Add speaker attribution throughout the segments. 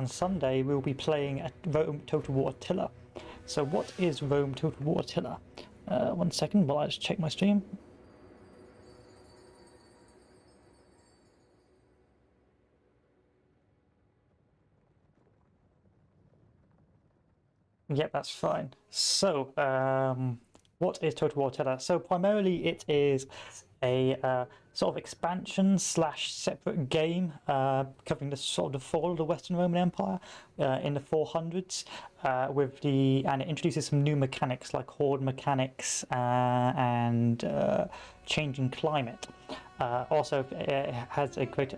Speaker 1: and Sunday we'll be playing at Rome Total War Attila. So what is Rome Total War Attila? 1 second while I just check my stream. Yep, that's fine. So, what is Total War Attila? So primarily it is a sort of expansion slash separate game covering the sort of the fall of the Western Roman Empire in the 400s, and it introduces some new mechanics like horde mechanics and changing climate. Also, it has a great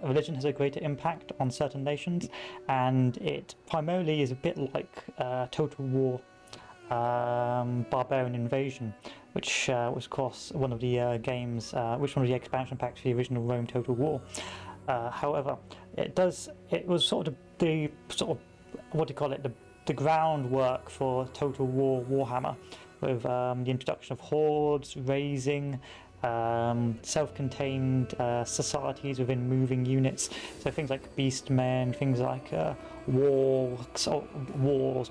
Speaker 1: religion has a greater impact on certain nations, and it primarily is a bit like Total War Barbarian Invasion, which was of course one of the games, one of the expansion packs for the original Rome Total War. However, it was sort of the what do you call it, the groundwork for Total War Warhammer, with the introduction of hordes, raising, self-contained societies within moving units, so things like beastmen, things like wars or wars,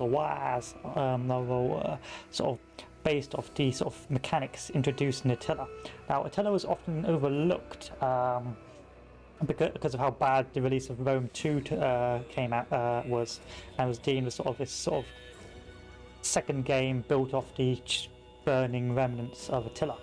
Speaker 1: sort of based off the sort of mechanics introduced in Attila. Now, Attila was often overlooked because of how bad the release of Rome 2 came out was, and was deemed as sort of this sort of second game built off the burning remnants of Attila.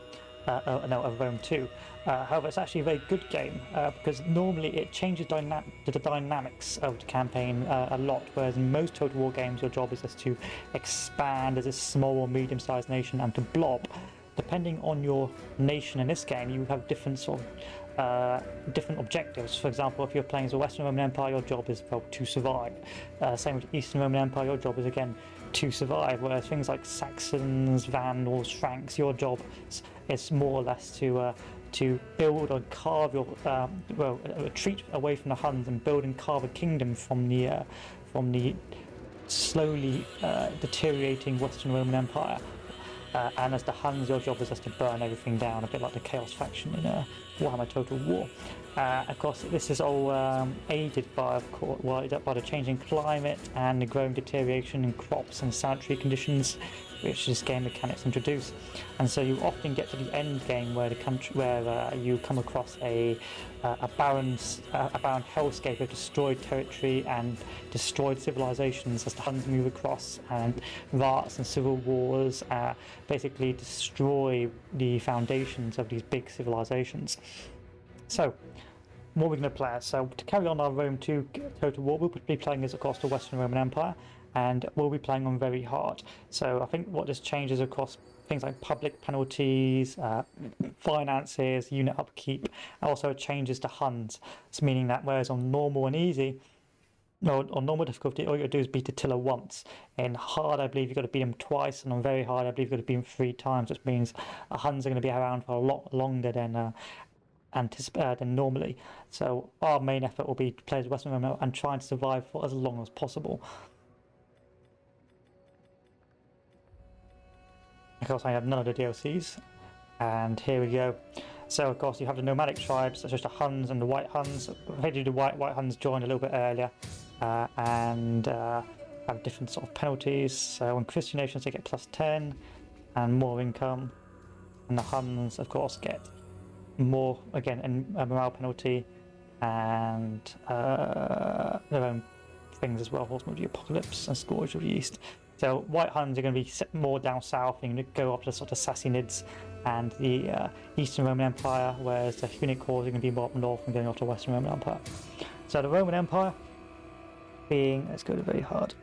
Speaker 1: Of Rome 2. However, it's actually a very good game because normally it changes the dynamics of the campaign a lot, whereas in most Total War games your job is just to expand as a small or medium-sized nation and to blob. Depending on your nation in this game, you have different sort of different objectives. For example, if you're playing as a Western Roman Empire, your job is to survive. Same with Eastern Roman Empire, your job is again to survive, whereas things like Saxons, Vandals, Franks, your job is more or less to build or carve your retreat away from the Huns and build and carve a kingdom from the slowly deteriorating Western Roman Empire. And as the Huns, your job is just to burn everything down, a bit like the Chaos faction in Warhammer Total War. Of course, this is all aided by the changing climate and the growing deterioration in crops and sanitary conditions, which this game mechanics introduce. And so you often get to the end game where you come across a barren hellscape of destroyed territory and destroyed civilizations as the Huns move across, and riots and civil wars basically destroy the foundations of these big civilizations. So, what we're going to play. So, to carry on our Rome 2 Total War, we'll be playing as, of course, the Western Roman Empire, and we'll be playing on very hard. So, I think what this changes, of course, things like public penalties, finances, unit upkeep, and also changes to Huns. It's meaning that whereas on normal and easy, on normal difficulty, all you got to do is beat Attila once. In hard, I believe you've got to beat him twice, and on very hard, I believe you've got to beat him 3 times, which means Huns are going to be around for a lot longer than normally. So our main effort will be to play as Western Roman and try and survive for as long as possible. Of course, I have none of the DLCs, and here we go. So of course you have the Nomadic Tribes, such as the Huns and the White Huns. Maybe the White Huns joined a little bit earlier, and have different sort of penalties. So on Christian nations they get +10 and more income, and the Huns of course get more, again, and a morale penalty, and their own things as well, Horsemen of the Apocalypse and Scourge of the East. So White Huns are going to be more down south, and going to go up to sort of Sassanids and the Eastern Roman Empire, whereas the Punic Hordes are going to be more up north and going off to Western Roman Empire. So the Roman Empire being, let's go to very hard.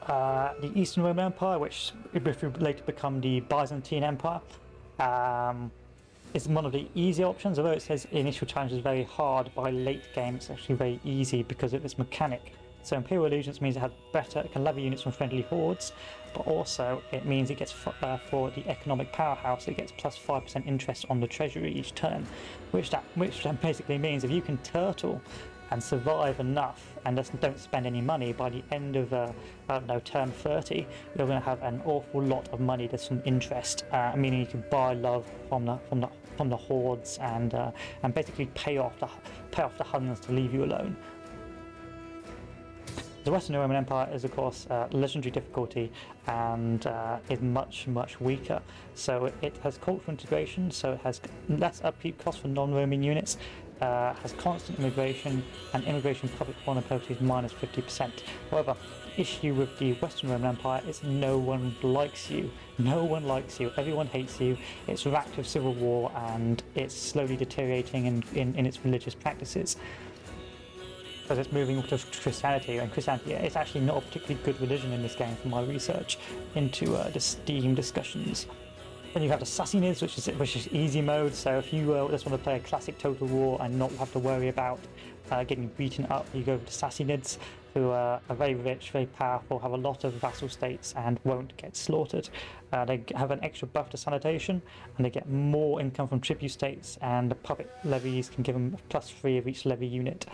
Speaker 1: The Eastern Roman Empire, which would later become the Byzantine Empire, is one of the easy options. Although it says initial challenge is very hard, by late game it's actually very easy because of its mechanic. So Imperial Allegiance means it can lever units from friendly hordes, but also it means it gets for the economic powerhouse, it gets +5% interest on the treasury each turn, which basically means if you can turtle and survive enough and just don't spend any money, by the end of I don't know, turn 30, you're going to have an awful lot of money just from interest, meaning you can buy love from the hordes and basically pay off the Huns to leave you alone. The Western Roman Empire is, of course, legendary difficulty and is much weaker. So it has cultural integration, so it has less upkeep costs for non-Roman units, has constant immigration, and immigration public vulnerability is minus 50%. However, the issue with the Western Roman Empire is no one likes you. No one likes you. Everyone hates you. It's racked with civil war, and it's slowly deteriorating in its religious practices. Because it's moving to Christianity, and Christianity is actually not a particularly good religion in this game from my research into the Steam discussions. Then you have the Sassanids, which is easy mode, so if you just want to play a classic Total War and not have to worry about getting beaten up, you go to the Sassanids, who are very rich, very powerful, have a lot of vassal states and won't get slaughtered. They have an extra buff to sanitation, and they get more income from tribute states, and the public levies can give them +3 of each levy unit.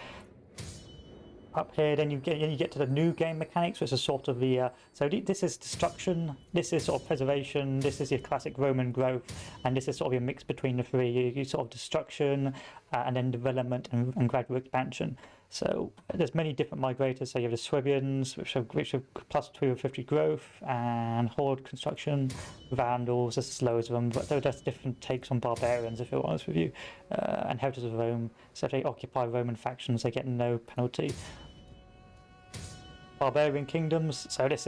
Speaker 1: Up here, then you get to the new game mechanics, which is sort of the this is destruction, this is sort of preservation, this is your classic Roman growth, and this is sort of your mix between the three. You sort of destruction and then development and gradual expansion. So there's many different migrators. So you have the Swabians, which have +2 of 50 growth, and horde construction, Vandals. There's loads of them, but there's different takes on barbarians, if I'm honest with you. And Heritors of Rome. So if they occupy Roman factions, they get no penalty. Barbarian Kingdoms. So this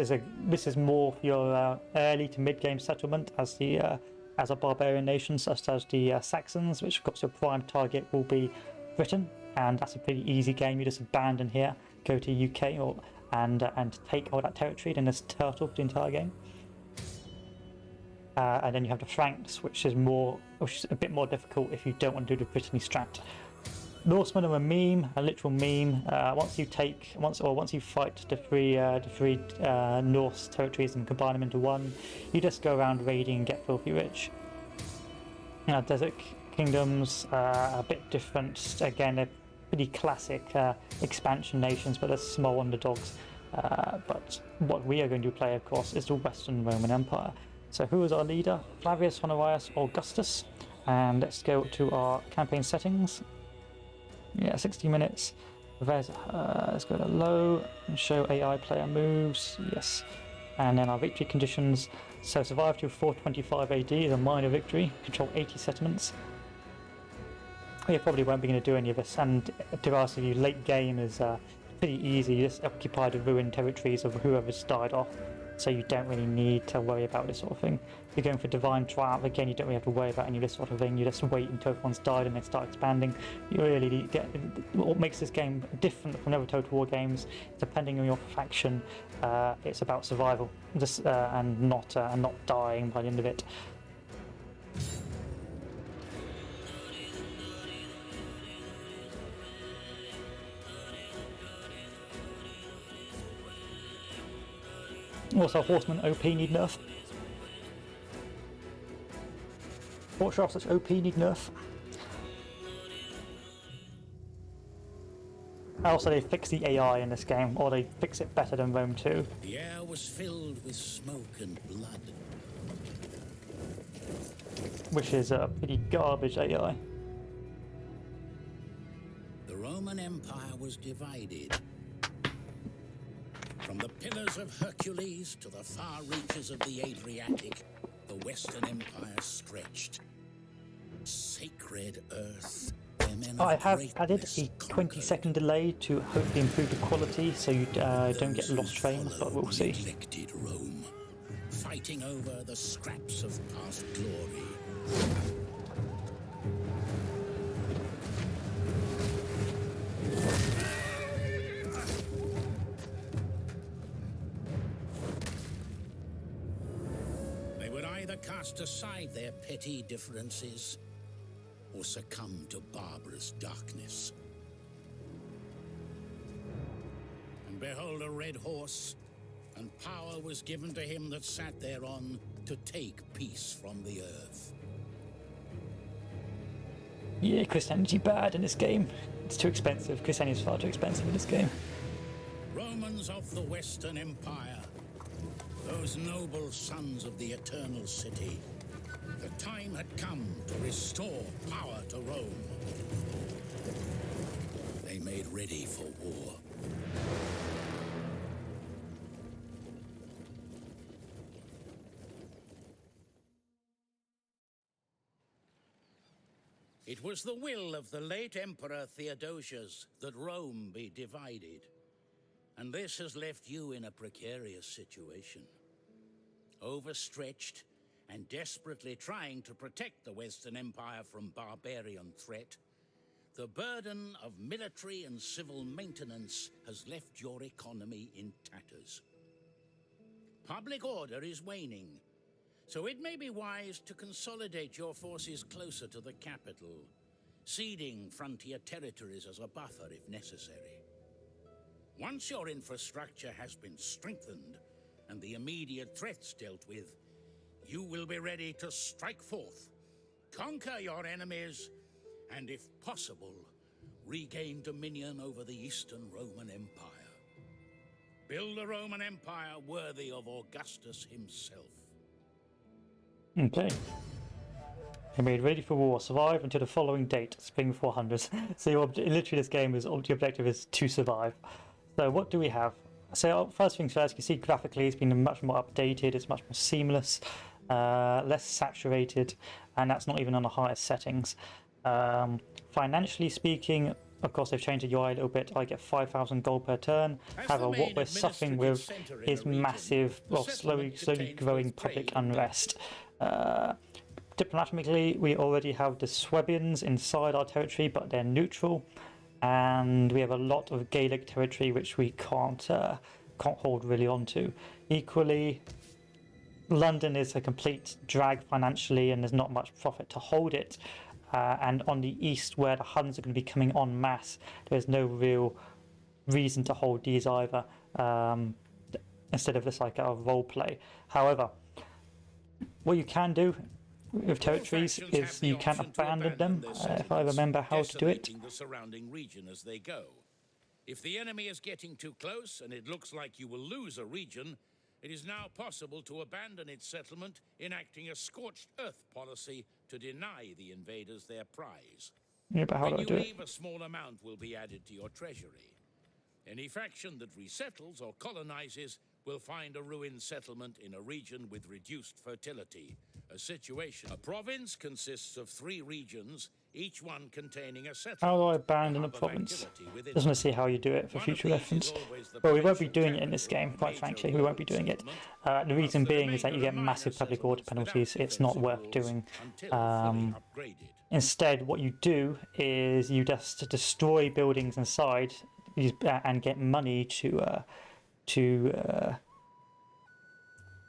Speaker 1: is more your early to mid game settlement as a barbarian nation, such as the Saxons, which of course your prime target will be Britain. And that's a pretty easy game. You just abandon here, go to UK, and take all that territory, then just turtle the entire game. And then you have the Franks, which is a bit more difficult if you don't want to do the Brittany strat. Norsemen are a meme, a literal meme. Once you fight the three Norse territories and combine them into one, you just go around raiding and get filthy rich. Desert Kingdoms are a bit different. Again, they're pretty classic expansion nations, but they're small underdogs. But what we are going to play, of course, is the Western Roman Empire. So who is our leader? Flavius Honorius Augustus. And let's go to our campaign settings. Yeah, 60 minutes. Let's go to low and show AI player moves. Yes. And then our victory conditions. So survive to 425 AD is a minor victory. Control 80 settlements. You probably won't be going to do any of this, and to be honest with you, late game is pretty easy. You just occupy the ruined territories of whoever's died off, so you don't really need to worry about this sort of thing. If you're going for Divine Triumph, again, you don't really have to worry about any of this sort of thing. You just wait until everyone's died and then start expanding. You really get what makes this game different from other Total War games. Depending on your faction, it's about survival, and not dying by the end of it. Also, Horsemen OP need nerf. Horse such OP need nerf. Also, they fix the AI in this game, or they fix it better than Rome 2.
Speaker 2: The air was filled with smoke and blood.
Speaker 1: Which is a pretty garbage AI.
Speaker 2: The Roman Empire was divided. From the Pillars of Hercules to the far reaches of the Adriatic, the Western Empire stretched. Sacred earth.
Speaker 1: I have added a 20-second delay to hopefully improve the quality so you don't get lost frames, but we'll see.
Speaker 2: Neglected Rome, fighting over the scraps of past glory. They would either cast aside their petty differences or succumb to barbarous darkness. And behold, a red horse, and power was given to him that sat thereon to take peace from the earth.
Speaker 1: Yeah, Christianity bad in this game. It's too expensive. Christianity is far too expensive in this game.
Speaker 2: Romans of the Western Empire, those noble sons of the Eternal City, the time had come to restore power to Rome. They made ready for war. It was the will of the late Emperor Theodosius that Rome be divided. And this has left you in a precarious situation. Overstretched and desperately trying to protect the Western Empire from barbarian threat, the burden of military and civil maintenance has left your economy in tatters. Public order is waning, so it may be wise to consolidate your forces closer to the capital, ceding frontier territories as a buffer if necessary. Once your infrastructure has been strengthened and the immediate threats dealt with, you will be ready to strike forth, conquer your enemies, and if possible, regain dominion over the Eastern Roman Empire. Build a Roman Empire worthy of Augustus himself.
Speaker 1: Okay. They made ready for war. Survive until the following date, spring 400. So literally this game is, the objective is to survive. So what do we have? So first things first, you can see graphically it's been much more updated, it's much more seamless, less saturated, and that's not even on the highest settings. Financially speaking, of course they've changed the UI a little bit. I get 5,000 gold per turn. However, what we're suffering with is massive, well, slowly growing public unrest. Diplomatically, we already have the Swabians inside our territory, but they're neutral. And we have a lot of Gaelic territory which we can't hold really onto. Equally, London is a complete drag financially, and there's not much profit to hold it. And on the east, where the Huns are going to be coming en masse, there's no real reason to hold these either. Instead of just like a role play. However, what you can do with territories is you can abandon them, if I remember how to do it.
Speaker 2: The surrounding region as they go. If the enemy is getting too close and it looks like you will lose a region, it is now possible to abandon its settlement, enacting a scorched earth policy to deny the invaders their prize.
Speaker 1: Yeah, but how do I do it?
Speaker 2: When you leave, a small amount will be added to your treasury. Any faction that resettles or colonizes will find a ruined settlement in a region with reduced fertility. A province consists of 3 regions, each one containing a settlement.
Speaker 1: How do I abandon a province? Just want to see how you do it for future reference. Well, we won't be doing it in this game, quite frankly. We won't be doing it. The reason being is that you get massive public order penalties. It's not worth doing. Instead, what you do is you just destroy buildings inside and get money to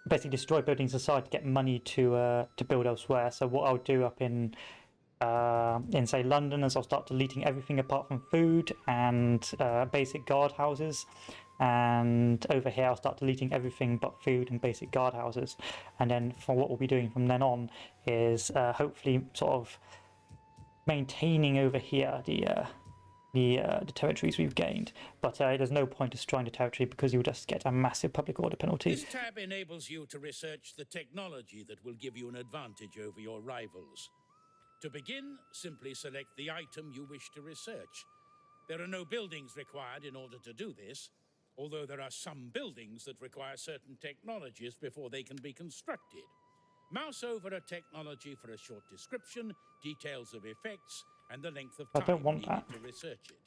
Speaker 1: basically destroy buildings inside to get money to build elsewhere. So what I'll do up in say London is I'll start deleting everything apart from food and basic guard houses, and over here I'll start deleting everything but food and basic guard houses. And then for what we'll be doing from then on is hopefully sort of maintaining over here the territories we've gained, but there's no point destroying the territory because you'll just get a massive public order penalty.
Speaker 2: This tab enables you to research the technology that will give you an advantage over your rivals. To begin, simply select the item you wish to research. There are no buildings required in order to do this, although there are some buildings that require certain technologies before they can be constructed. Mouse over a technology for a short description, details of effects, and the length of time
Speaker 1: I don't want
Speaker 2: needed
Speaker 1: that.
Speaker 2: to research it.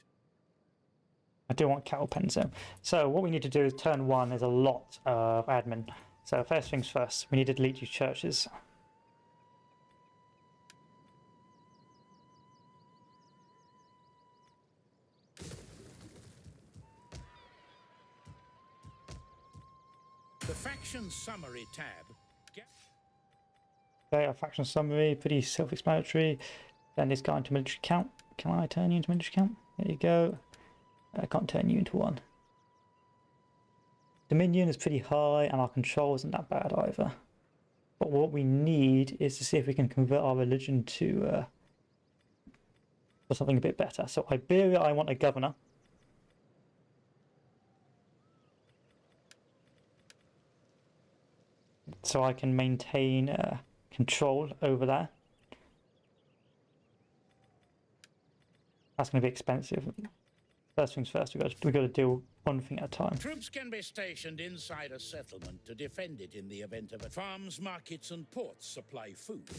Speaker 1: I do want cattle pens though. So what we need to do is turn 1 is a lot of admin. So first things first, we need to delete these churches.
Speaker 2: The Faction Summary tab.
Speaker 1: Okay, our faction summary, pretty self-explanatory. Turn this guy into military count. Can I turn you into military count? There you go. I can't turn you into 1. Dominion is pretty high, and our control isn't that bad either. But what we need is to see if we can convert our religion to for something a bit better. So Iberia, I want a governor. So I can maintain control over that. That's going to be expensive. First things first, we've got to do one thing at a time.
Speaker 2: Troops can be stationed inside a settlement to defend it in the event of it. Farms, markets, and ports supply food,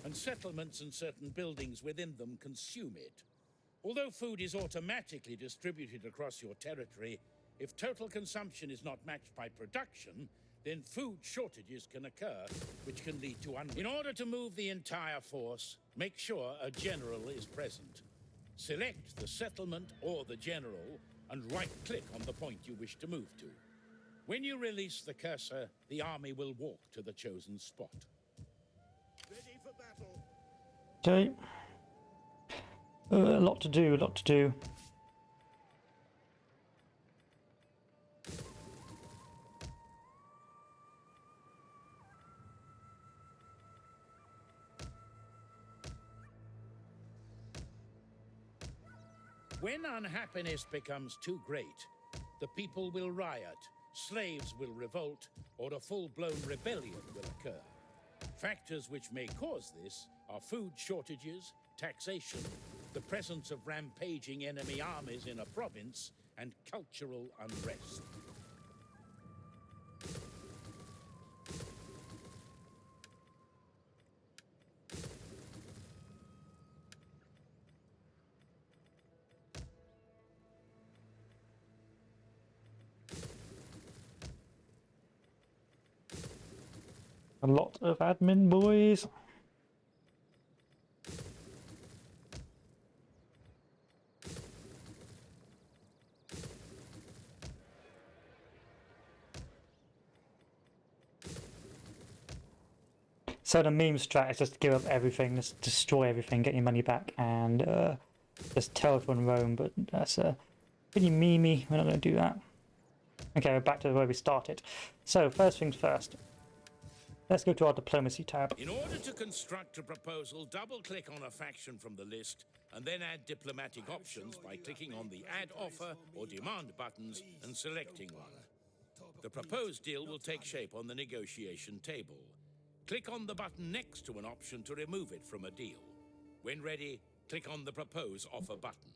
Speaker 2: and settlements and certain buildings within them consume it. Although food is automatically distributed across your territory, if total consumption is not matched by production, then food shortages can occur, which can lead to unrest. In order to move the entire force, make sure a general is present. Select the settlement or the general, and right-click on the point you wish to move to. When you release the cursor, the army will walk to the chosen spot. Ready for battle.
Speaker 1: Okay. A lot to do, a lot to do.
Speaker 2: When unhappiness becomes too great, the people will riot, slaves will revolt, or a full-blown rebellion will occur. Factors which may cause this are food shortages, taxation, the presence of rampaging enemy armies in a province, and cultural unrest.
Speaker 1: A lot of admin, boys. So the meme strat is just to give up everything, just destroy everything, get your money back, and just tell everyone Rome, but that's pretty memey. We're not going to do that. Okay, we're back to where we started. So, first things first. Let's go to our diplomacy tab.
Speaker 2: In order to construct a proposal, double-click on a faction from the list, and then add diplomatic options by clicking on the Add Offer or Demand buttons and selecting one. The proposed deal will take shape on the negotiation table. Click on the button next to an option to remove it from a deal. When ready, click on the Propose Offer button.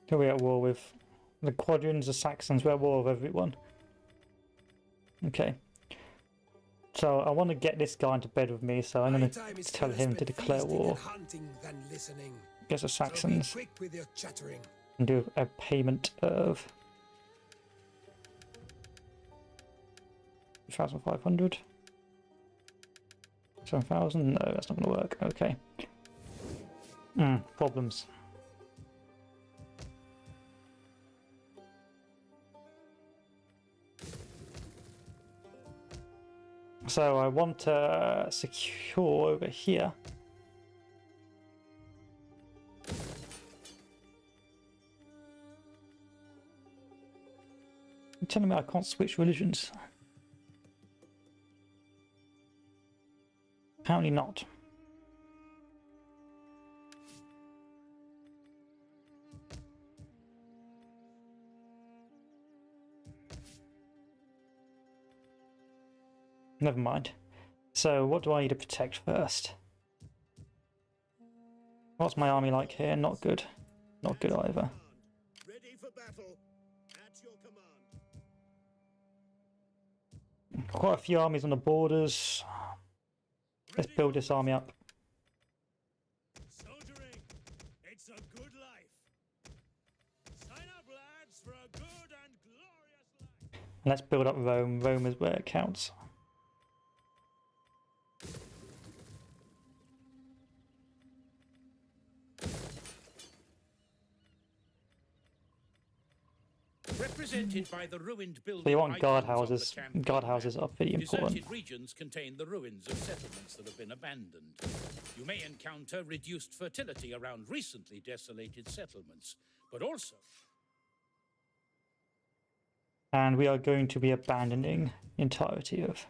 Speaker 1: Who are we at war with? The Quadrians, the Saxons, we're at war with everyone. Okay. So I want to get this guy into bed with me, so I'm going to tell him to declare war against the Saxons and do a payment of 1,500. 7,000? No, that's not going to work. Okay. Problems. So I want to secure over here. You're telling me I can't switch religions? Apparently not. Never mind. So what do I need to protect first? What's my army like here? Not good. Not good either.
Speaker 2: Ready for battle. At your command.
Speaker 1: Quite a few armies on the borders. Let's build this army up.
Speaker 2: Soldiering, it's a good life. Sign up, lads, for a good and glorious life.
Speaker 1: And let's build up Rome. Rome is where it counts.
Speaker 2: Represented by the ruined building.
Speaker 1: So you want guardhouses. Guardhouses are pretty important.
Speaker 2: Deserted regions contain the ruins of settlements that have been abandoned. You may encounter reduced fertility around recently desolated settlements, but also
Speaker 1: And we are going to be abandoning the entirety of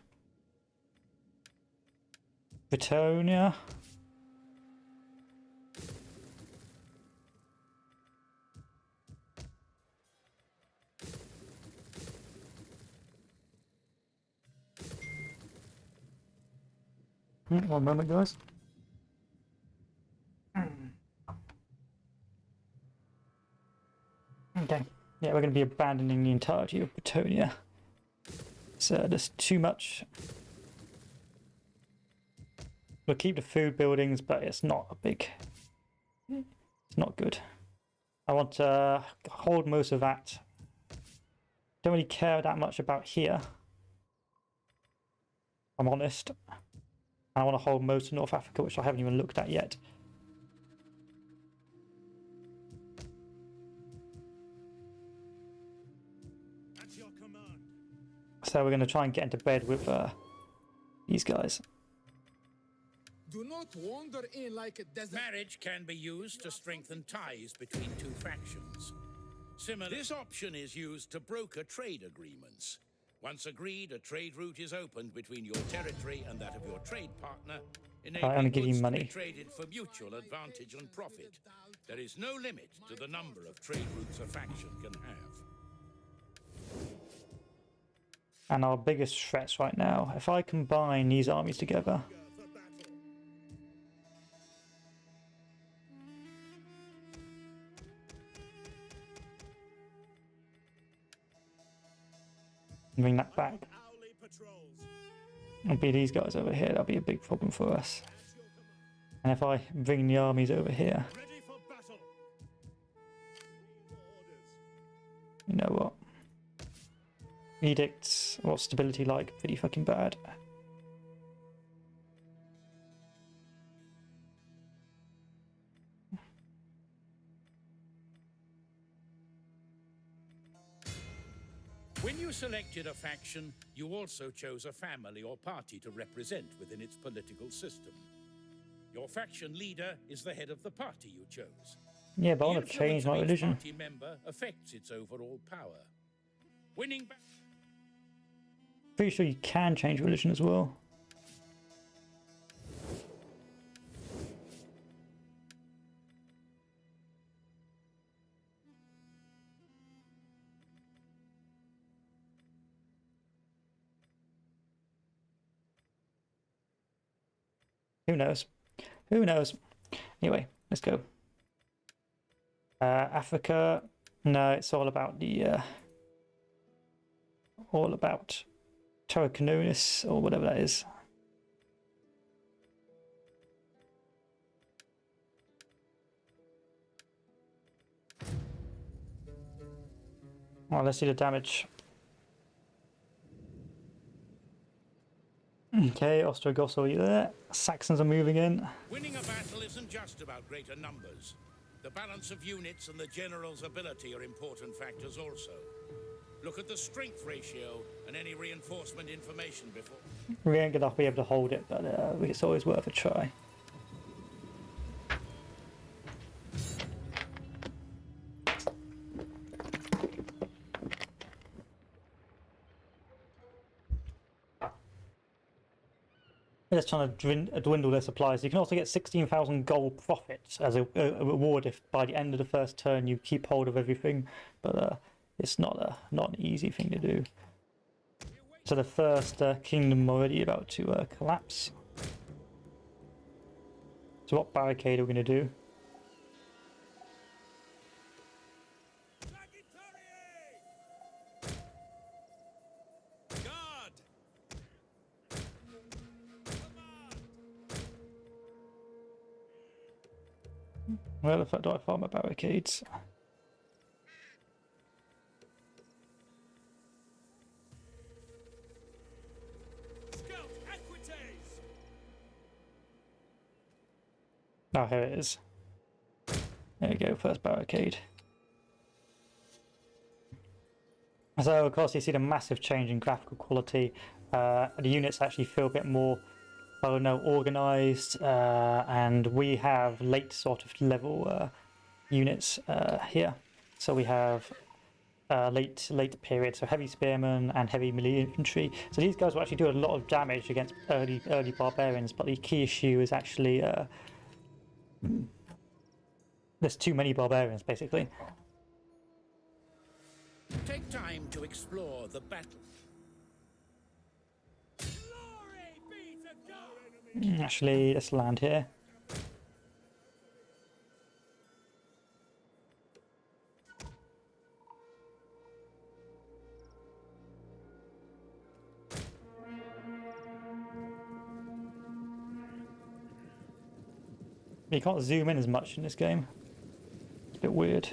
Speaker 1: Britonia. One moment, guys. Okay. Yeah, we're going to be abandoning the entirety of Britonia. So there's too much. We'll keep the food buildings, but it's not a big. It's not good. I want to hold most of that. Don't really care that much about here. I'm honest. I want to hold most of North Africa, which I haven't even looked at yet.
Speaker 3: At your command.
Speaker 1: So we're going to try and get into bed with these guys.
Speaker 4: Do not wander in like a desert.
Speaker 2: Marriage can be used to strengthen ties between two factions. Similarly, this option is used to broker trade agreements. Once agreed, a trade route is opened between your territory and that of your trade partner,
Speaker 1: I only
Speaker 2: enabling
Speaker 1: give you
Speaker 2: goods to
Speaker 1: money.
Speaker 2: be traded for mutual advantage and profit. There is no limit to the number of trade routes a faction can have.
Speaker 1: And our biggest threats right now, if I combine these armies together, bring that back.
Speaker 3: Owly patrols.
Speaker 1: It'll be these guys over here. That'll be a big problem for us. And if I bring the armies over here,
Speaker 3: Ready for battle. Orders.
Speaker 1: you know what? Edicts, what's stability like? Pretty fucking bad.
Speaker 2: When you selected a faction, you also chose a family or party to represent within its political system. Your faction leader is the head of the party you chose.
Speaker 1: Yeah, but I
Speaker 2: The
Speaker 1: want to change
Speaker 2: influence of
Speaker 1: my
Speaker 2: each
Speaker 1: religion.
Speaker 2: party member affects its overall power. Winning back.
Speaker 1: Pretty sure you can change religion as well. Who knows? Who knows? Anyway, let's go. Africa. No, it's all about the all about Tarraconis or whatever that is. Well, let's see the damage. Okay, Ostrogoths are there. Saxons are moving in.
Speaker 2: Winning a battle isn't just about greater numbers. The balance of units and the general's ability are important factors also. Look at the strength ratio and any reinforcement information before.
Speaker 1: We ain't gonna be able to hold it, but it's always worth a try. They're just trying to dwindle their supplies. You can also get 16,000 gold profits as a reward if by the end of the first turn you keep hold of everything, but it's not an easy thing to do. So the first kingdom already about to collapse. So what barricade are we going to do?
Speaker 3: Guard.
Speaker 1: Where the fuck do I find my barricades?
Speaker 3: Scout equites.
Speaker 1: Oh, here it is. There we go, first barricade. So of course you see the massive change in graphical quality. The units actually feel a bit more, I don't know, organized, and we have late sort of level units here. So we have late period, so heavy spearmen and heavy melee infantry. So these guys will actually do a lot of damage against early barbarians, but the key issue is actually there's too many barbarians, basically.
Speaker 2: Take time to explore the battle.
Speaker 3: Glory be to God!
Speaker 1: Actually, let's land here. You can't zoom in as much in this game. It's a bit weird.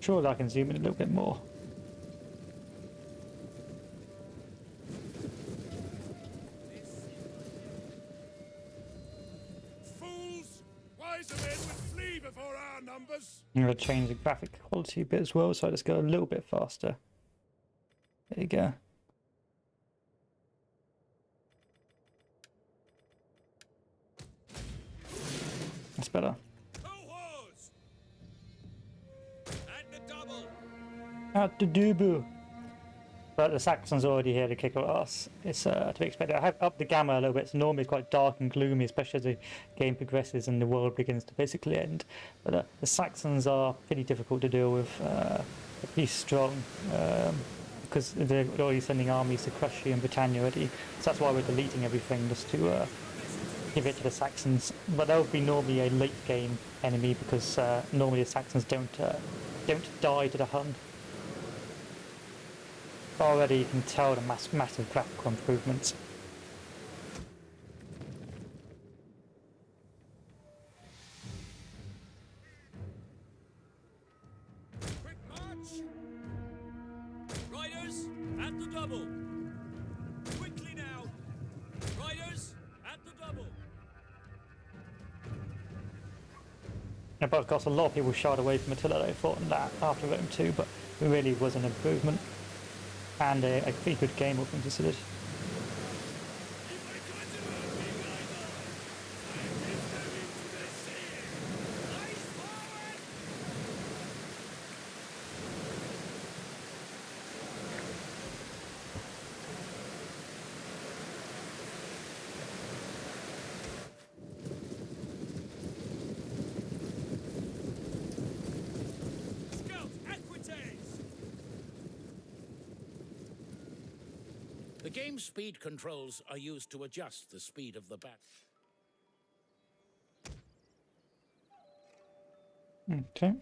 Speaker 1: Surely I can zoom in a little bit more.
Speaker 3: Fools! Wiser men would flee before our numbers!
Speaker 1: I'm going to change the graphic quality a bit as well, so I just go a little bit faster. There you go. That's better.
Speaker 3: Cohorts! At the double!
Speaker 1: At the double. But the Saxons are already here to kick our ass. It's to be expected. I have upped the gamma a little bit. So normally it's quite dark and gloomy, especially as the game progresses and the world begins to basically end. But the Saxons are pretty difficult to deal with. They're pretty strong because they're already sending armies to crush you in Britannia already. So that's why we're deleting everything, just to give it to the Saxons. But that would be normally a late game enemy because normally the Saxons don't die to the Hun. Already you can tell the massive graphical improvements.
Speaker 3: Quick march! Riders, at the double! Quickly now! Riders, at the double!
Speaker 1: Yeah, but of course a lot of people shied away from Attila, they thought that after Rome 2, but it really was an improvement. And a pretty good game, all things considered.
Speaker 3: Scout, equites!
Speaker 2: The game's speed controls are used to adjust the speed of the battle.
Speaker 1: Okay.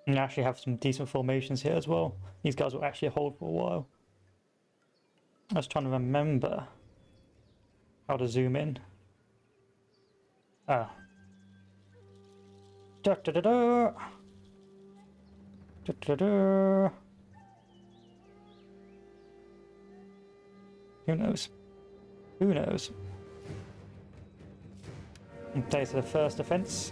Speaker 1: And actually have some decent formations here as well. These guys will actually hold for a while. I was trying to remember how to zoom in. Ah. Da da da da. Da da da. Who knows? Who knows? Okay, so the first offense.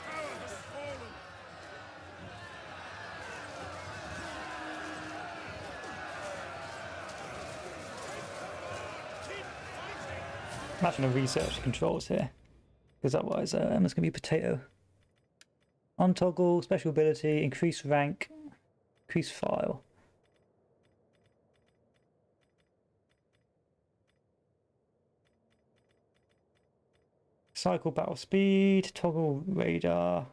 Speaker 3: Tower has fallen! Keep fighting!
Speaker 1: I'm actually going to research the controls here, because otherwise it's going to be potato. On toggle, special ability, increase rank, increase file. Cycle battle speed, toggle radar,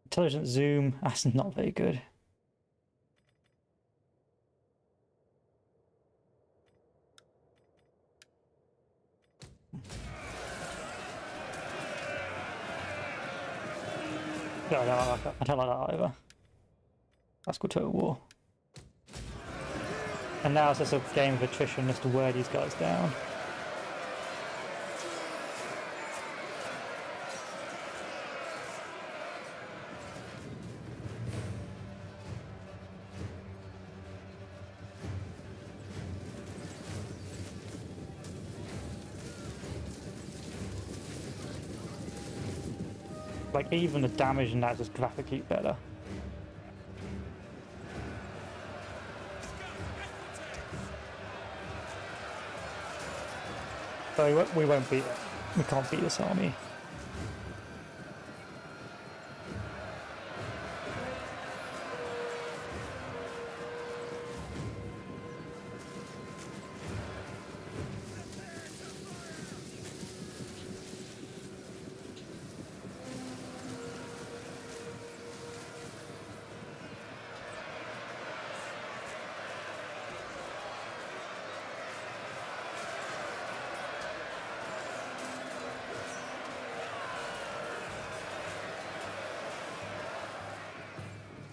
Speaker 1: intelligent zoom. That's not very good. No, I don't like that either. That's called Total War. And now it's just a game of attrition as to wear these guys down. Like even the damage in that is just graphically better. But we won't beat it. We can't beat this army.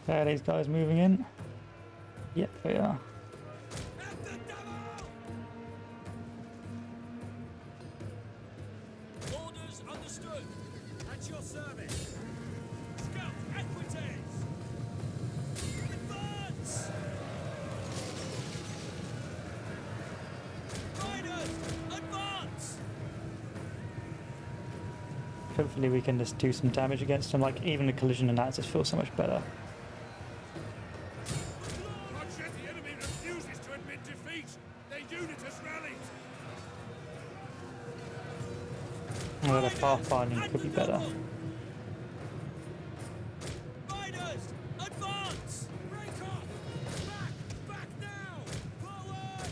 Speaker 1: Are these guys moving in? Yep, they are.
Speaker 3: At the devil! Orders understood. At your service. Scout equities. Advance! Riders, advance!
Speaker 1: Hopefully we can just do some damage against them, like even the collision analysis feels so much better.
Speaker 3: Bloodshed, the enemy refuses to admit defeat. Their unit has rallied.
Speaker 1: Well, the pathfinding could be better.
Speaker 3: Riders, advance! Break off! Back now! Forward!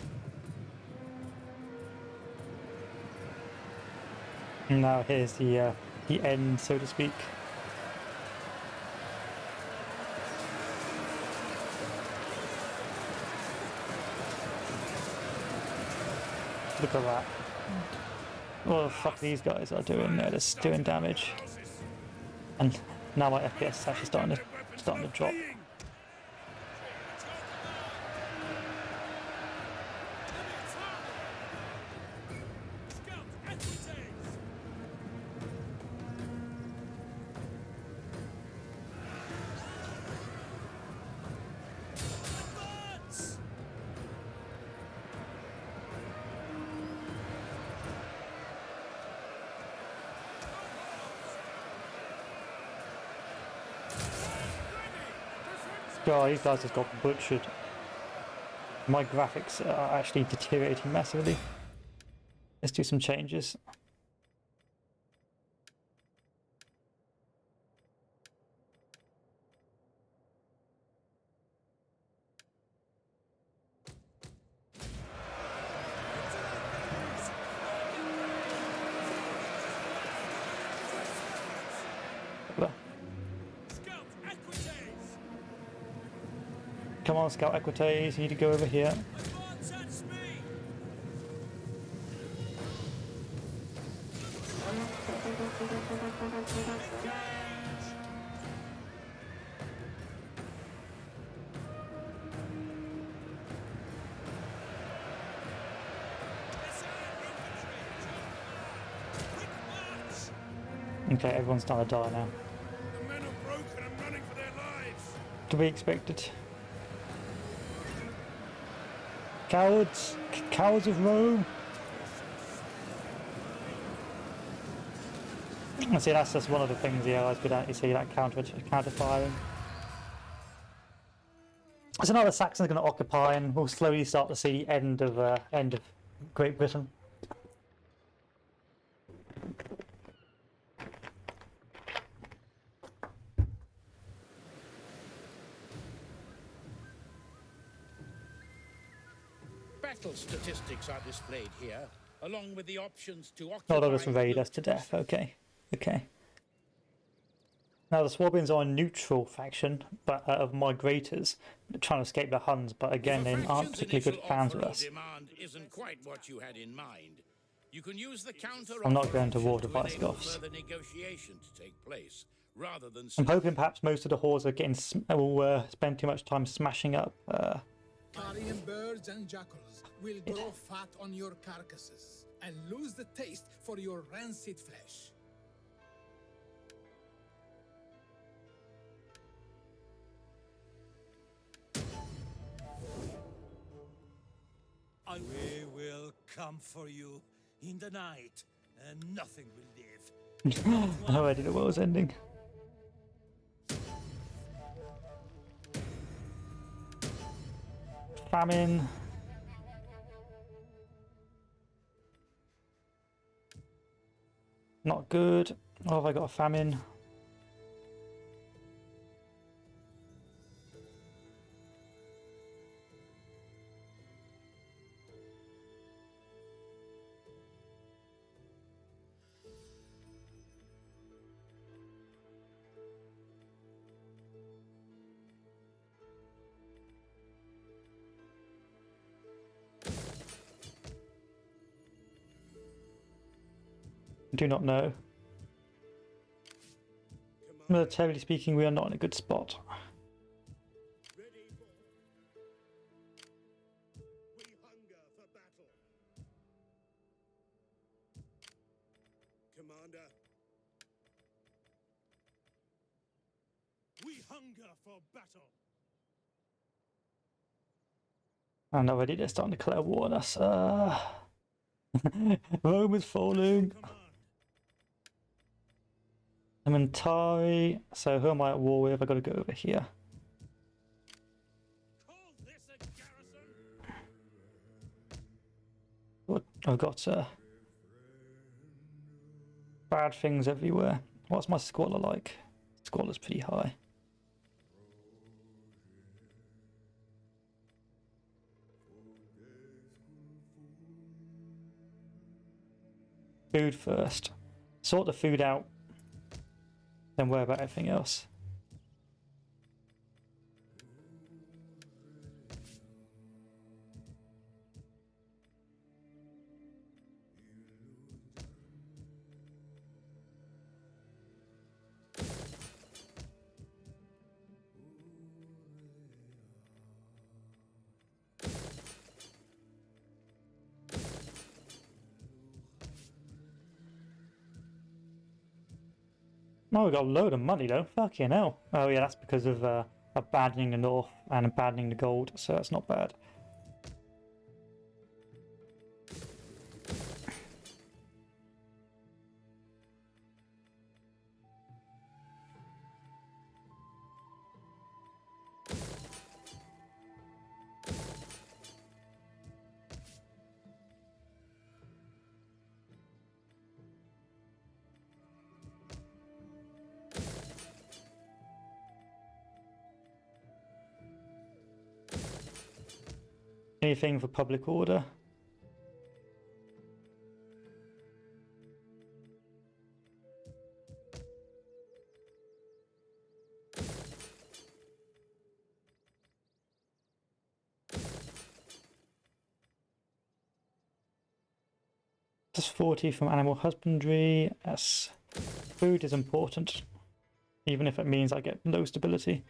Speaker 1: And now here's the end, so to speak. Look at that. What the fuck these guys are doing? They're just doing damage. And now my FPS is actually starting to drop.
Speaker 3: Scout equities! Advance!
Speaker 1: God, these guys just got butchered. My graphics are actually deteriorating massively. Let's do some changes.
Speaker 3: Scout equities!
Speaker 1: Come on, Scout Equites, you need to go over here.
Speaker 3: Advance at speed!
Speaker 1: Okay, everyone's starting to die now.
Speaker 3: The men are broken and running for their lives.
Speaker 1: To be expected. Cowards! Cowards of Rome! I see, that's just one of the things the Allies good at. You see that counter firing. So now the Saxons are going to occupy, and we'll slowly start to see the end of Great Britain.
Speaker 2: Battle statistics are displayed here, along with the options to occupy...
Speaker 1: Oh, they'll just raid us to death. Okay. Okay. Now the Swabians are a neutral faction, but of migrators trying to escape the Huns. But again, they aren't particularly good fans with us.
Speaker 2: Demand isn't quite what you had in mind. You can use the counter
Speaker 1: I'm not going to war
Speaker 2: to
Speaker 1: with Visigoths.
Speaker 2: further negotiation to take place, rather than...
Speaker 1: I'm hoping perhaps most of the hordes are getting will spend too much time smashing up.
Speaker 4: Carrion birds and jackals will grow fat on your carcasses and lose the taste for your rancid flesh.
Speaker 3: We will come for you in the night, and nothing will live.
Speaker 1: I already know what was ending. Famine. Not good. Oh, have I got a famine? Do not know. Militarily speaking, we are not in a good spot.
Speaker 3: Ready for. We hunger for battle. Commander. We hunger for battle.
Speaker 1: And already they're starting to declare war on us. Rome is falling.
Speaker 3: Command.
Speaker 1: I'm in Tari. So who am I at war with? I've got to go over here.
Speaker 3: Call this a garrison.
Speaker 1: I've got bad things everywhere. What's my squalor like? Squalor's pretty high. Food first. Sort the food out. Then worry about everything else. Oh, we got a load of money though. Fucking hell. Oh yeah, that's because of abandoning the north and abandoning the gold, so that's not bad. Anything for public order? Plus 40 from animal husbandry. Yes. Food is important, even if it means I get low stability.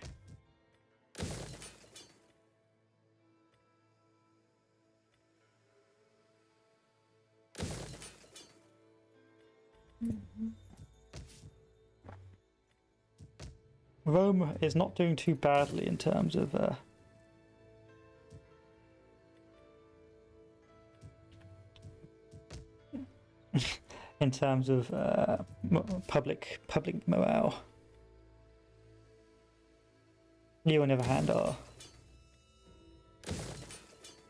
Speaker 1: Rome is not doing too badly in terms of in terms of public morale. You, on the other hand, are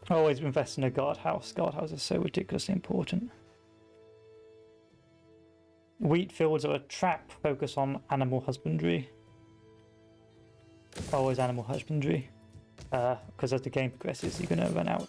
Speaker 1: always invest in a guardhouse. Guardhouse is so ridiculously important. Wheat fields are a trap. Focus on animal husbandry. Always animal husbandry, because as the game progresses, you're going to run out.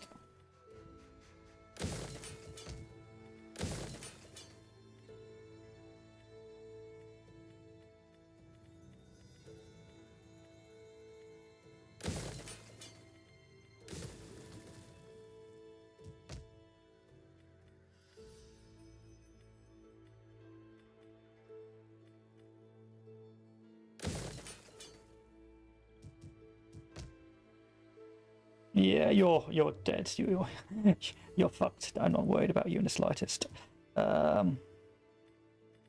Speaker 1: Yeah, you're dead. You're fucked. I'm not worried about you in the slightest.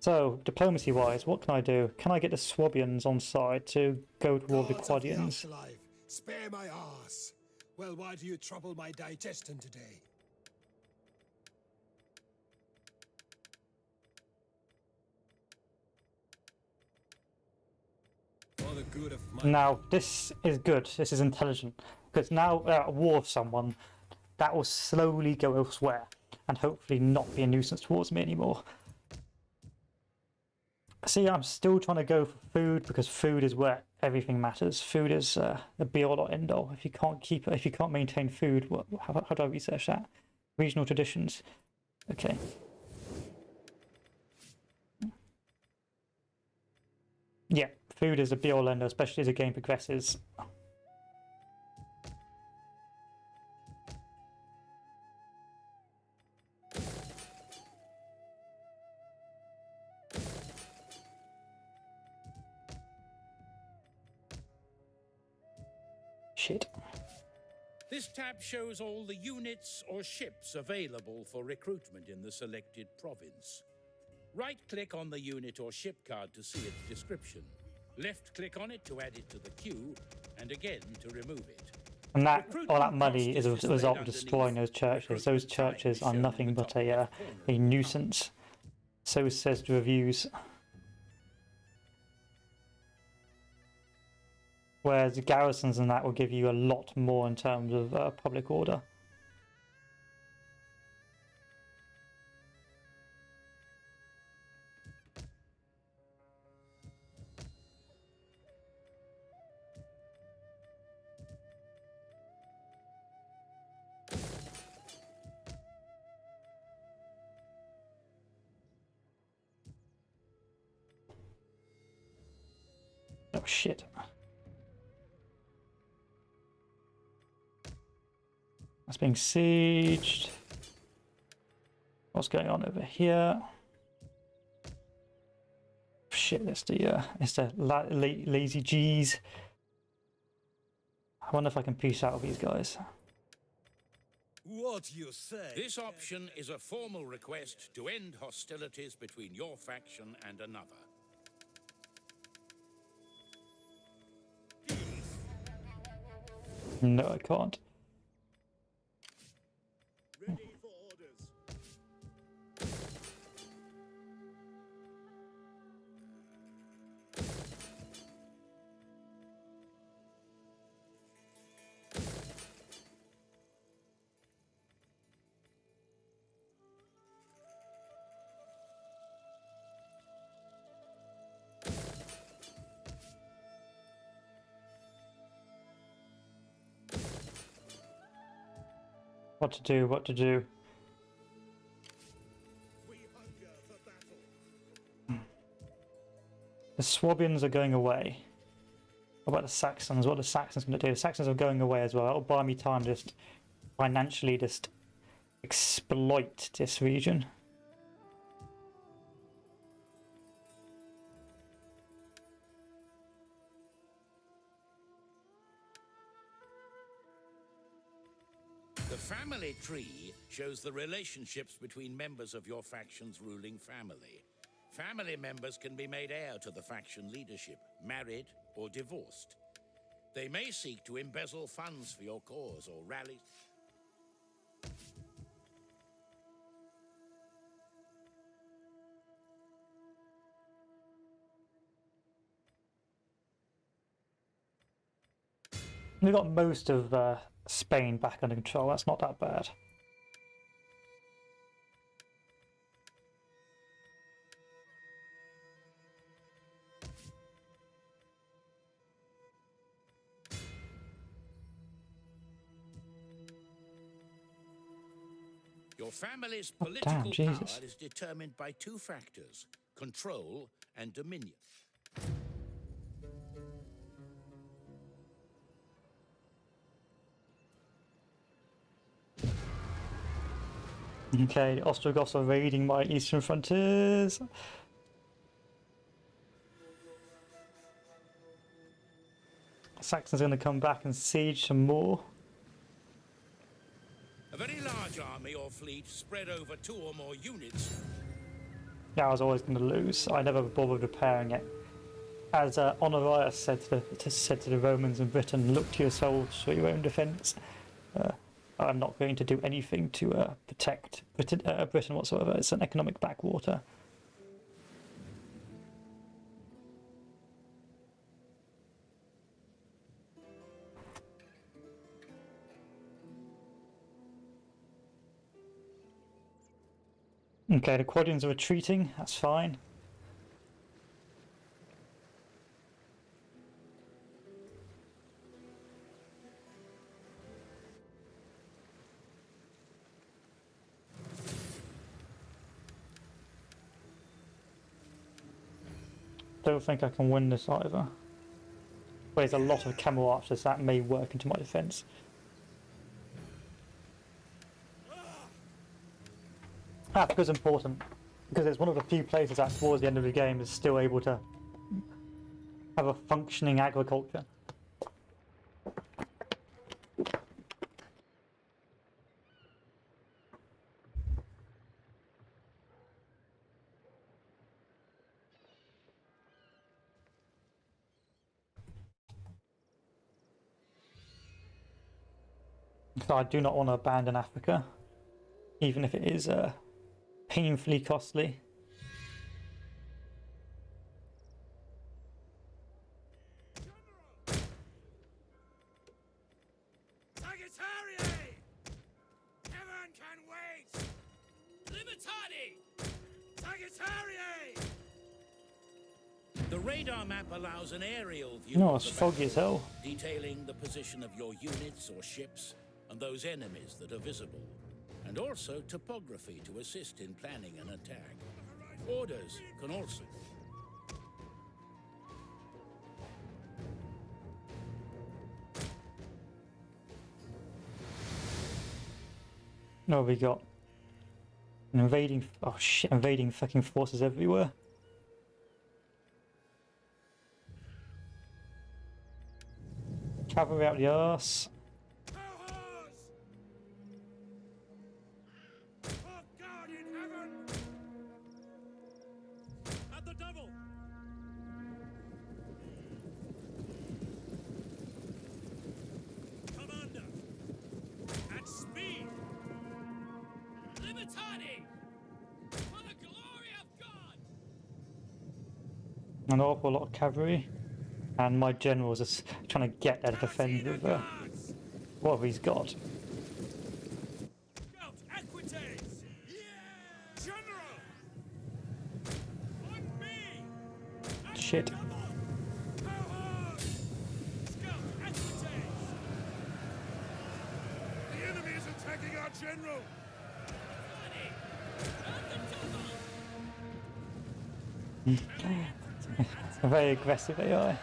Speaker 1: So diplomacy-wise, what can I do? Can I get the Swabians on side to go toward the
Speaker 5: Gods of the
Speaker 1: Quadians?
Speaker 5: afterlife, spare my ass. Well, why do you trouble my digestion today? For the good of my...
Speaker 1: Now this is good. This is intelligent, because now we're at war with someone, that will slowly go elsewhere and hopefully not be a nuisance towards me anymore. See, I'm still trying to go for food because food is where everything matters. Food is the be all or end all. If you can't keep, if you can't maintain food, how do I research that? Regional traditions. Okay. Yeah, food is a be all end all, especially as the game progresses. Shit.
Speaker 2: This tab shows all the units or ships available for recruitment in the selected province. Right-click on the unit or ship card to see its description. Left-click on it to add it to the queue, and again to remove it.
Speaker 1: And that all that money is a result of destroying those churches. Those churches are nothing but a nuisance. So says the reviews. Whereas the garrisons and that will give you a lot more in terms of public order. Oh shit. That's being sieged. What's going on over here? Shit, it's the lazy G's. I wonder if I can peace out with these guys.
Speaker 5: What you say?
Speaker 2: This option is a formal request to end hostilities between your faction and another.
Speaker 1: No, I can't.
Speaker 5: Ready for orders.
Speaker 1: What to do, what to do.
Speaker 5: We hunger for battle.
Speaker 1: The Swabians are going away. What about the Saxons? What are the Saxons going to do? The Saxons are going away as well. That'll buy me time to just financially just exploit this region.
Speaker 2: The family tree shows the relationships between members of your faction's ruling family. Family members can be made heir to the faction leadership, married or divorced. They may seek to embezzle funds for your cause or rally.
Speaker 1: We've got most of Spain back under control. That's not that bad.
Speaker 2: Your family's
Speaker 1: Oh,
Speaker 2: political
Speaker 1: damn,
Speaker 2: power
Speaker 1: Jesus.
Speaker 2: is determined by two factors: control and dominion.
Speaker 1: Okay, the Ostrogoths are raiding my eastern frontiers. Saxons are going to come back and siege some more.
Speaker 2: A very large army or fleet spread over 2 or more units.
Speaker 1: Yeah, I was always going to lose. I never bothered repairing it. As Honorius said to the Romans in Britain, look to yourselves for your own defence. I'm not going to do anything to protect Britain whatsoever. It's an economic backwater. Okay, the Quadians are retreating. That's fine. don't think I can win this either. There's a lot of camel archers that may work into my defense. Africa's important because it's one of the few places that towards the end of the game is still able to have a functioning agriculture. So I do not want to abandon Africa, even if it is painfully costly.
Speaker 3: Heaven can wait! Libertadi! Sagittarius!
Speaker 2: The radar map allows an aerial view
Speaker 1: No,
Speaker 2: of
Speaker 1: it's
Speaker 2: the
Speaker 1: foggy as hell.
Speaker 2: detailing the position of your units or ships and those enemies that are visible, and also topography to assist in planning an attack. Orders can also...
Speaker 1: No, we got an invading... Oh shit, invading fucking forces everywhere. Cavalry out the arse.
Speaker 3: Cohorts! For God in heaven! At the double! Commander! At speed! Libertadi! For the glory of God!
Speaker 1: An awful lot of cavalry. And my generals are trying to get there to defend with
Speaker 3: Guards!
Speaker 1: what he's got.
Speaker 3: Scout Equites! Yeah! General! On me! At
Speaker 1: Shit.
Speaker 3: the double! Cohorts! Scout Equites!
Speaker 5: The enemy is attacking our general!
Speaker 1: Very aggressive AI.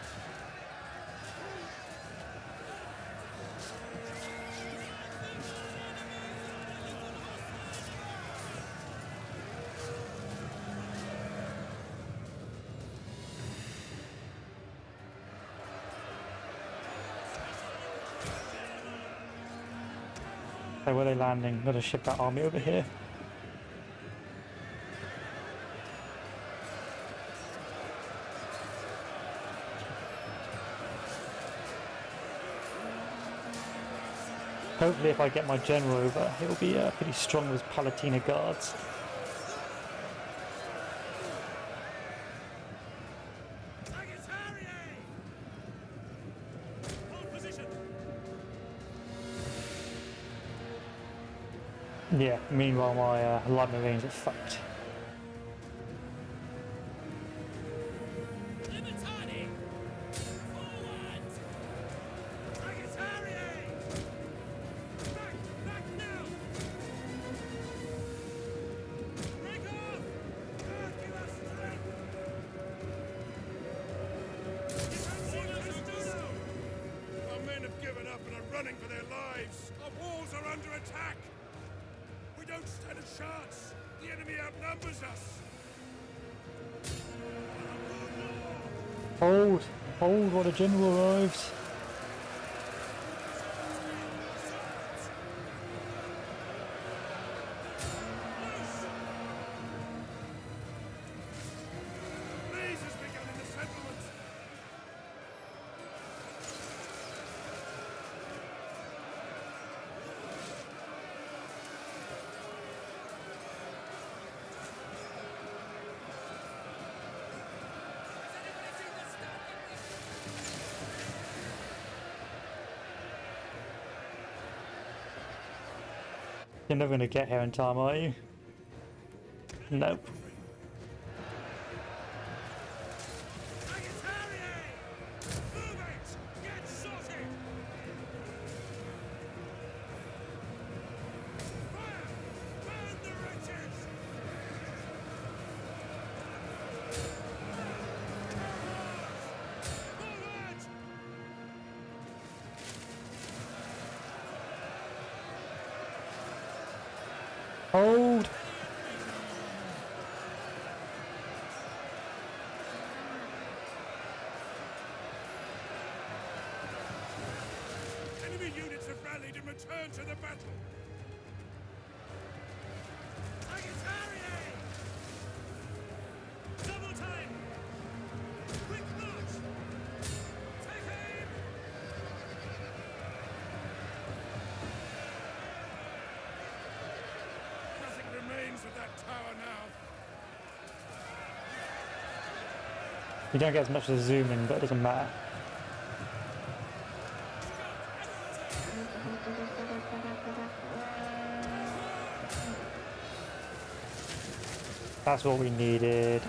Speaker 1: So where are they landing? Gotta ship that army over here. Hopefully if I get my general over, he'll be pretty strong with Palatina guards.
Speaker 3: Sagittarius! Hold position!
Speaker 1: Yeah, meanwhile my light marines are fucked.
Speaker 3: Libertadi! Forward! Sagittarius! Back now! Break off! God, give us strength!
Speaker 5: Our men have given up and are running for their lives! Our walls are under attack! We don't stand a chance! The enemy outnumbers us!
Speaker 1: Hold! Hold while the general arrives.
Speaker 5: Blaze has begun in the settlement!
Speaker 1: You're never gonna get here in time, are you? Nope.
Speaker 3: Sagittarius! Move it! Get sorted! Fire! Burn the wretches!
Speaker 1: Hold!
Speaker 5: Enemy units have rallied and returned to the battle.
Speaker 3: Double time! Quick march! Take aim!
Speaker 5: Nothing remains of that tower now.
Speaker 1: You don't get as much as a zoom in, but it doesn't matter. That's what we needed.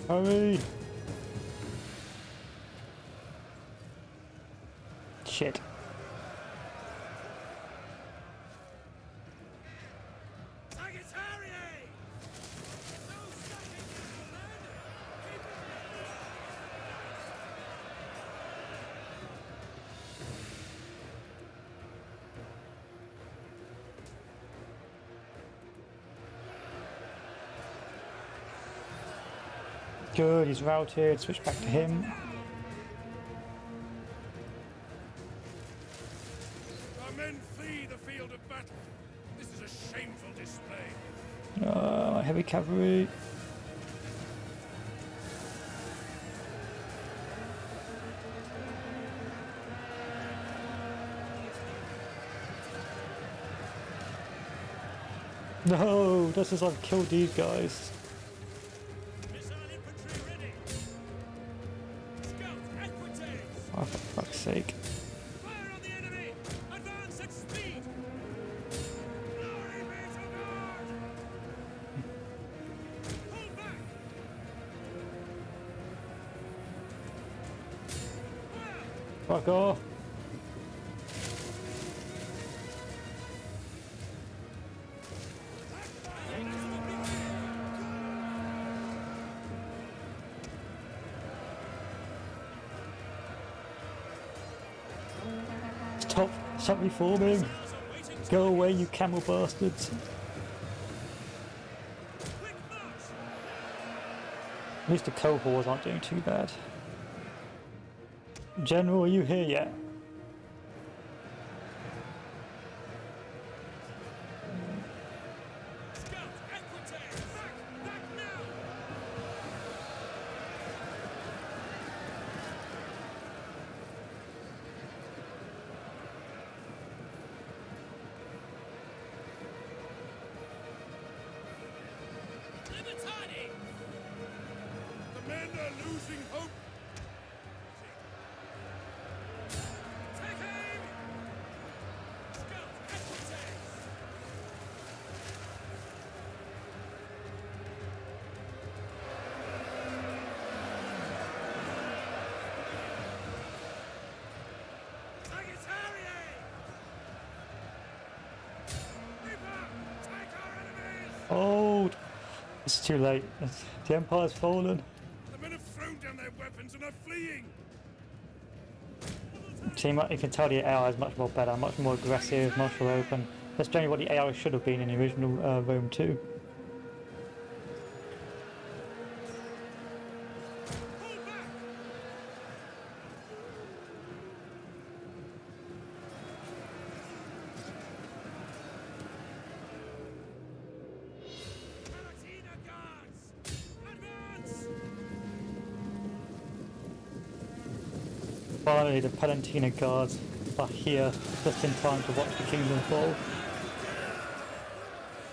Speaker 1: Hurry! Shit. Good, he's routed, switch back to him.
Speaker 5: Our men flee the field of battle. This is a shameful display.
Speaker 1: Heavy cavalry. No, this is I've killed these guys.
Speaker 3: Missile infantry ready! Scout, equites!
Speaker 1: Oh, for fuck's sake.
Speaker 3: Fire on the enemy! Advance at speed! Glory be to God! Pull back! Fire!
Speaker 1: Fuck off. Stop reforming. Go away, you camel bastards.
Speaker 3: Quick march!
Speaker 1: At least the cohorts aren't doing too bad. General, are you here yet?
Speaker 3: Scout, equites! Back! Back now! Libertadi!
Speaker 5: The men are losing hope.
Speaker 3: Take aim! Scout, equites! Sagittarius! Reaper! Take our enemies!
Speaker 1: Hold! It's too late. The Empire's fallen.
Speaker 5: The men have thrown down their weapons and are fleeing.
Speaker 1: Team, you can tell the AI is much more better, much more aggressive, much more open. That's generally what the AI should have been in the original Rome 2.
Speaker 3: Pull back! Palatina guards! Advance!
Speaker 1: Finally, the Palantina guards are here just in time to watch the kingdom fall.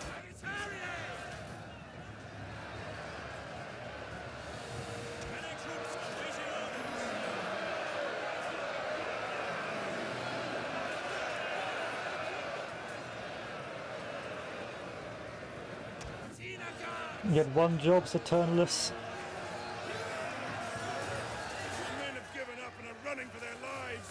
Speaker 3: Sagittarius! Many troops awaiting orders! Palatina guards!
Speaker 1: You had one job, Saturnalus.
Speaker 5: The men have given up and are running for their lives.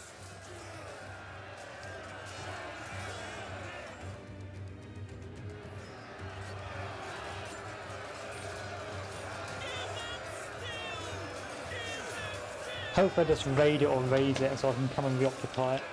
Speaker 1: Hopefully I just raid it or raise it so I can come and reoccupy it.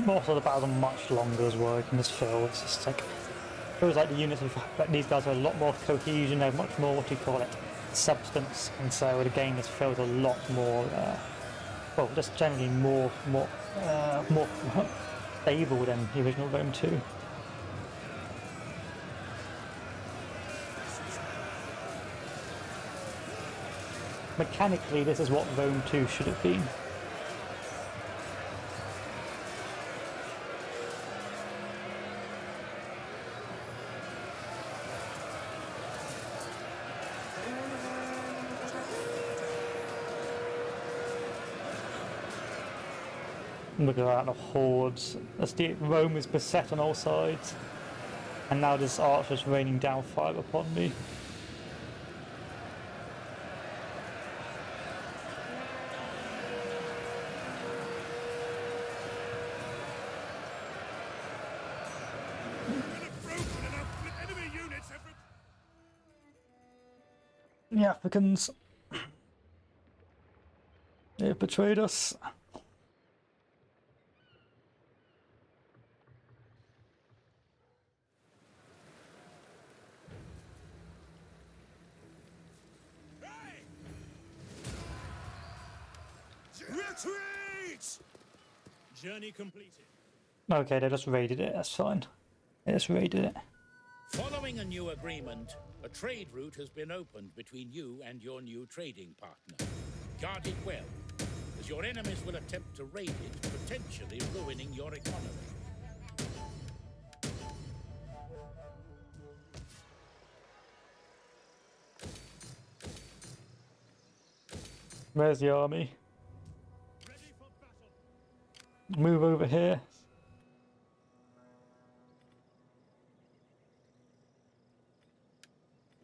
Speaker 1: Also, the battles are much longer as well. You can just feel it's just like feels like the units have like, these guys have a lot more cohesion. They have much more what do you call it, substance, and so the game just feels a lot more. Well, just generally more stable than the original Rome 2. Mechanically, this is what Rome 2 should have been. Look at that, the hordes. Rome is beset on all sides. And now this archer's raining down fire upon me. The Africans. They've betrayed us.
Speaker 3: Retreat! Journey completed.
Speaker 1: Okay, they just raided it, that's fine. They just raided it.
Speaker 2: Following a new agreement, a trade route has been opened between you and your new trading partner. Guard it well, as your enemies will attempt to raid it, potentially ruining your economy.
Speaker 1: Where's the army?
Speaker 3: Ready for battle.
Speaker 1: Move over here.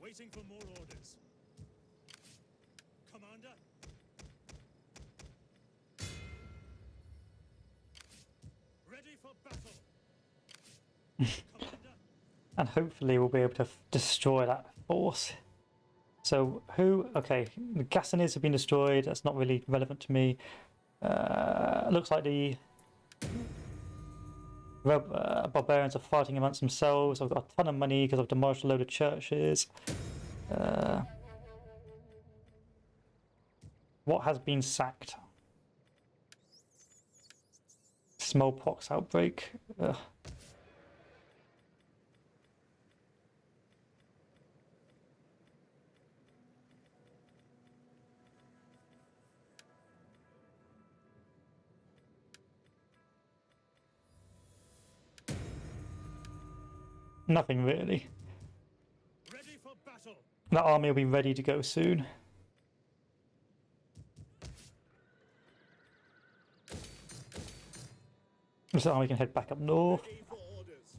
Speaker 3: Waiting for more orders. Commander. Ready for battle. Commander.
Speaker 1: And hopefully we'll be able to destroy that force. So who? Okay, the Gassanids have been destroyed. That's not really relevant to me. Looks like the barbarians are fighting amongst themselves. I've got a ton of money because I've demolished a load of churches. What has been sacked? Smallpox outbreak. Nothing really.
Speaker 3: Ready for battle.
Speaker 1: That army will be ready to go soon. This army can head back up north.
Speaker 3: Ready for orders.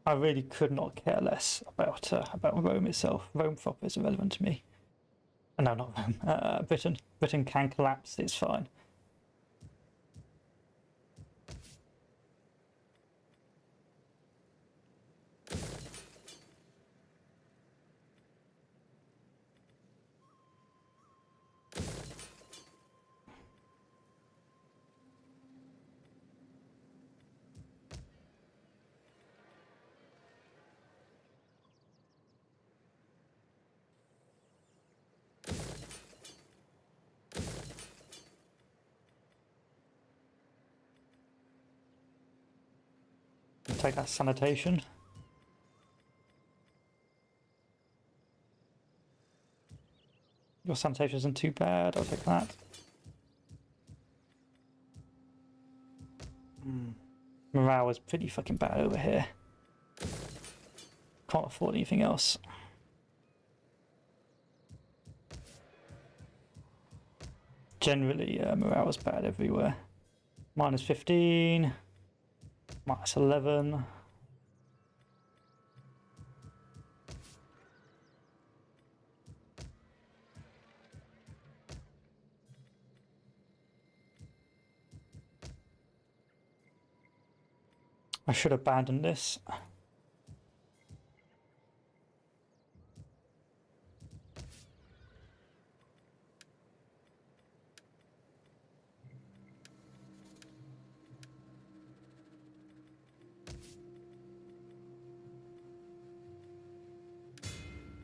Speaker 1: I really could not care less about Rome itself. Rome proper is irrelevant to me. No, not Rome. Britain. Britain can collapse. It's fine. Take that sanitation. Your sanitation isn't too bad. I'll take that. Morale is pretty fucking bad over here. Can't afford anything else. Generally, morale is bad everywhere. Minus 15, minus 11. I should abandon this.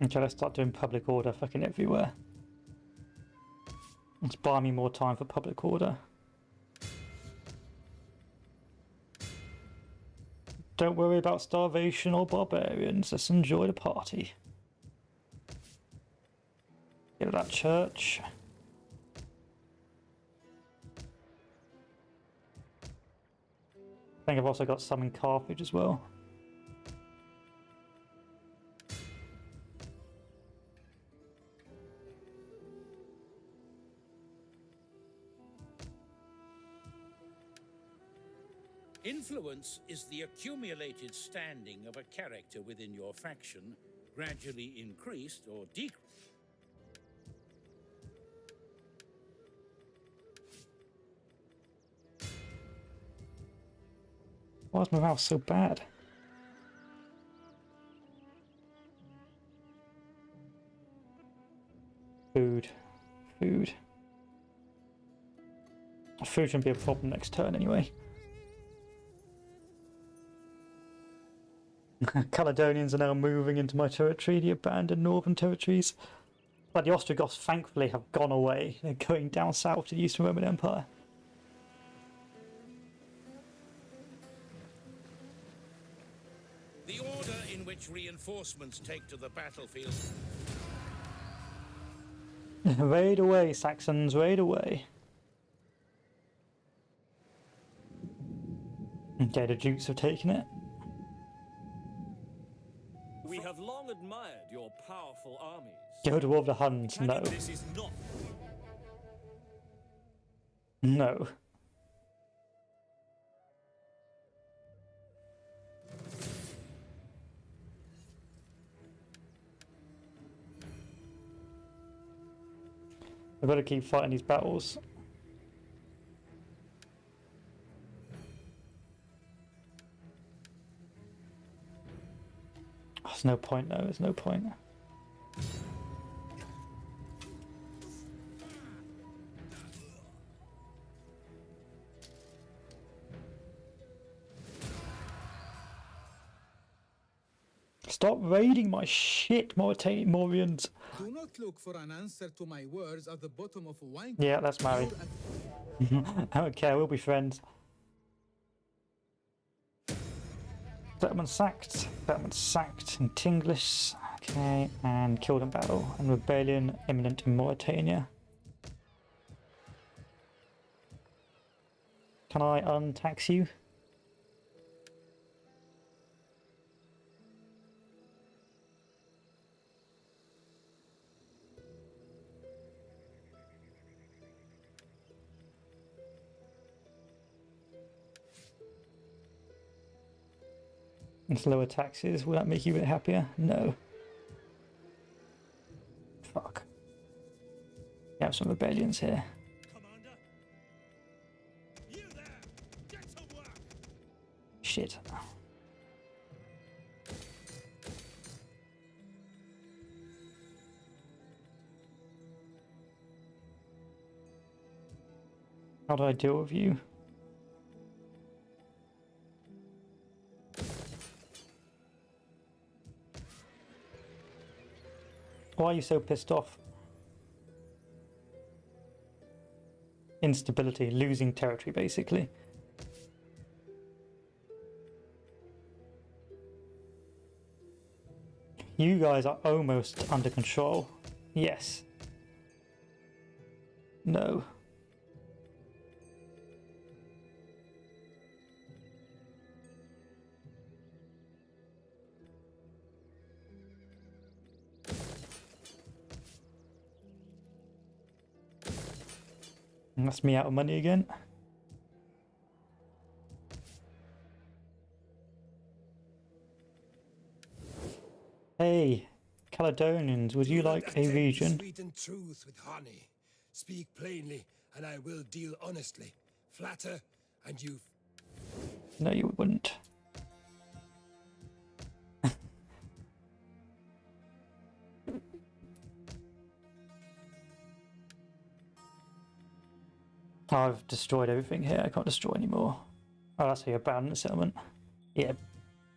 Speaker 1: Okay, let's start doing public order fucking everywhere. Let's buy me more time for public order. Don't worry about starvation or barbarians. Let's enjoy the party. Get to that church. I think I've also got some in Carthage as well.
Speaker 2: Influence is the accumulated standing of a character within your faction, gradually increased or decreased.
Speaker 1: Why is my mouse so bad? Food. Food. Food shouldn't be a problem next turn anyway. Caledonians are now moving into my territory, the abandoned northern territories. But the Ostrogoths thankfully have gone away. They're going down south to the Eastern Roman Empire.
Speaker 2: The order in which reinforcements take to the battlefield.
Speaker 1: Raid away, Saxons, raid away. Okay, the Dukes have taken it.
Speaker 3: We have long admired your powerful armies.
Speaker 1: Go to war the Huns, no.
Speaker 3: This is not.
Speaker 1: No. I've got to keep fighting these battles. There's no point, no, there's no point. Stop raiding my shit, Mauritanians.
Speaker 4: Do not look for an answer to my words at the bottom of a wine.
Speaker 1: Yeah, let's marry. I don't care, we'll be friends. Settlement sacked. Settlement sacked in Tinglis. Okay, and killed in battle. And rebellion imminent in Mauritania. Can I untax you? It's lower taxes. Will that make you a bit happier? No. Fuck. We have some rebellions here.
Speaker 3: Commander, you there! Get to work!
Speaker 1: Shit. How do I deal with you? Why are you so pissed off? Instability, losing territory basically. You guys are almost under control. Yes. No. That's me out of money again. Hey, Caledonians, would you like a region?
Speaker 5: Sweeten truth with honey. Speak plainly, and I will deal honestly. Flatter, and you.
Speaker 1: No, you wouldn't. I've destroyed everything here. I can't destroy anymore. Oh, that's how you abandon the settlement. Yeah,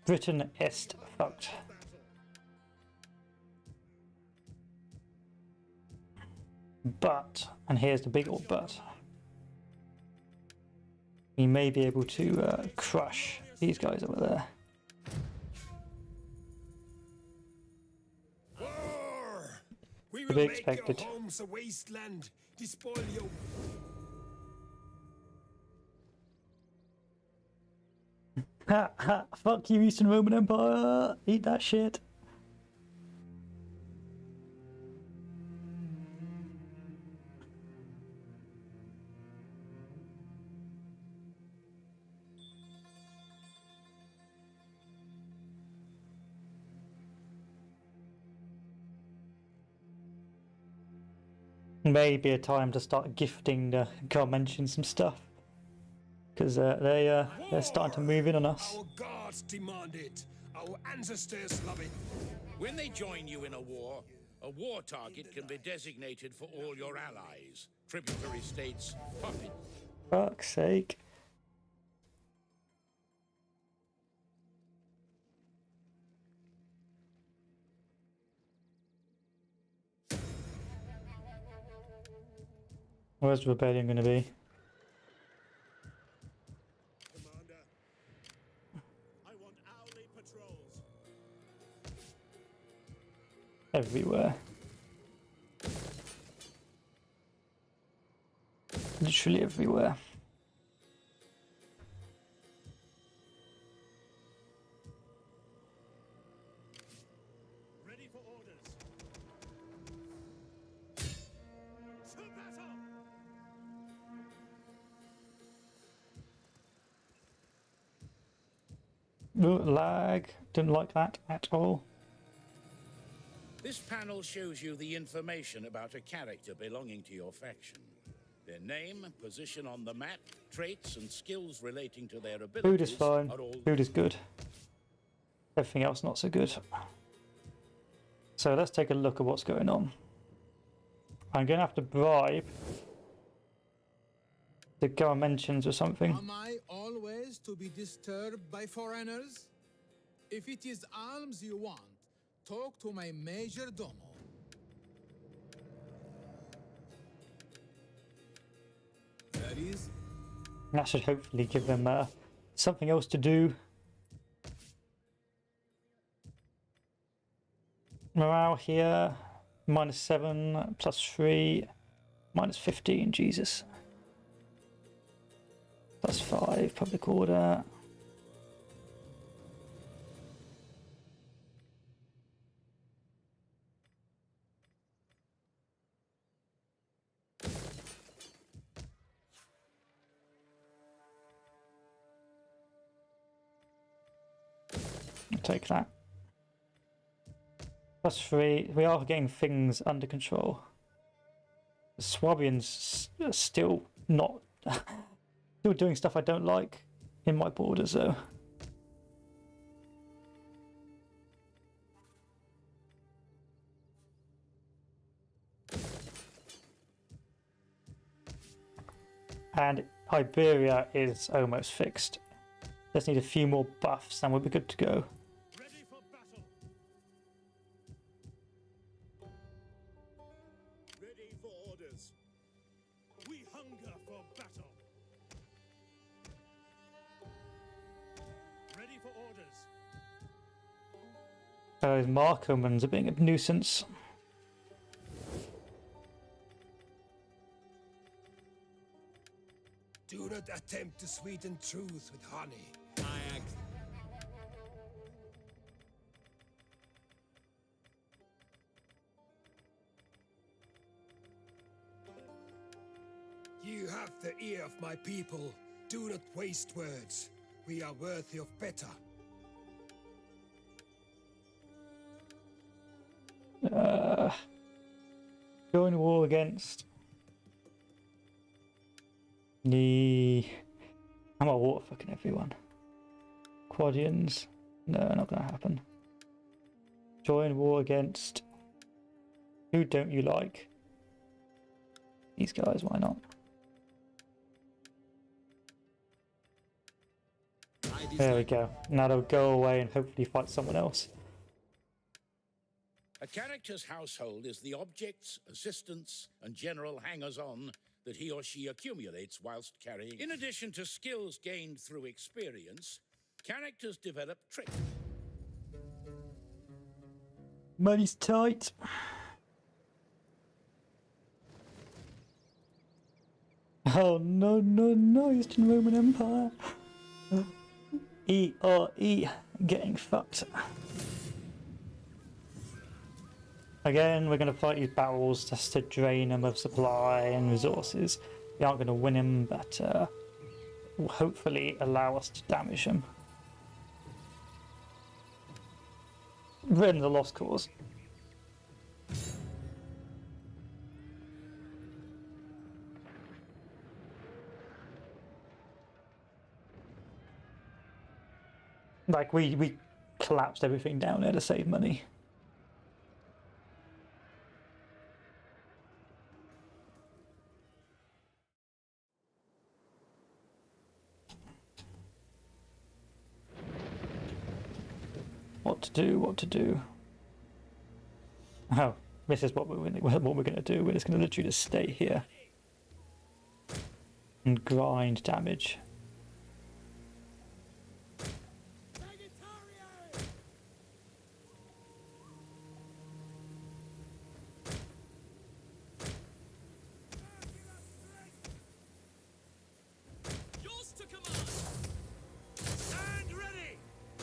Speaker 1: Britain est fucked. But, and here's the big old but, we may be able to crush these guys over there.
Speaker 5: War! We
Speaker 1: To
Speaker 5: will
Speaker 1: be
Speaker 5: make
Speaker 1: expected.
Speaker 5: your homes a wasteland. Despoil your.
Speaker 1: Ha ha! Fuck you, Eastern Roman Empire! Eat that shit! Maybe a time to start gifting the Carmention some stuff, because they're starting to move in on us.
Speaker 5: Our gods demand it. Our ancestors love it.
Speaker 2: When they join you in a war target can be designated for all your allies, tributary states, puppets.
Speaker 1: Fuck's sake! Where's the rebellion going to be?
Speaker 3: Commander, I want hourly patrols.
Speaker 1: Everywhere. Literally everywhere.
Speaker 3: Ready for orders. To battle!
Speaker 1: Ooh, lag. Didn't like that at all.
Speaker 2: This panel shows you the information about a character belonging to your faction. Their name, position on the map, traits and skills relating to their abilities
Speaker 1: Food is fine.
Speaker 2: are all...
Speaker 1: Food is good. Everything else not so good. So let's take a look at what's going on. I'm going to have to bribe the Garmentions or something.
Speaker 4: Am I always to be disturbed by foreigners? If it is alms you want, talk to my major domo. That is.
Speaker 1: That should hopefully give them something else to do. Morale here, -7, +3, -15, Jesus. +5, public order. I'll take that. +3, we are getting things under control. The Swabians are still not... still doing stuff I don't like in my borders though. And Iberia is almost fixed. Just need a few more buffs and we'll be good to go.
Speaker 3: Ready for battle. Ready for orders. We hunger for battle. Ready for orders.
Speaker 1: Those Markomans are being a nuisance.
Speaker 5: Do not attempt to sweeten truth with honey. You have
Speaker 4: the ear of my people. Do not waste words. We are worthy of better.
Speaker 1: Join war against the... I'm at war fucking everyone. Quadians. No, not gonna happen. Join war against... Who don't you like? These guys, why not? There we go. Now they'll go away and hopefully fight someone else.
Speaker 2: A character's household is the objects, assistants, and general hangers-on that he or she accumulates whilst carrying. In addition to skills gained through experience, characters develop tricks.
Speaker 1: Money's tight. Oh no, no, no, Eastern Roman Empire. E-R-E, getting fucked. Again, we're going to fight these battles just to drain them of supply and resources. We aren't going to win them, but will hopefully allow us to damage them. Written the lost cause. Like, we collapsed everything down there to save money. What to do, what to do. Oh, this is what we're going to do. We're just going to literally just stay here and grind damage.
Speaker 3: Yours to command! Stand ready!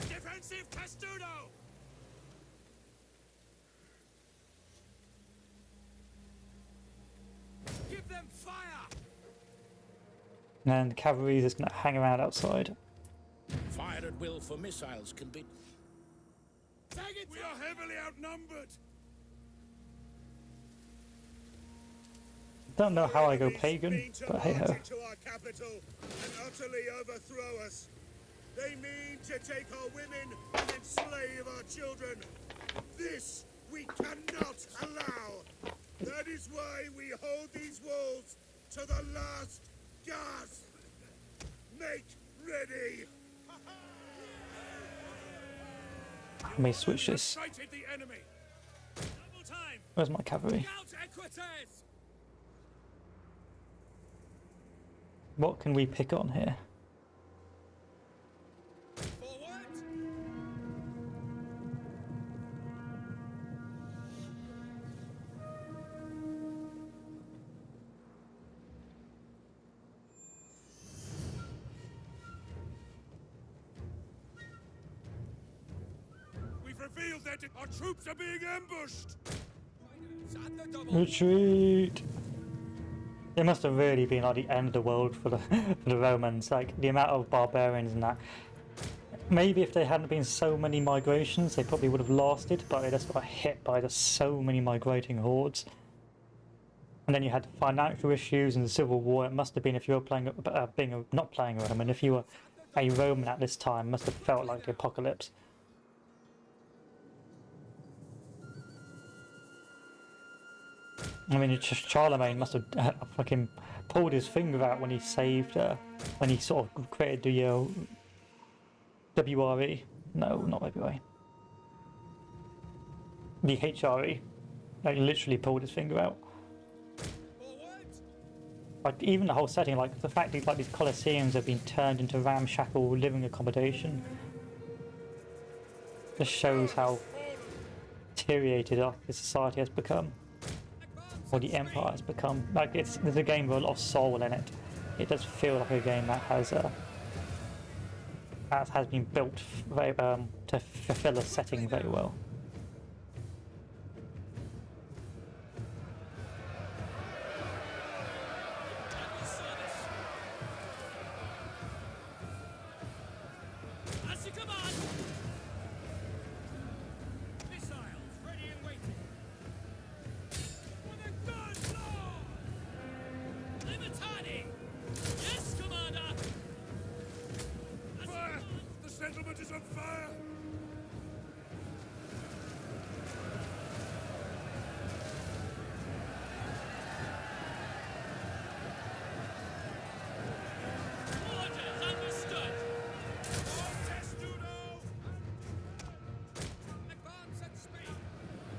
Speaker 3: Defensive Testudo! Give them fire!
Speaker 1: And the cavalry is just going to hang around outside.
Speaker 2: Fire at will for missiles can be...
Speaker 5: We are heavily outnumbered.
Speaker 1: Don't know how I go pagan, but hey ho.
Speaker 5: To our capital and utterly overthrow us. They mean to take our women and enslave our children. This we cannot allow. That is why we hold these walls to the last gasp. Make ready.
Speaker 1: Let me switch this.
Speaker 5: Sighted the enemy.
Speaker 3: Double time!
Speaker 1: Where's my cavalry?
Speaker 3: Out Equites!
Speaker 1: What can we pick on here?
Speaker 3: Forward!
Speaker 5: We've revealed that our troops are being ambushed.
Speaker 3: At the double!
Speaker 1: Retreat! It must have really been like the end of the world for the for the Romans. Like the amount of barbarians and that. Maybe if there hadn't been so many migrations, they probably would have lasted. But they just got hit by just so many migrating hordes. And then you had financial issues and the civil war. It must have been if you were playing, not playing a Roman. If you were a Roman at this time, it must have felt like the apocalypse. I mean, Charlemagne must have fucking pulled his finger out when he saved, when he sort of created the WRE. No, not WRE. The HRE. Like, literally pulled his finger out. Like, even the whole setting, like, the fact that like these Colosseums have been turned into ramshackle living accommodation just shows how deteriorated our society has become. Or the Empire has become. Like, there's a game with a lot of soul in it. It does feel like a game that has been built very, to fulfill a setting very well.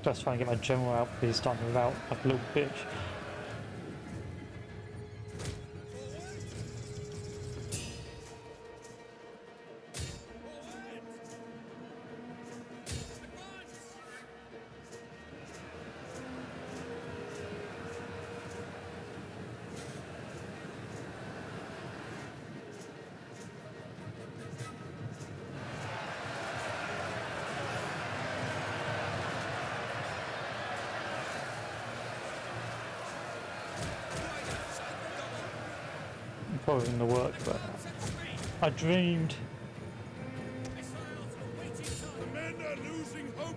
Speaker 1: Just trying to get my general out because he's starting to rout like a little bitch. Probably in the work, but I dreamed.
Speaker 5: The men are losing hope.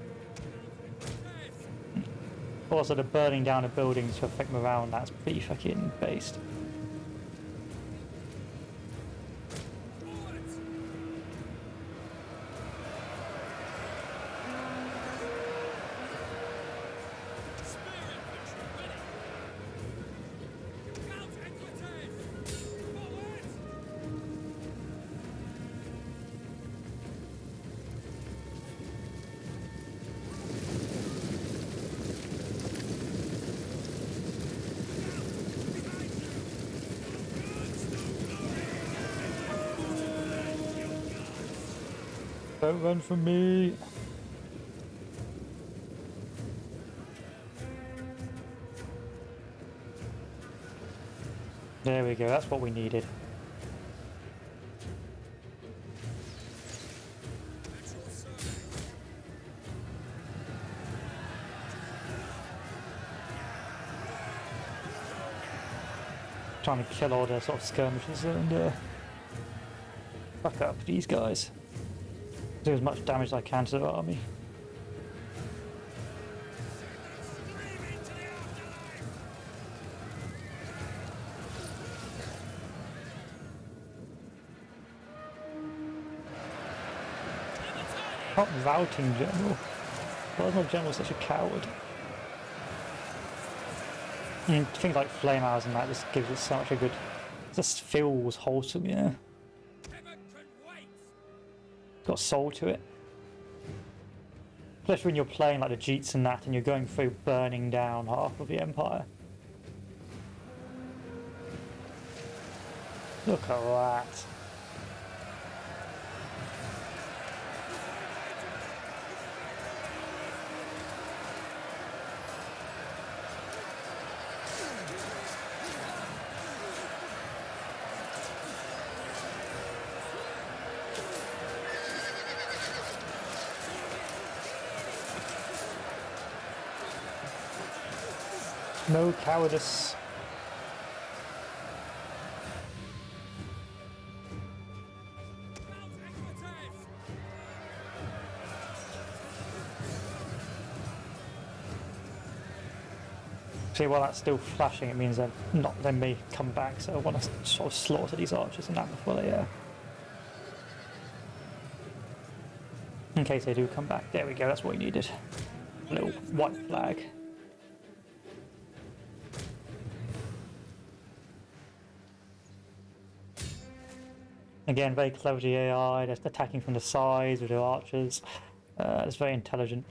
Speaker 1: Also, the burning down of buildings to affect morale, and that's pretty fucking based. Don't run from me. There we go, that's what we needed. Trying to kill all the sort of skirmishers and fuck up these guys. Do as much damage as I can to the army. Not routing general. Why is my general such a coward? I mean, things like flame arrows and that just gives it such a good. Just feels wholesome, yeah. Got soul to it. Especially when you're playing like the Jeets and that and you're going through burning down half of the Empire. Look at that. No cowardice. See, while that's still flashing, it means they're not. They may come back. So I want to sort of slaughter these archers and that before they. In case they do come back. There we go. That's what we needed. A little white flag. Again, very clever the AI, they're attacking from the sides with their archers. It's very intelligent.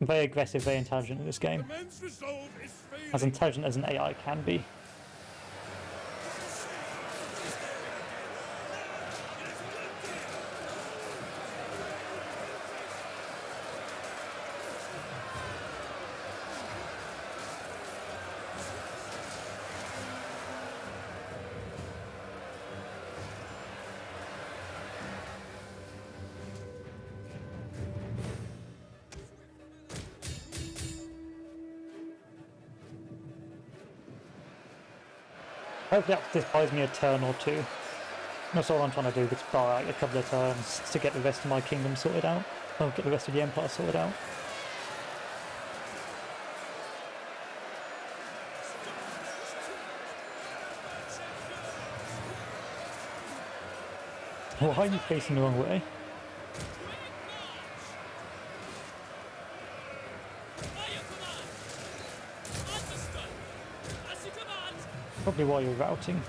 Speaker 1: Very aggressive, very intelligent in this game.
Speaker 5: The men's resolve is failing.
Speaker 1: As intelligent as an AI can be. Hopefully this buys me a turn or two. That's all I'm trying to do, is buy like a couple of turns to get the rest of my kingdom sorted out. Or get the rest of the empire sorted out. Why are you facing the wrong way? Probably while you're routing.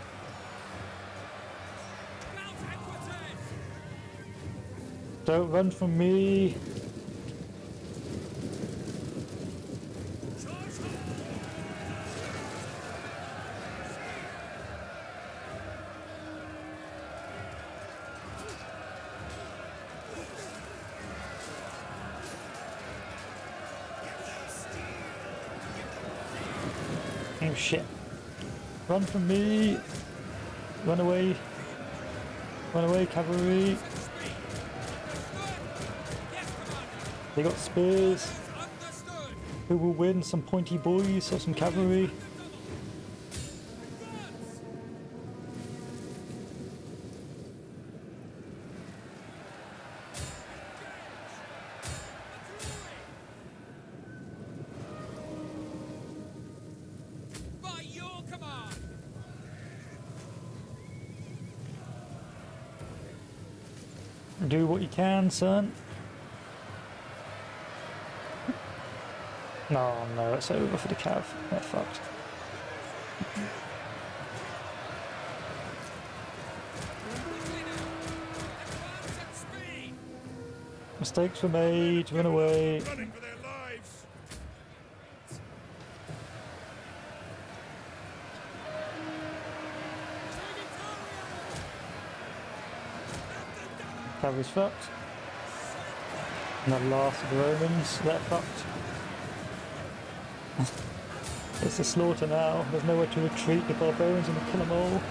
Speaker 1: Don't run from me. Oh shit. Run from me! Run away! Run away, cavalry! They got spears! Who will win? Some pointy boys or some cavalry?
Speaker 3: By your command!
Speaker 1: Do what you can, son. No, no, it's over for the Cav. They're fucked.
Speaker 3: Advance at speed!
Speaker 1: Mistakes were made, run away.
Speaker 5: Running for their lives.
Speaker 1: Cavalry's fucked. And the last of the Romans, they're fucked. It's a slaughter now, there's nowhere to retreat, the barbarians are gonna kill them all.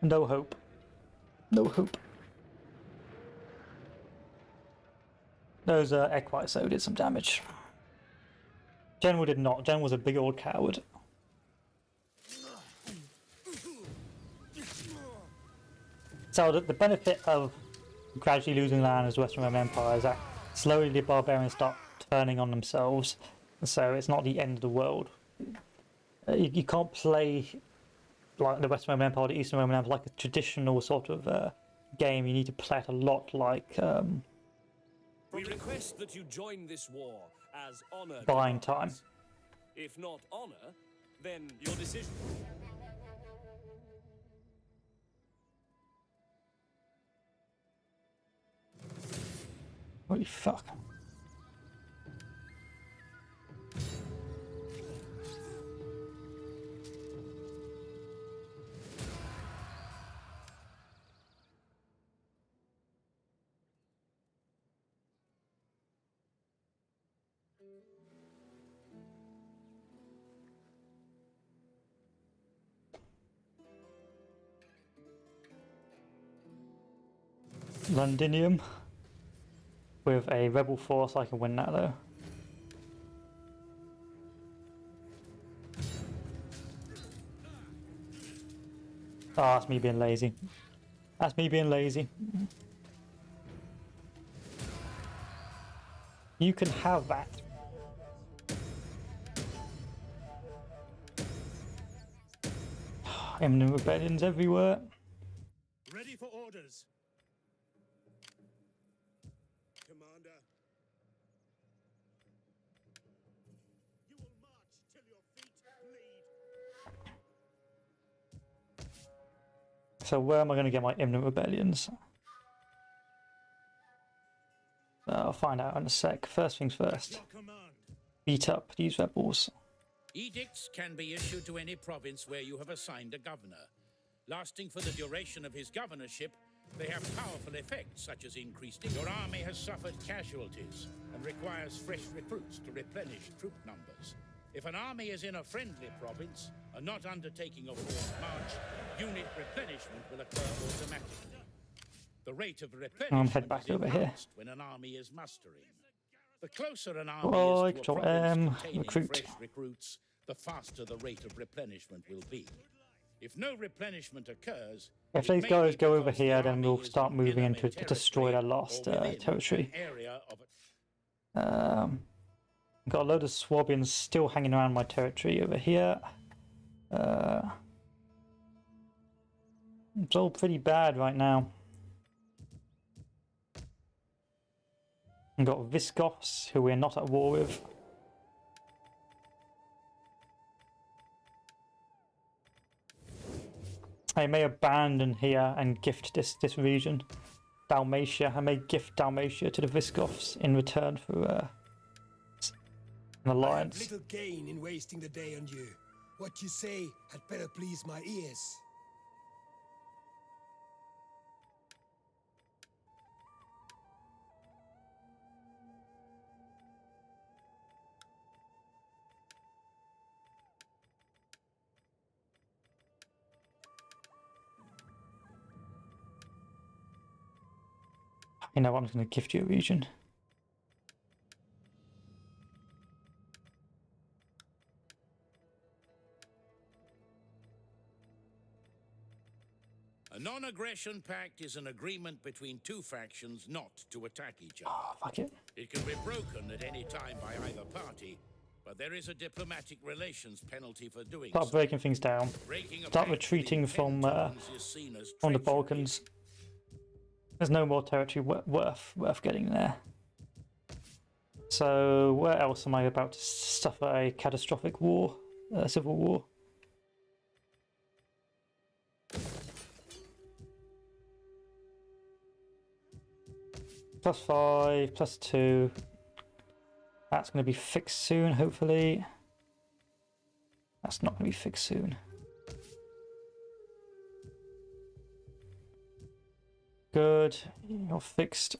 Speaker 1: No hope. No hope. Those Equites did some damage. General did not. General was a big old coward. So the benefit of gradually losing land as the Western Roman Empire is that slowly the barbarians start turning on themselves. So it's not the end of the world. You can't play like the Western Roman Empire or the Eastern Roman Empire like a traditional sort of game. You need to play it a lot like
Speaker 6: We request that you join this war as honor
Speaker 1: buying
Speaker 6: demands.
Speaker 1: time.
Speaker 6: If not honor, then your decision.
Speaker 1: Holy fuck. Londinium. With a rebel force, I can win that though. Oh, that's me being lazy. That's me being lazy. You can have that. Imminent rebellions everywhere.
Speaker 5: Ready for orders. Commander. You will march till your feet bleed.
Speaker 1: So where am I going to get my imminent rebellions? I'll find out in a sec. First things first.
Speaker 5: Your command.
Speaker 1: Beat up these rebels.
Speaker 2: Edicts can be issued to any province where you have assigned a governor. Lasting for the duration of his governorship, they have powerful effects such as increasing. Your army has suffered casualties and requires fresh recruits to replenish troop numbers. If an army is in a friendly province and not undertaking a forced march, unit replenishment will occur automatically. The rate of replenishment
Speaker 1: head back
Speaker 2: is
Speaker 1: over here.
Speaker 2: enhanced when an army is mustering. The closer an army
Speaker 1: Oh,
Speaker 2: is to a
Speaker 1: Control
Speaker 2: province
Speaker 1: M,
Speaker 2: containing
Speaker 1: recruit.
Speaker 2: fresh recruits, the faster the rate of replenishment will be. If no replenishment occurs,
Speaker 1: If
Speaker 2: it
Speaker 1: these
Speaker 2: may
Speaker 1: guys
Speaker 2: be
Speaker 1: go over
Speaker 2: because the
Speaker 1: here, then
Speaker 2: army
Speaker 1: we'll
Speaker 2: is
Speaker 1: start
Speaker 2: in
Speaker 1: moving
Speaker 2: enemy
Speaker 1: into to destroy their lost
Speaker 2: or within
Speaker 1: territory.
Speaker 2: an area of
Speaker 1: Got a load of Swabians still hanging around my territory over here. It's all pretty bad right now. We've got Viscos, who we're not at war with. I may abandon here and gift this region. Dalmatia. I may gift Dalmatia to the Viscos in return for an
Speaker 7: I have
Speaker 1: alliance.
Speaker 7: little gain in wasting the day on you. What you say had better please my ears.
Speaker 1: You know what, I'm just going to gift you a region.
Speaker 2: A non-aggression pact is an agreement between two factions not to attack each other.
Speaker 1: Oh, fuck it.
Speaker 2: It can be broken at any time by either party, but there is a diplomatic relations penalty for doing
Speaker 1: Start
Speaker 2: so.
Speaker 1: breaking things down.
Speaker 2: Breaking a
Speaker 1: Start
Speaker 2: pact
Speaker 1: retreating
Speaker 2: within 10
Speaker 1: from
Speaker 2: turns is seen as
Speaker 1: the
Speaker 2: treachery.
Speaker 1: Balkans. There's no more territory worth getting there. So where else am I about to suffer a catastrophic war, civil war? +5, +2. That's going to be fixed soon, hopefully. That's not going to be fixed soon. Good, you're fixed.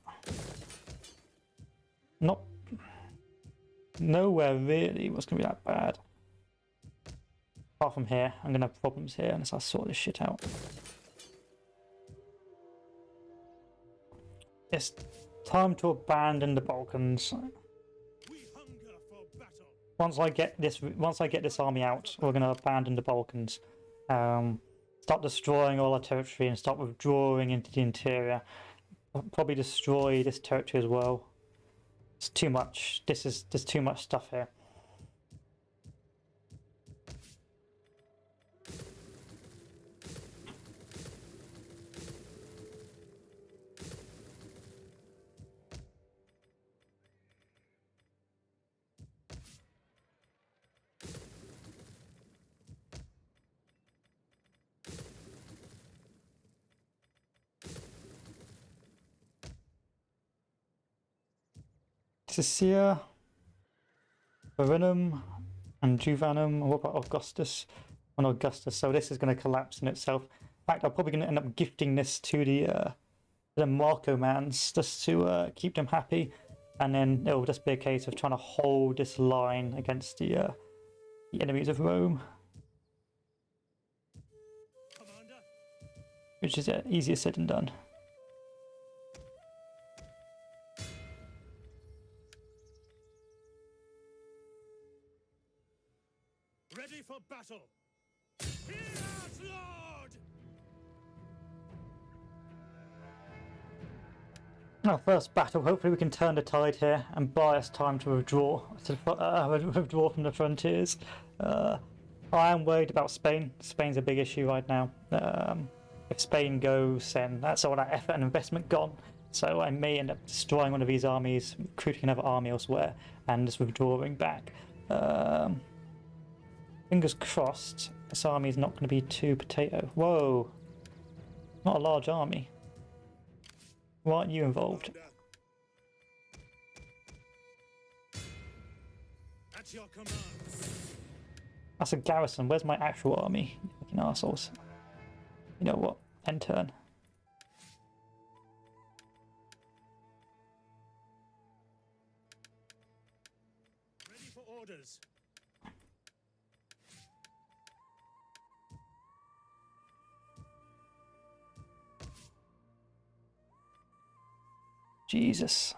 Speaker 1: Not nowhere really was going to be that bad. Apart from here, I'm going to have problems here unless I sort this shit out. It's time to abandon the Balkans.
Speaker 3: We hunger for battle.
Speaker 1: Once I get this army out, we're going to abandon the Balkans. Start destroying all our territory and start withdrawing into the interior. Probably destroy this territory as well. It's too much. There's too much stuff here. Siccia, Varinum, and Juvanum. What about Augustus? On Augustus, so this is going to collapse in itself. In fact, I'm probably going to end up gifting this to the Marcomans just to keep them happy, and then it'll just be a case of trying to hold this line against the enemies of Rome,
Speaker 3: Commander,
Speaker 1: which is easier said than done.
Speaker 3: ready for battle. Hear us, Lord!
Speaker 1: Our first battle. Hopefully we can turn the tide here and buy us time to withdraw from the frontiers. I am worried about Spain. Spain's a big issue right now. If Spain goes, then that's all that effort and investment gone. So I may end up destroying one of these armies, recruiting another army elsewhere, and just withdrawing back. Fingers crossed, this army is not going to be too potato. Whoa, not a large army. Why aren't you involved?
Speaker 3: At your command.
Speaker 1: That's a garrison. Where's my actual army? You fucking arseholes. You know what? End turn.
Speaker 3: Ready for orders.
Speaker 1: Jesus.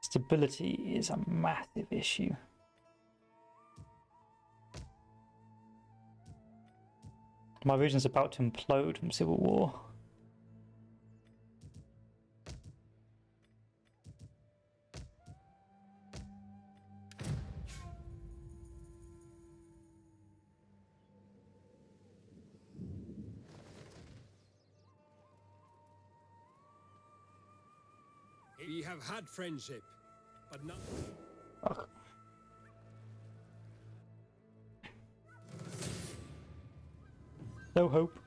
Speaker 1: Stability is a massive issue. My region's about to implode from civil war.
Speaker 7: We have had friendship, but not.
Speaker 1: Ugh. No hope.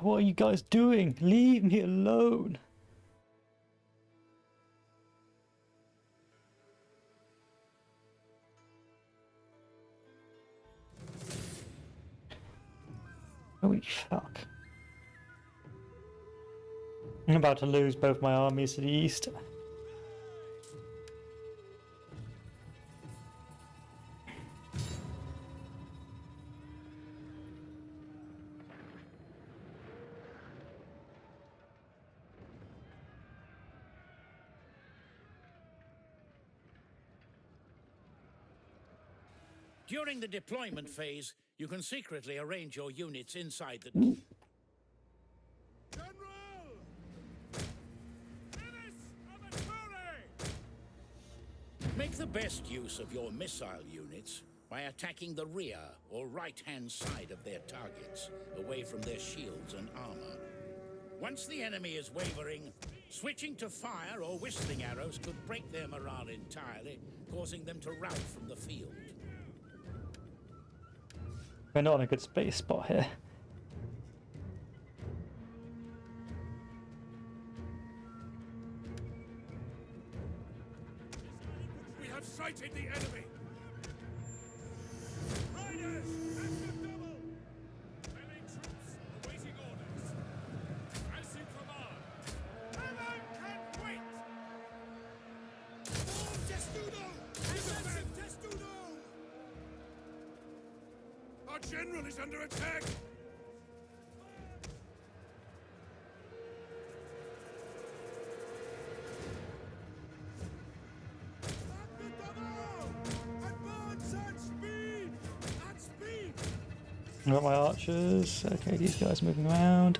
Speaker 1: What are you guys doing? Leave me alone. Holy fuck. I'm about to lose both my armies to the east.
Speaker 2: During the deployment phase, you can secretly arrange your units inside the...
Speaker 3: General! Menace of a Fury!
Speaker 2: Make the best use of your missile units by attacking the rear or right-hand side of their targets, away from their shields and armor. Once the enemy is wavering, switching to fire or whistling arrows could break their morale entirely, causing them to rout from the field.
Speaker 1: We're not in a good space spot here.
Speaker 3: We have sighted the enemy! Riders! Active double! Melee troops awaiting orders. As you command! Heaven can wait!
Speaker 5: Form testudo! Defend testudo! Our general is under attack! Advance at speed! At speed!
Speaker 1: I've got my archers. Okay, these guys moving around.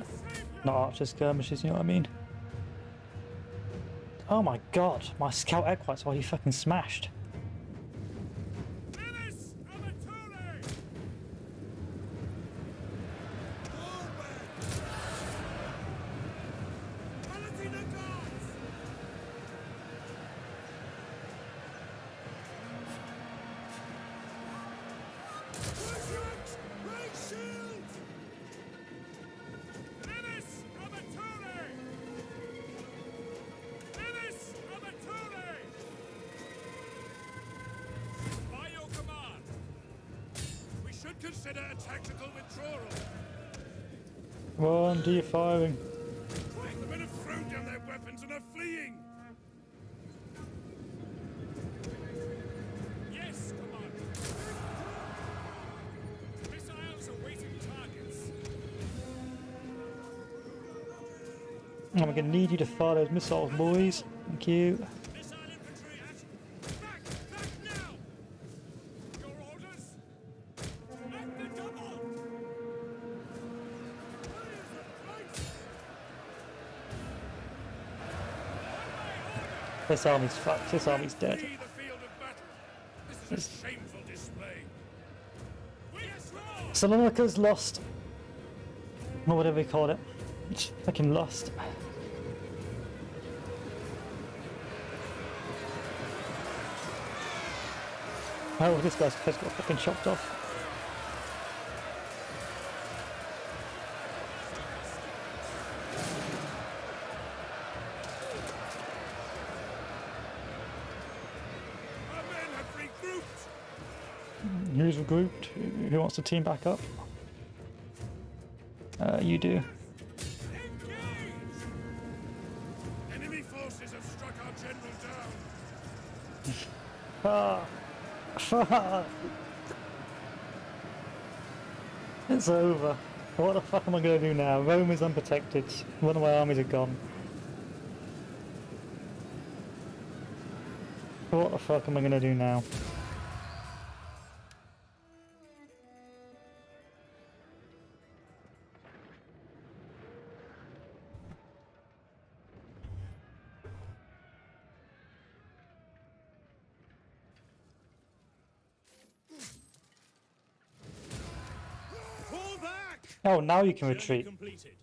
Speaker 1: Not archer skirmishes, you know what I mean? Oh my god, my scout equites already fucking smashed.
Speaker 3: Menace of a Fury!
Speaker 5: Paladin guards! Berserks! Raise shields!
Speaker 3: Menace of a Fury! Menace of a Fury! By your command!
Speaker 5: We should consider a tactical withdrawal.
Speaker 1: Come on, do your firing.
Speaker 5: The men have thrown down their weapons and are fleeing.
Speaker 3: Yes, Commander! Missiles awaiting targets.
Speaker 1: I'm gonna need you to fire those missiles, boys. Thank you.
Speaker 3: Missile infantry at... Back! Back now! Your orders? At the double!
Speaker 1: This army's fucked. This army's dead.
Speaker 5: Flee the field of battle. This is a shameful display.
Speaker 3: We are
Speaker 1: Salonika's lost. Or whatever we call it. It's fucking lost. Oh, this guy's head's got fucking chopped off.
Speaker 5: Our men have regrouped.
Speaker 1: Who's regrouped? Who wants to team back up? You do.
Speaker 5: Engage! Enemy forces have struck our general down.
Speaker 1: Ah! Fuck! It's over. What the fuck am I gonna do now? Rome is unprotected. One of my armies are gone. What the fuck am I gonna do now?
Speaker 5: Pull back!
Speaker 1: Oh, now you can retreat.
Speaker 3: completed.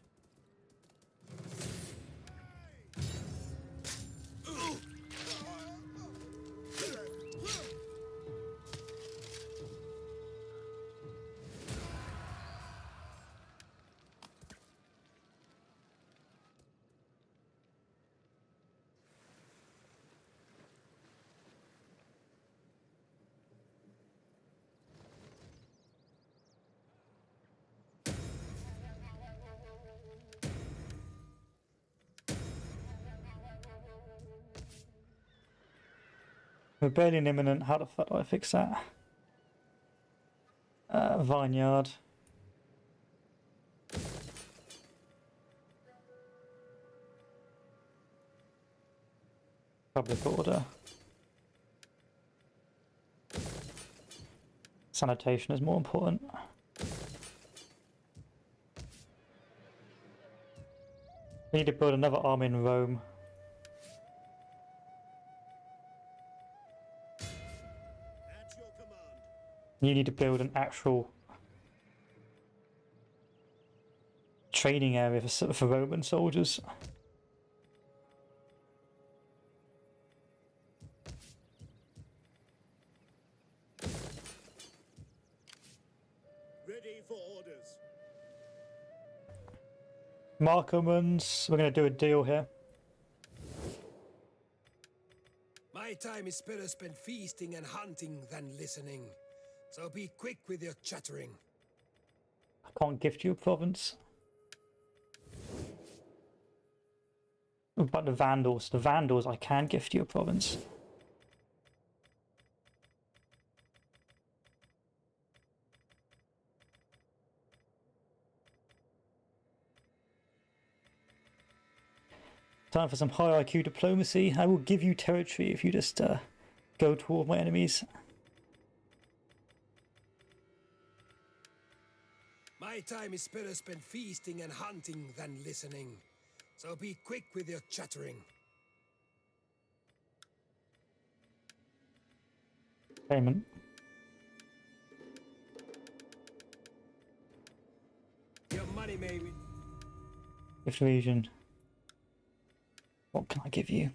Speaker 1: Rebellion imminent. How the fuck do I fix that? Vineyard. Public order. Sanitation is more important. We need to build another army in Rome.
Speaker 5: At your command.
Speaker 1: You need to build an actual training area for Roman soldiers.
Speaker 5: Ready for orders.
Speaker 1: Markomans, we're going to do a deal here.
Speaker 7: My time is better spent feasting and hunting than listening. So be quick with your chattering.
Speaker 1: I can't gift you a province. What about the Vandals? The Vandals, I can gift you a province. Time for some high IQ diplomacy. I will give you territory if you just go toward my enemies.
Speaker 7: My time is better spent feasting and hunting than listening. So be quick with your chattering.
Speaker 1: Payment.
Speaker 7: Your money may be...
Speaker 1: Gift region. What can I give you?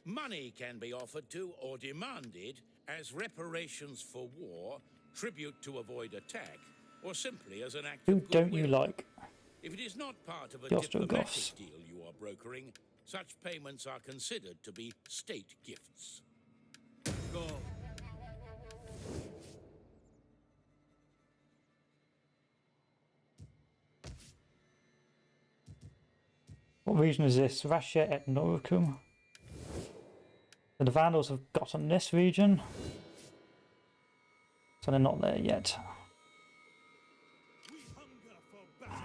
Speaker 2: Money can be offered to or demanded as reparations for war, tribute to avoid attack, or simply as an act
Speaker 1: Who
Speaker 2: of
Speaker 1: don't you
Speaker 2: goodwill.
Speaker 1: like?
Speaker 2: If it is not part of a
Speaker 1: The Ostrogoths.
Speaker 2: diplomatic deal you are brokering, such payments are considered to be state gifts.
Speaker 7: Go.
Speaker 1: What region is this? Russia et Noricum. So the Vandals have gotten this region. So they're not there yet.
Speaker 5: We hunger for battle.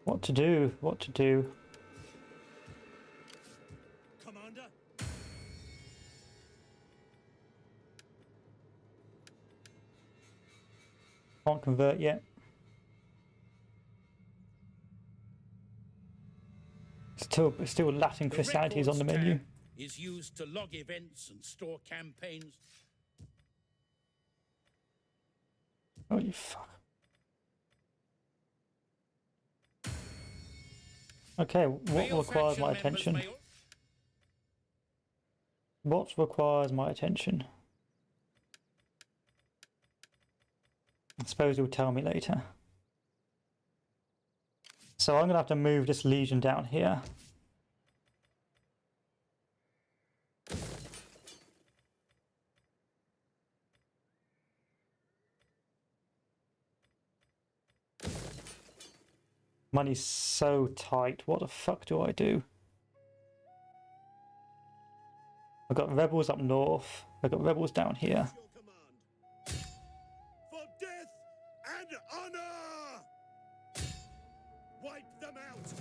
Speaker 1: What to do? What to do?
Speaker 5: Commander.
Speaker 1: Can't convert yet. Still Latin Christianity is on the
Speaker 2: Records
Speaker 1: menu.
Speaker 2: tab is used to log events and store campaigns.
Speaker 1: Oh, you fuck. Okay, what
Speaker 2: Male
Speaker 1: requires
Speaker 2: faction
Speaker 1: my
Speaker 2: members
Speaker 1: attention?
Speaker 2: may-
Speaker 1: What requires my attention? I suppose you'll tell me later. So I'm going to have to move this legion down here. Money's so tight. What the fuck do I do? I've got rebels up north. I've got rebels down here.
Speaker 5: At your command. For death and honor. Wipe them out.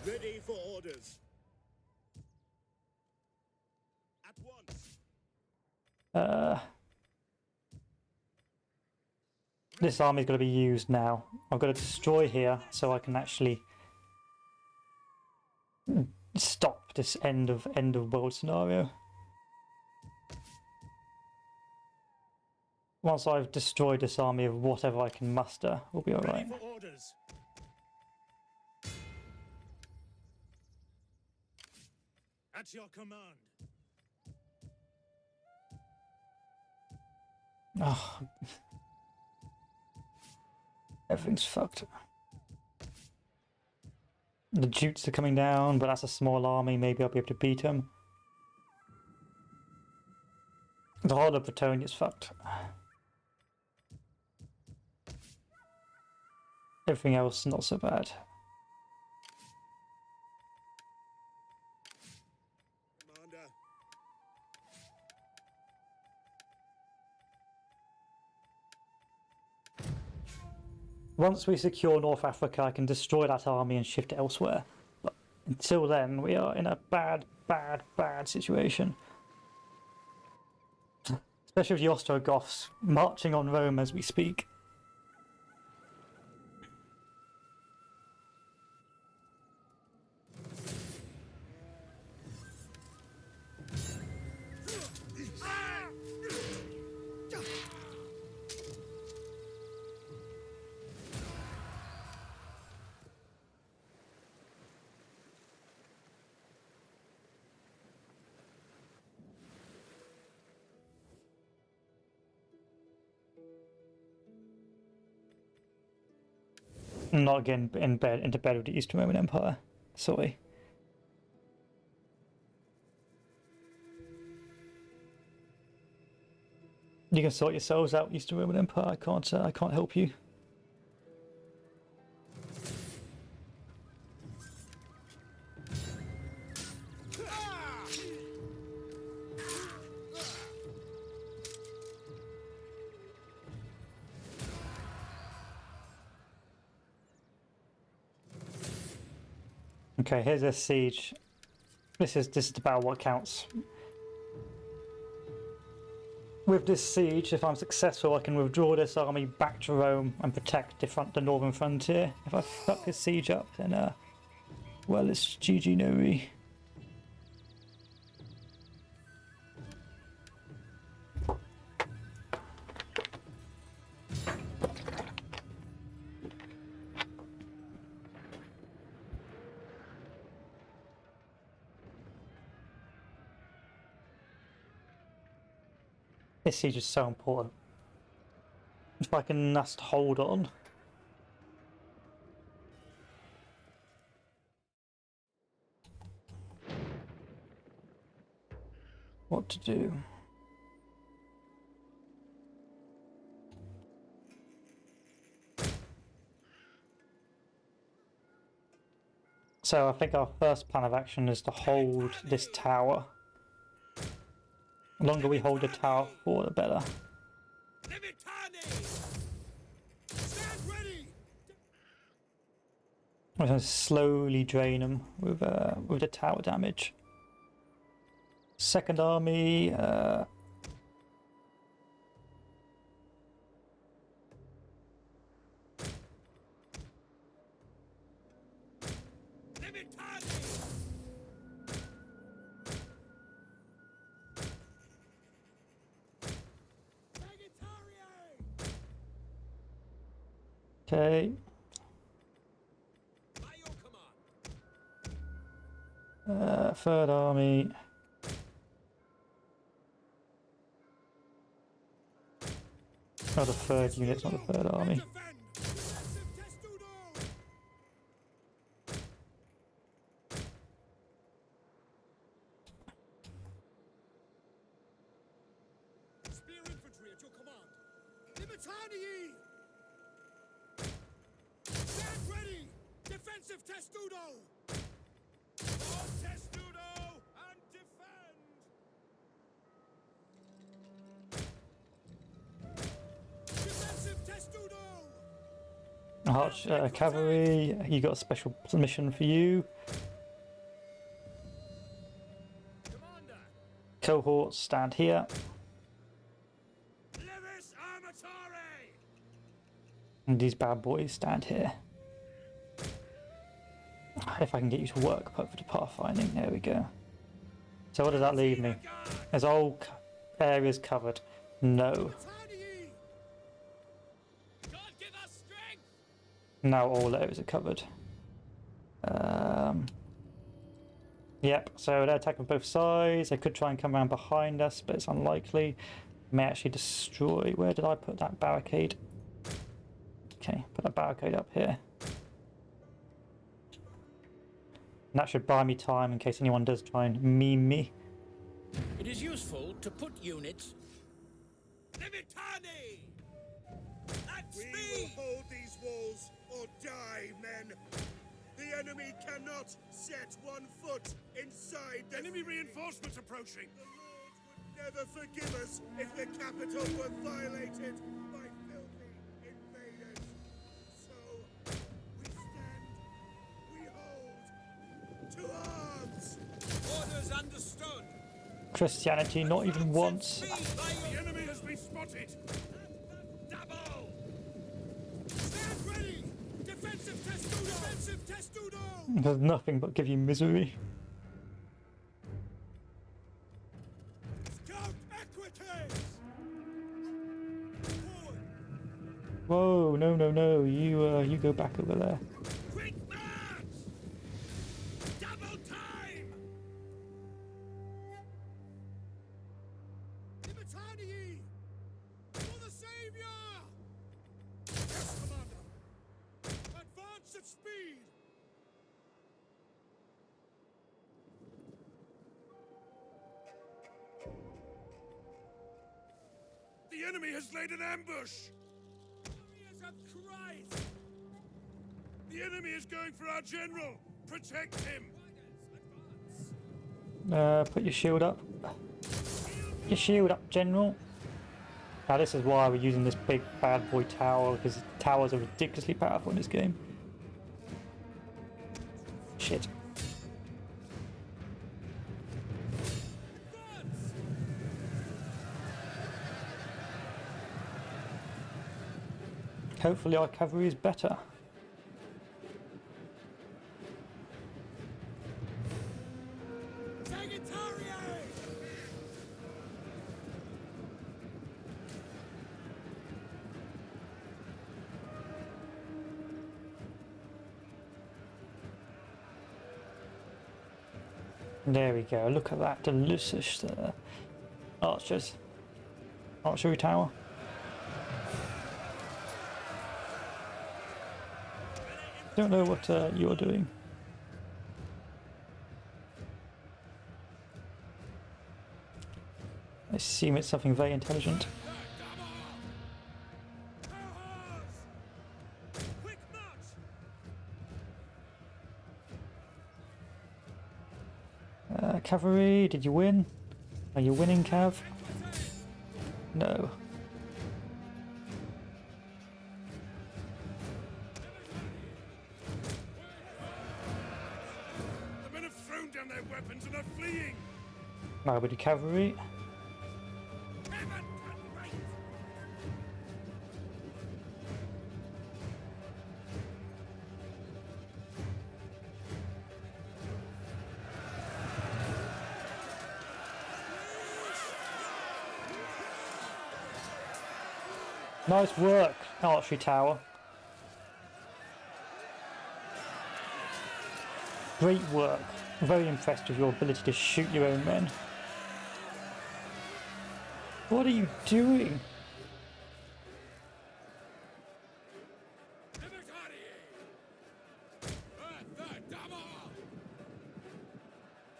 Speaker 5: Ready for orders. At once.
Speaker 1: This army's got to be used now. I've got to destroy here so I can actually stop this end of world scenario. Once I've destroyed this army of whatever I can muster, we'll be alright.
Speaker 5: Ready for orders. At your command.
Speaker 1: Oh. Everything's fucked. The Jutes are coming down, but that's a small army. Maybe I'll be able to beat them. The whole of Bretonia's fucked. Everything else not so bad.
Speaker 5: Commander.
Speaker 1: Once we secure North Africa, I can destroy that army and shift it elsewhere. But until then, we are in a bad situation. Especially with the Ostrogoths marching on Rome as we speak. I'm not getting into bed with the Eastern Roman Empire. Sorry. You can sort yourselves out, Eastern Roman Empire. I can't help you. Okay, here's a siege. This is about what counts. With this siege, if I'm successful, I can withdraw this army back to Rome and protect the northern frontier. If I fuck this siege up, then well, it's GG no re. This siege is so important. If I can just hold on. What to do? So I think our first plan of action is to hold this tower. The longer we hold the tower for, the better.
Speaker 3: Stand ready!
Speaker 1: I'm going to slowly drain them with the tower damage. Second army. Okay. Third army. Oh, the third unit's not the third army.
Speaker 3: Spear infantry at your command. Libertanii! Stand ready! Defensive testudo! On testudo and defend! Defensive testudo!
Speaker 1: Arch cavalry, you got a special mission for you.
Speaker 3: Commander!
Speaker 1: Cohorts stand here.
Speaker 3: Levis armatore!
Speaker 1: And these bad boys stand here. If I can get you to work perfect pathfinding, there we go. So what does that leave me? Is all areas covered? No.
Speaker 3: Libertanii! God give us strength!
Speaker 1: Now all areas are covered. Yep, so they're attacking both sides. They could try and come around behind us, but it's unlikely. May actually destroy. Where did I put that barricade? Okay, put a barricade up here. And that should buy me time in case anyone does try and meme me.
Speaker 2: It is useful to put units
Speaker 3: Limitani! At
Speaker 5: We will
Speaker 3: speed!
Speaker 5: hold these walls or die, men. The enemy cannot set one foot inside the
Speaker 3: Enemy reinforcements approaching!
Speaker 5: The Lord would never forgive us if the capital were violated by filthy invaders. So, we stand, we hold, to arms!
Speaker 3: Orders understood!
Speaker 1: Christianity, not even once.
Speaker 3: Speed by
Speaker 6: The
Speaker 3: your
Speaker 6: enemy has been spotted!
Speaker 3: double! Stand ready! Defensive testudo! Defensive testudo!
Speaker 1: Does nothing but give you misery.
Speaker 3: Scout equities! Forward!
Speaker 1: Whoa, no, no, no, you go back over there.
Speaker 3: Quick march! Double time! Limitani! For the Savior! Yes, Commander! Advance at speed!
Speaker 6: The enemy has laid an ambush!
Speaker 3: Warriors of Christ!
Speaker 6: The enemy is going for our general! Protect him!
Speaker 3: Advance!
Speaker 1: Put your shield up. Your shield up, General. Now this is why we're using this big bad boy tower, because towers are ridiculously powerful in this game. Shit.
Speaker 3: Advance!
Speaker 1: Hopefully our cavalry is better.
Speaker 3: Sagittarius!
Speaker 1: There we go, look at that delicious archers. Archery tower. Don't know what you're doing. I assume it's something very intelligent.
Speaker 3: Quick march!
Speaker 1: Cavalry, did you win? Are you winning, Cav?
Speaker 3: Equities!
Speaker 1: No.
Speaker 6: The men have thrown down their weapons and are fleeing!
Speaker 1: Right, with the cavalry.
Speaker 3: Heaven can wait!
Speaker 1: Nice work, archery tower. Great work. Very impressed with your ability to shoot your own men. What are you doing?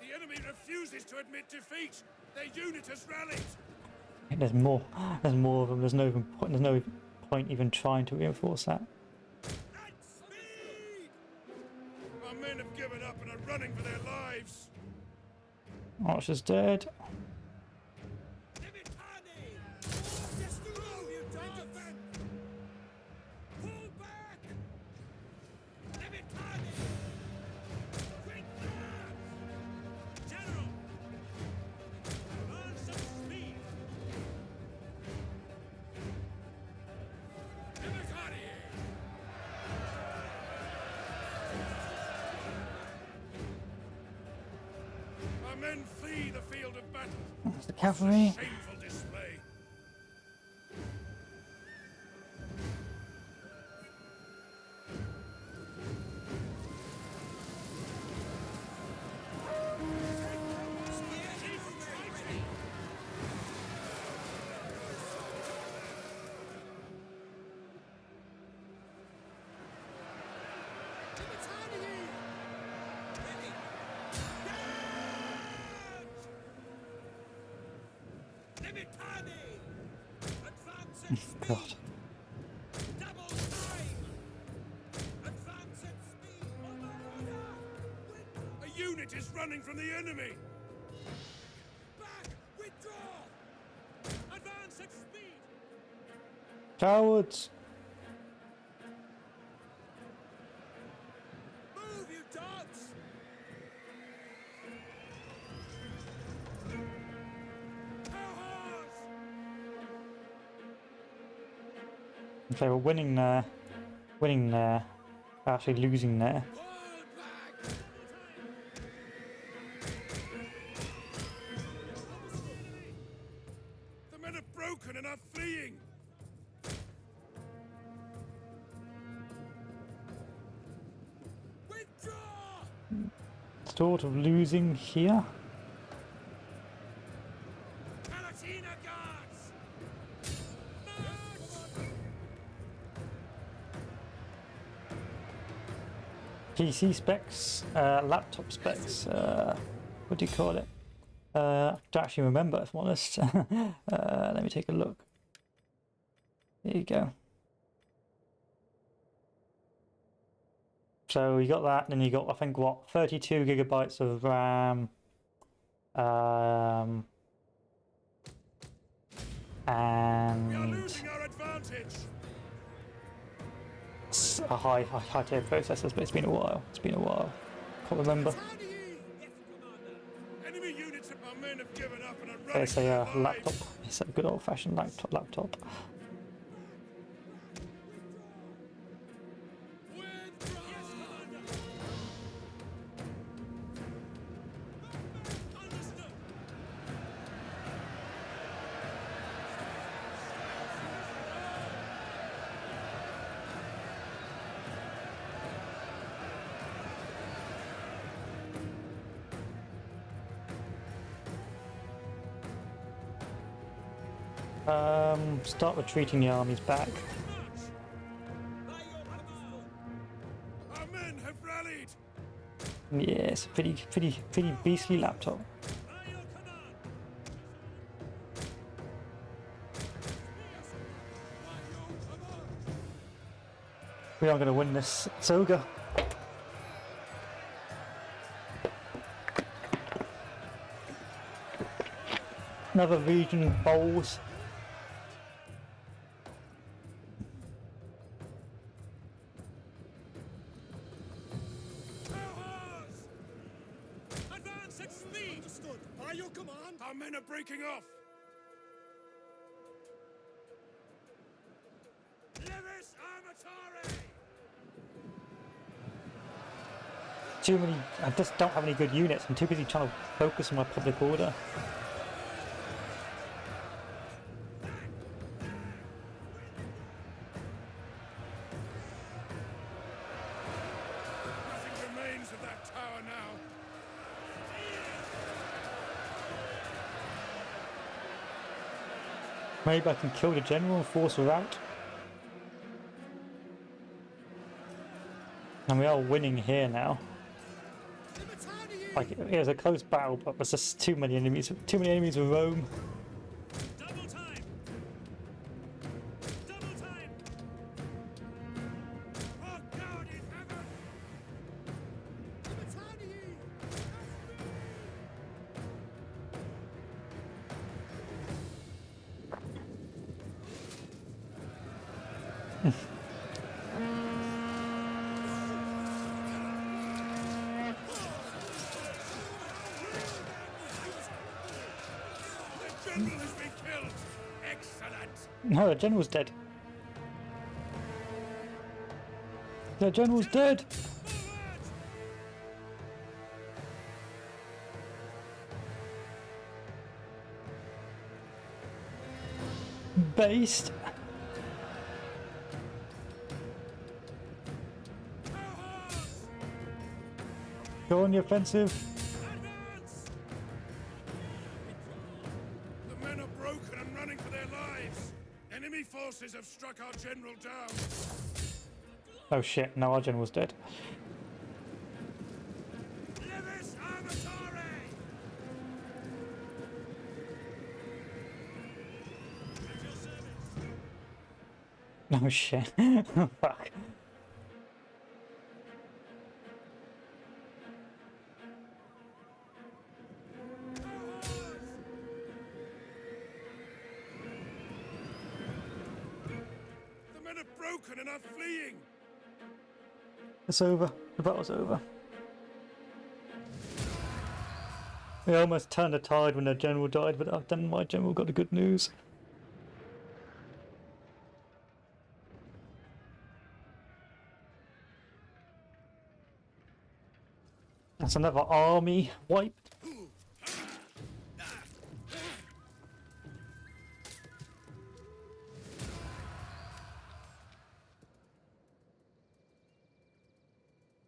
Speaker 6: The enemy refuses to admit defeat! Their unit has rallied!
Speaker 1: There's more. There's more of them. There's no point. There's no point even trying to reinforce that.
Speaker 3: At speed!
Speaker 6: Our men have given up and are running for their lives!
Speaker 1: Archer's dead.
Speaker 3: Limitani! Testudo, you defend! Pull back! Limitani! Quick march! General! Advance at speed! Limitani!
Speaker 6: Our men flee the field of battle!
Speaker 1: That's the cavalry.
Speaker 6: Shameful display!
Speaker 3: Limitani!
Speaker 1: God.
Speaker 3: Double time! Advance at speed! On my order!
Speaker 6: A unit is running from the enemy!
Speaker 3: Back! Withdraw! Advance at speed!
Speaker 1: Cowards!
Speaker 3: Move, you dogs! Cowards!
Speaker 1: Okay, we're winning there. Winning there. Actually losing there.
Speaker 3: Fall back!
Speaker 6: The men are broken and are fleeing!
Speaker 3: Withdraw!
Speaker 1: Sort of losing here.
Speaker 3: Palatina guards!
Speaker 1: PC specs, laptop specs, what do you call it? I don't actually remember, if I'm honest. Let me take a look. There you go. So you got that, and then you got, I think, what, 32 gigabytes of RAM,
Speaker 6: We are
Speaker 1: and
Speaker 6: losing our advantage!
Speaker 1: a high tier processors, but it's been a while. It's been a while. Can't remember.
Speaker 6: Enemy units of our men have given up and are running
Speaker 1: It's
Speaker 6: for their
Speaker 1: a
Speaker 6: lives.
Speaker 1: laptop. It's a good old-fashioned laptop.
Speaker 3: Withdraw! Yes, Commander! Understood!
Speaker 1: Start retreating the armies back.
Speaker 3: By your command!
Speaker 6: Our men have rallied!
Speaker 1: Yeah, it's a pretty beastly laptop.
Speaker 3: By your command! By your command!
Speaker 1: We are going to win this. Soga. Another region bowls.
Speaker 3: Cowards! Advance at speed!
Speaker 4: Understood. By your command.
Speaker 6: Our men are breaking off!
Speaker 3: Levis Armatore!
Speaker 1: Too many. I just don't have any good units. I'm too busy trying to focus on my public order.
Speaker 6: Nothing remains of that tower now!
Speaker 1: Maybe I can kill the general and force her out. And we are winning here now. Like, it was a close battle, but there's just too many enemies. Too many enemies of Rome.
Speaker 3: Double time! Double time!
Speaker 6: Oh God in heaven! The general has been killed! Excellent!
Speaker 1: No, the general's dead. The general's dead.
Speaker 3: Forward!
Speaker 1: Based.
Speaker 3: Cowards!
Speaker 1: Go on the offensive.
Speaker 3: Advance!
Speaker 6: The men are broken and running for their lives! Enemy forces have struck our general down!
Speaker 1: Oh shit, no, our general's dead.
Speaker 3: Levis Armatore! At your service!
Speaker 1: Oh shit. Fuck.
Speaker 6: The men are broken and are fleeing!
Speaker 1: It's over. The battle's over. We almost turned the tide when their general died, but then my general got the good news. That's another army wiped.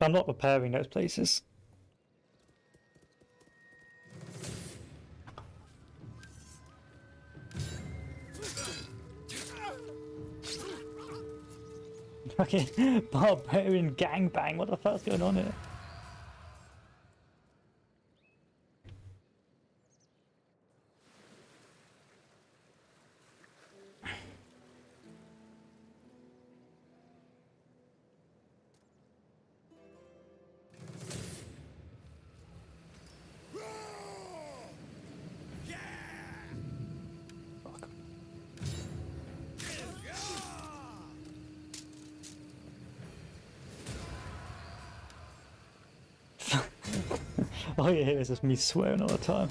Speaker 1: I'm not repairing those places. Fucking barbarian gangbang, what the fuck's going on here? All you hear is just me swearing all the time.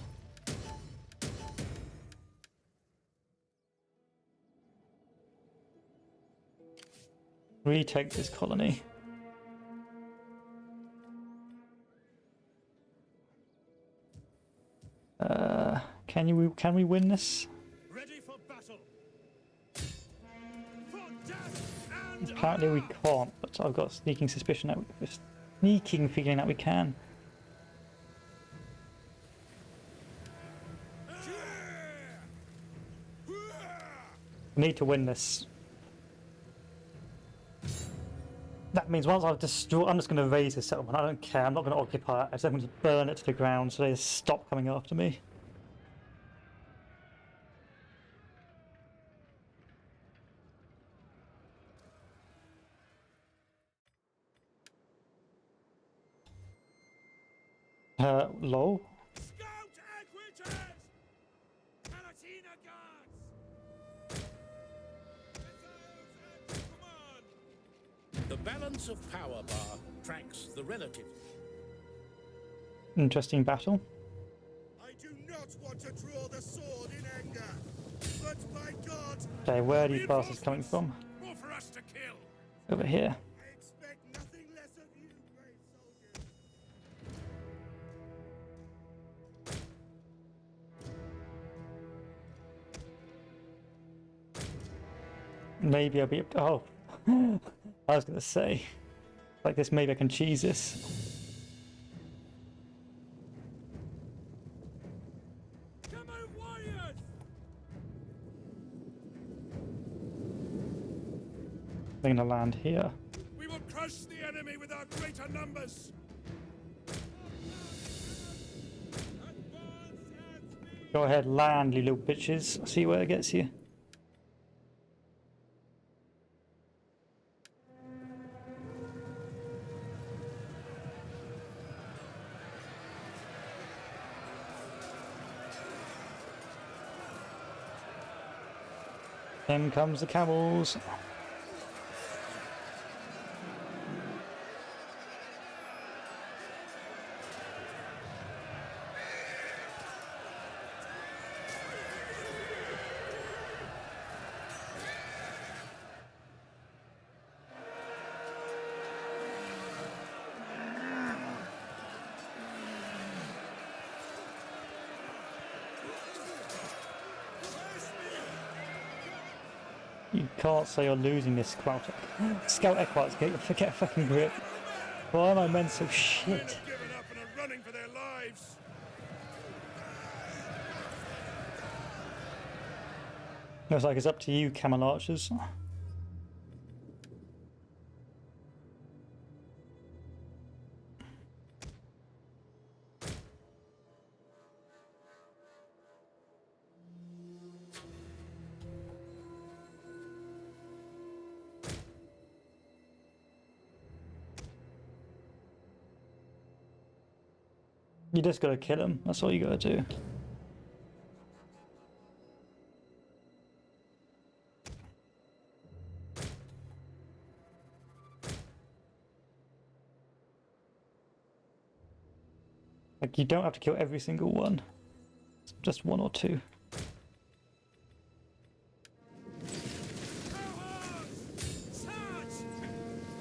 Speaker 1: Retake this colony. Can we win this?
Speaker 6: Ready for battle! For death and
Speaker 1: Apparently we can't, but I've got a sneaking suspicion that we're sneaking feeling that we can. We need to win this. That means once I've destroyed, I'm just going to raise the settlement. I don't care. I'm not going to occupy it. I'm just going to burn it to the ground so they stop coming after me. Lol.
Speaker 6: Scout Equitas! Palatina Guards! Missiles at command!
Speaker 2: The balance of power bar tracks the relative.
Speaker 1: Interesting battle.
Speaker 5: I do not want to draw the sword in anger, but by God,
Speaker 1: Okay, where are these bastards coming from?
Speaker 6: More for us to kill!
Speaker 1: Over here.
Speaker 5: I expect nothing less of you, brave soldiers.
Speaker 1: Maybe I'll be. Oh, I was gonna say, like this. Maybe I can cheese this.
Speaker 6: Come on, warriors!
Speaker 1: They're gonna land here.
Speaker 6: We will crush the enemy with our greater numbers!
Speaker 1: Go ahead, land, you little bitches. See where it gets you. In comes the camels. You can't say you're losing this Scout Equites, get a fucking grip. Why am I meant so
Speaker 6: Men
Speaker 1: shit?
Speaker 6: have given up and are running for their lives!
Speaker 1: Looks like it's up to you, camel archers. You just gotta kill him. That's all you gotta do. Like, you don't have to kill every single one. It's just one or two.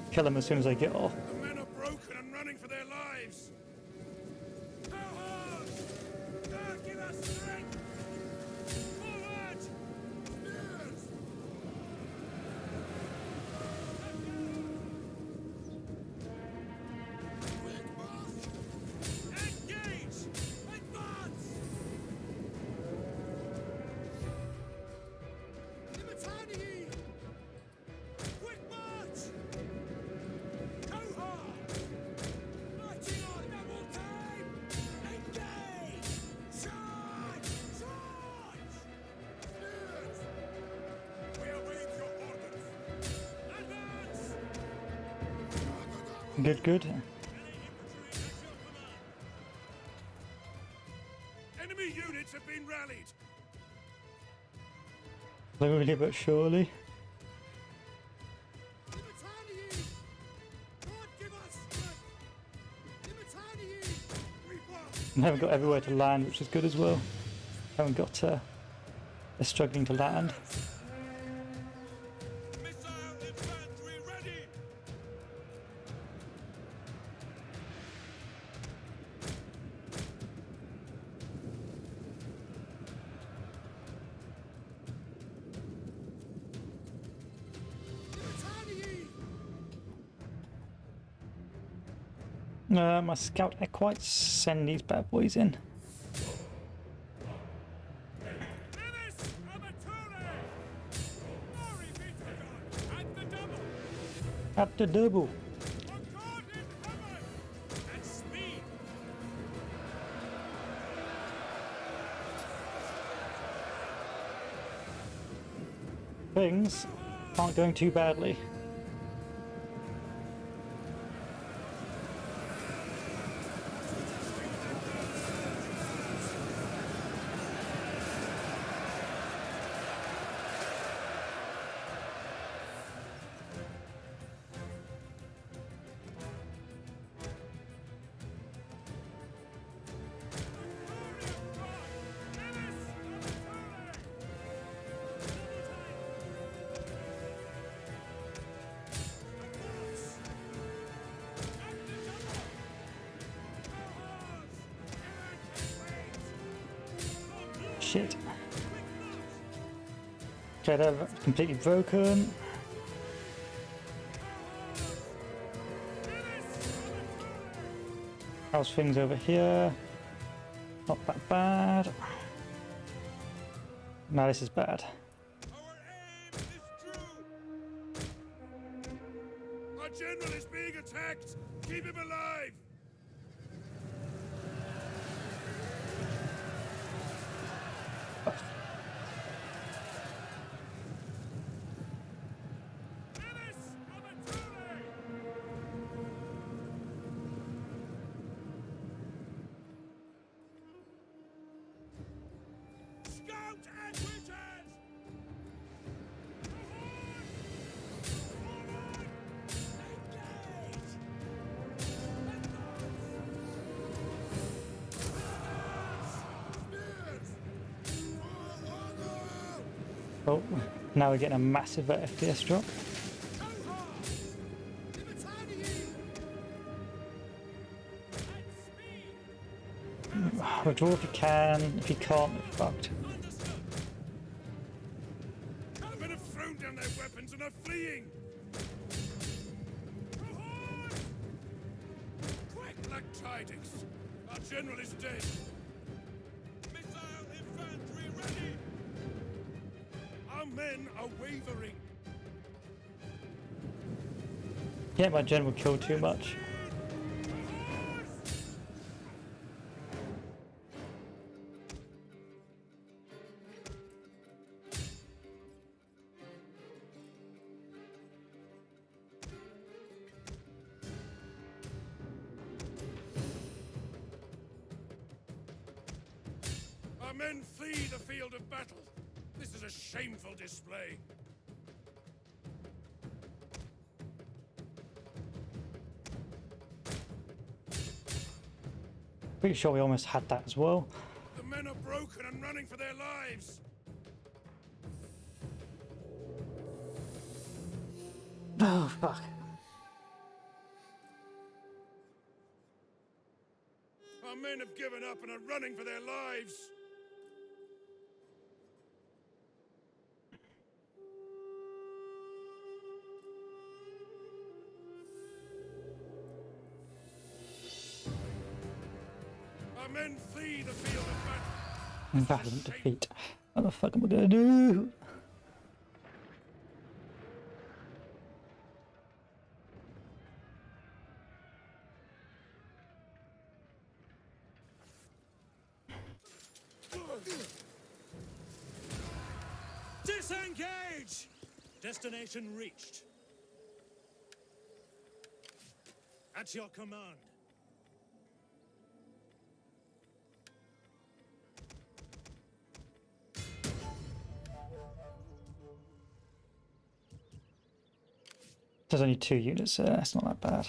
Speaker 1: Kill them as soon as they get off.
Speaker 6: The men are broken and running for their lives. Give us strength. Forward. Spears. Quick march. Engage. Advance. Libertani. Quick march.
Speaker 1: Good, good.
Speaker 6: Enemy units have been rallied.
Speaker 1: Slowly but surely. And haven't got everywhere to land, which is good as well. Haven't got they're struggling to land.
Speaker 6: Missile infantry ready.
Speaker 1: My scout equites send these bad boys in. At the double. Things aren't going too badly. Shit. Okay, they're completely broken. How's things over here? Not that bad. No, this is bad.
Speaker 6: Our aim is true. Our general is being attacked. Keep him alive.
Speaker 1: Oh, now we're getting a massive FPS drop. Withdraw if you can. If you can't, you're fucked.
Speaker 6: The men have thrown down their weapons and are fleeing. Quick, black tidings. Our general is dead. Missile infantry ready. Our men are wavering.
Speaker 1: Yeah, my general killed too much.
Speaker 6: men flee the field of battle. This is a shameful display.
Speaker 1: Pretty sure we almost had that as well.
Speaker 6: The men are broken and running for their lives.
Speaker 1: Oh, fuck.
Speaker 6: Our men have given up and are running for their lives. Our men flee the field of battle.
Speaker 1: Valiant defeat. What the fuck am I gonna do?
Speaker 3: Disengage! Destination reached. At your command.
Speaker 1: There's only 2 units there, it's not that bad.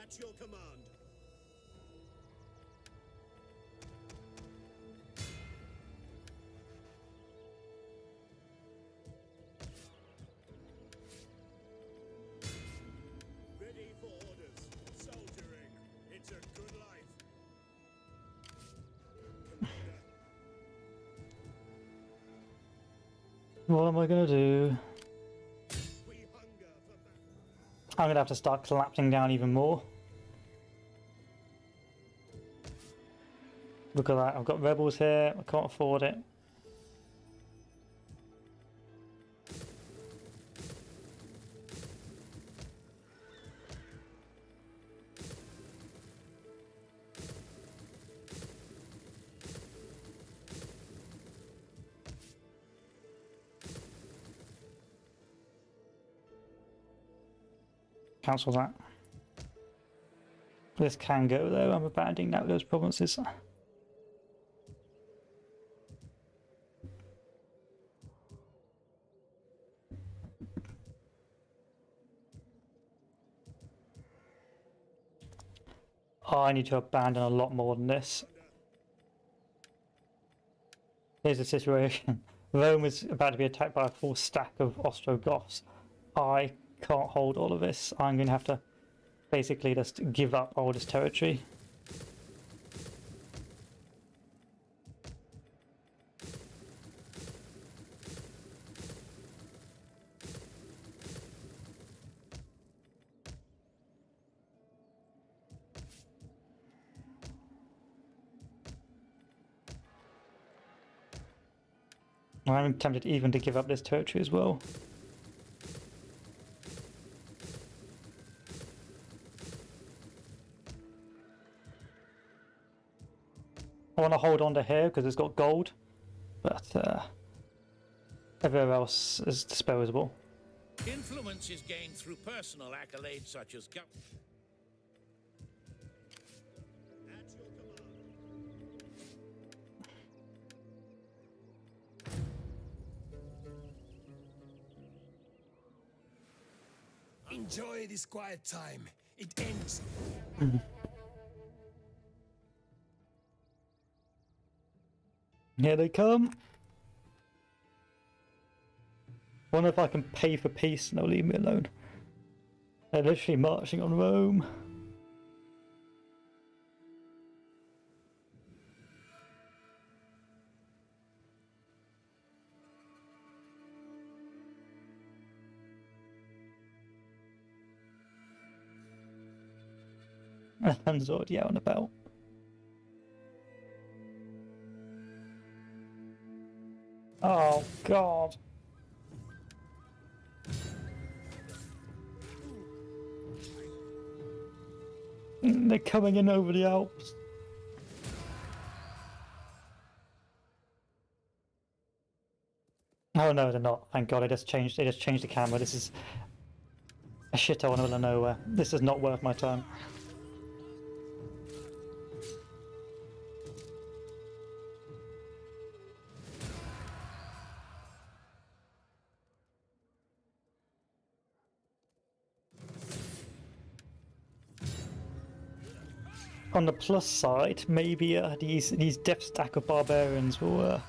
Speaker 5: At your command. Ready for orders. Soldiering. It's a good life. Commander.
Speaker 1: What am I gonna do?
Speaker 5: We hunger for battle.
Speaker 1: I'm gonna have to start collapsing down even more. Look at that, I've got rebels here, I can't afford it. Cancel that. This can go though, I'm abandoning out those provinces. Oh, I need to abandon a lot more than this. Here's the situation. Rome is about to be attacked by a full stack of Ostrogoths. I can't hold all of this. I'm going to have to basically just give up all this territory. I'm tempted even to give up this territory as well. I want to hold on to here because it's got gold, but everywhere else is disposable.
Speaker 2: Influence is gained through personal accolades such as
Speaker 5: At your command.
Speaker 7: Enjoy this quiet time. It ends.
Speaker 1: Here they come. Wonder if I can pay for peace and they'll leave me alone. They're literally marching on Rome. And Zord, yeah, on about. Oh God. They're coming in over the Alps. Oh no, they're not. Thank God. They just changed the camera. This is a shithole in the middle of nowhere. This is not worth my time. On the plus side, maybe these depth stack of barbarians will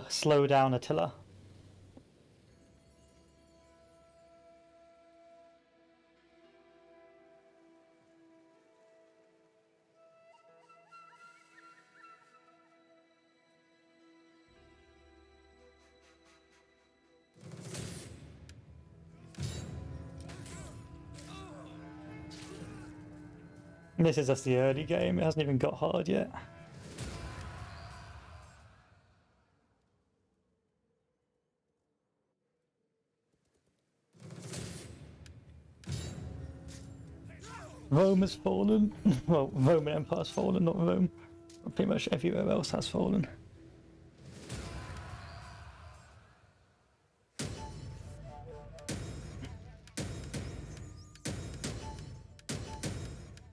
Speaker 1: slow down Attila. This is just the early game, it hasn't even got hard yet. Rome has fallen. Well, Roman Empire's fallen, not Rome. Pretty much everywhere else has fallen.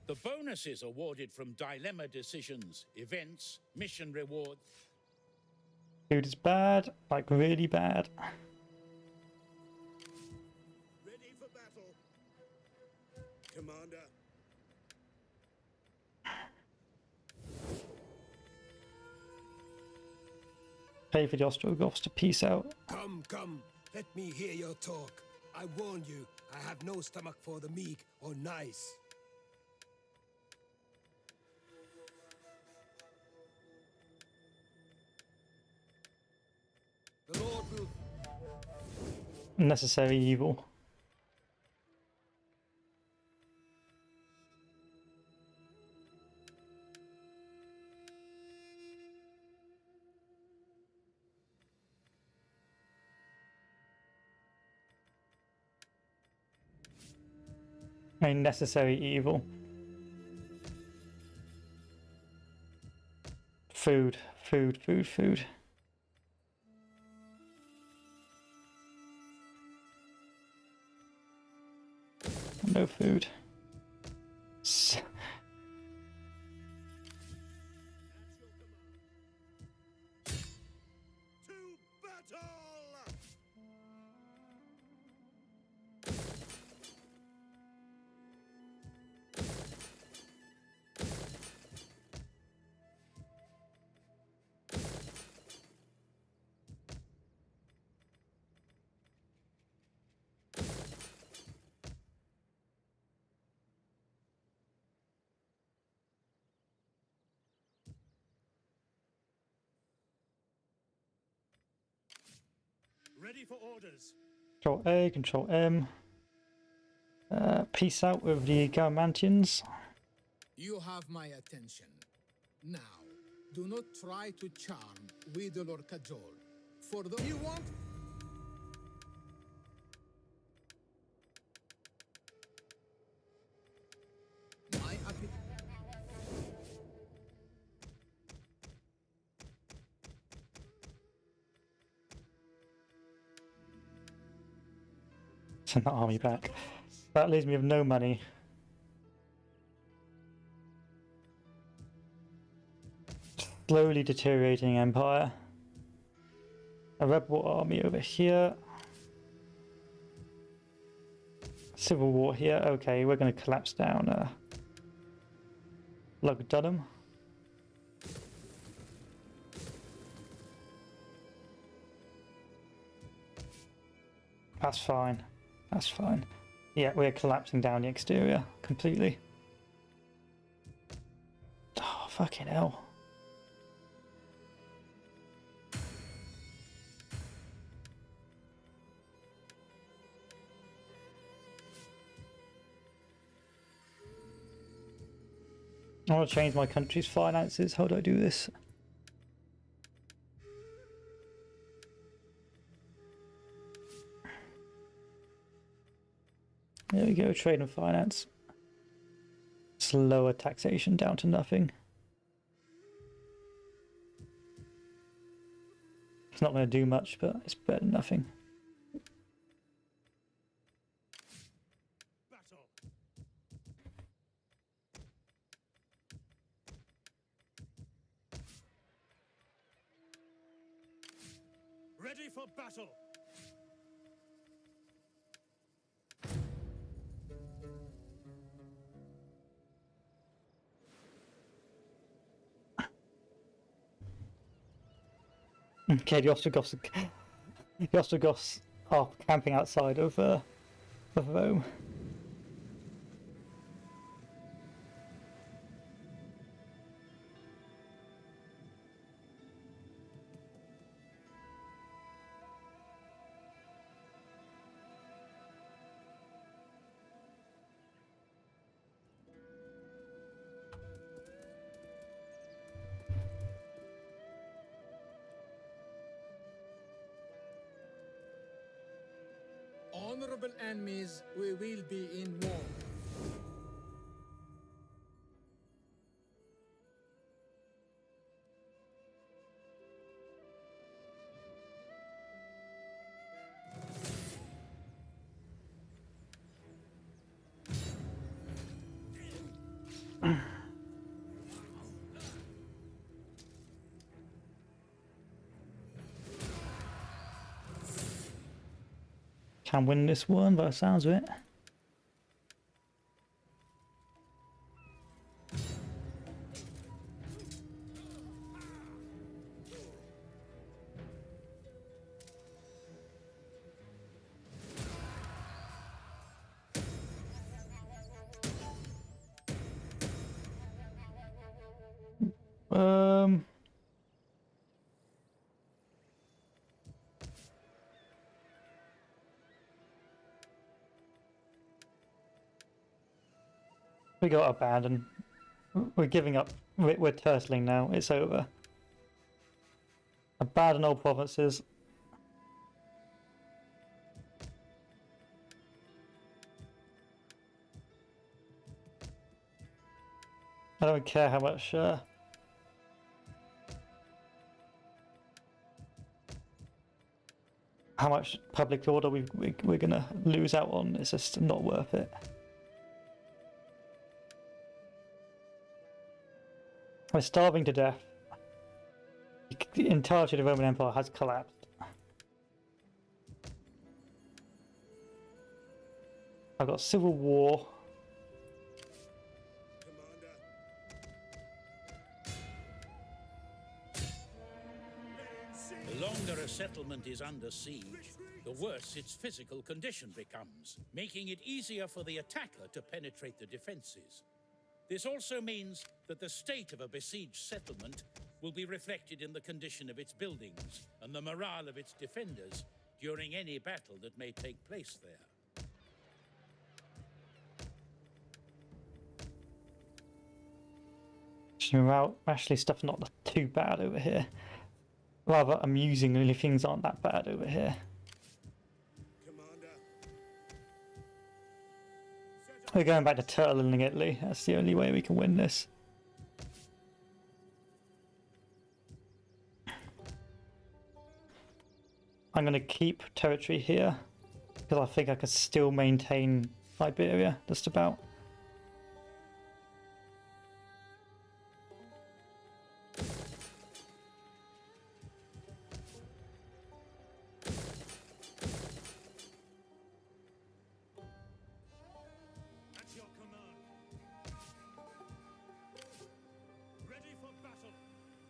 Speaker 2: The bonuses awarded from dilemma decisions, events, mission rewards.
Speaker 1: Food is bad, like really bad.
Speaker 5: Ready for battle. Commander.
Speaker 1: Pay for the Ostrogoths to peace out.
Speaker 7: Come, let me hear your talk. I warn you, I have no stomach for the meek or nice. The Lord will...
Speaker 1: Necessary evil. A necessary evil. Food. No food.
Speaker 5: To battle!
Speaker 3: Ready for orders.
Speaker 1: Control A, Control M. Peace out with the Galmantians.
Speaker 4: You have my attention. Now, do not try to charm, wheedle, or cajole. For the you want. My appetite.
Speaker 1: Send that army back. That leaves me with no money. Slowly deteriorating empire. A rebel army over here. Civil war here. Okay, we're going to collapse down Lugdunum. That's fine. That's fine. Yeah, we're collapsing down the exterior completely. Oh, fucking hell. I want to change my country's finances. How do I do this? There we go, trade and finance. Lower taxation down to nothing. It's not going to do much, but it's better than nothing.
Speaker 3: Battle. Ready for battle.
Speaker 1: Okay, the Ostrogoths are camping outside of Rome.
Speaker 4: Honorable enemies, we will be in war.
Speaker 1: Can win this one by the sounds of it. We got abandoned. We're giving up. We're turtling now. It's over. Abandon all provinces. I don't care how much public order we're gonna lose out on. It's just not worth it. We're starving to death. The entirety of the Roman Empire has collapsed. I've got civil war.
Speaker 2: The longer a settlement is under siege, the worse its physical condition becomes, making it easier for the attacker to penetrate the defenses. This also means that the state of a besieged settlement will be reflected in the condition of its buildings and the morale of its defenders during any battle that may take place there.
Speaker 1: Actually, stuff's not too bad over here. Rather amusingly, things aren't that bad over here. We're going back to turtling Italy. That's the only way we can win this. I'm going to keep territory here because I think I can still maintain Iberia just about.
Speaker 3: At your command. Ready for battle.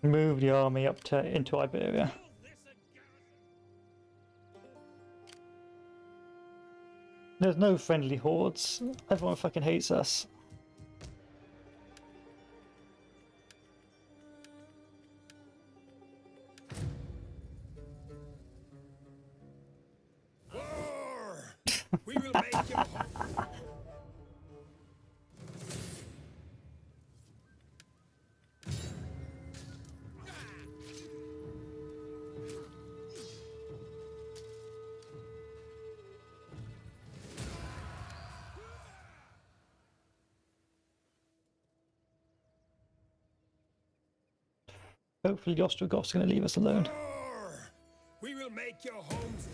Speaker 1: Move the army up to into Iberia.
Speaker 3: Build this a garrison.
Speaker 1: There's no friendly hordes. Everyone fucking hates us.
Speaker 7: War! We will make your home.
Speaker 1: Hopefully the Ostrogoths are going to leave us alone.
Speaker 7: We will make your homes.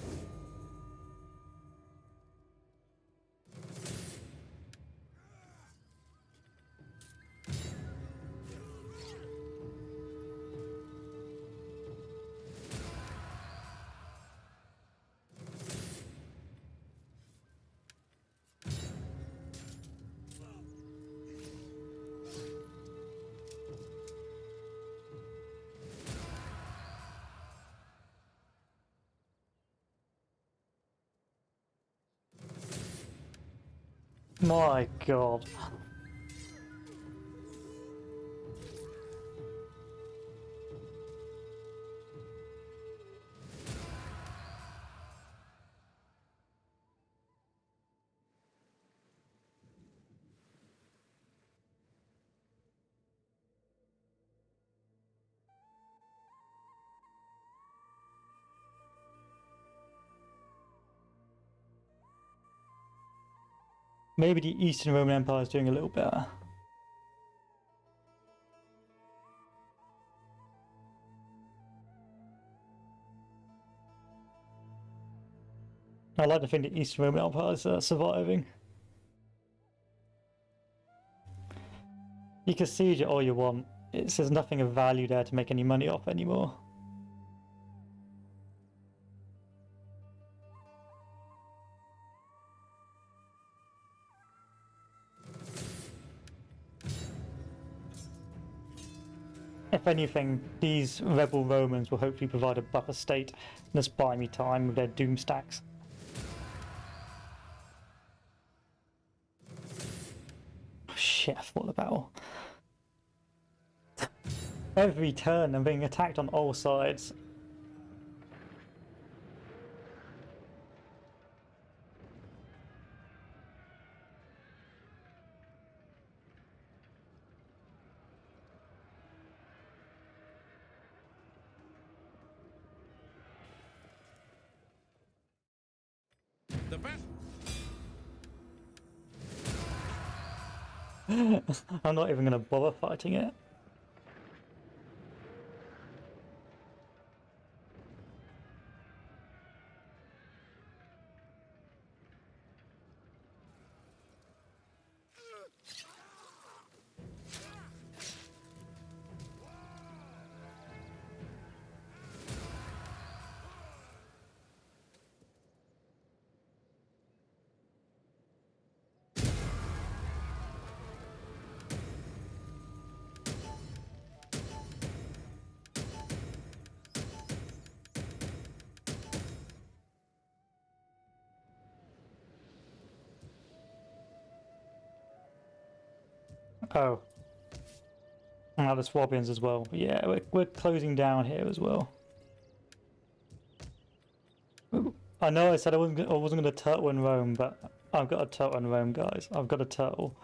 Speaker 1: My god. Maybe the Eastern Roman Empire is doing a little better. I like to think the Eastern Roman Empire is surviving. You can siege it all you want. There's nothing of value there to make any money off anymore. If anything, these rebel Romans will hopefully provide a buffer state and just buy me time with their doom stacks. Oh, shit, I fought the battle. Every turn I'm being attacked on all sides.
Speaker 2: The battle.
Speaker 1: I'm not even going to bother fighting it. Oh. Now the Swabians as well. Yeah, we're closing down here as well. I know I said I wasn't going to turtle in Rome, but I've got a turtle in Rome, guys. I've got a turtle.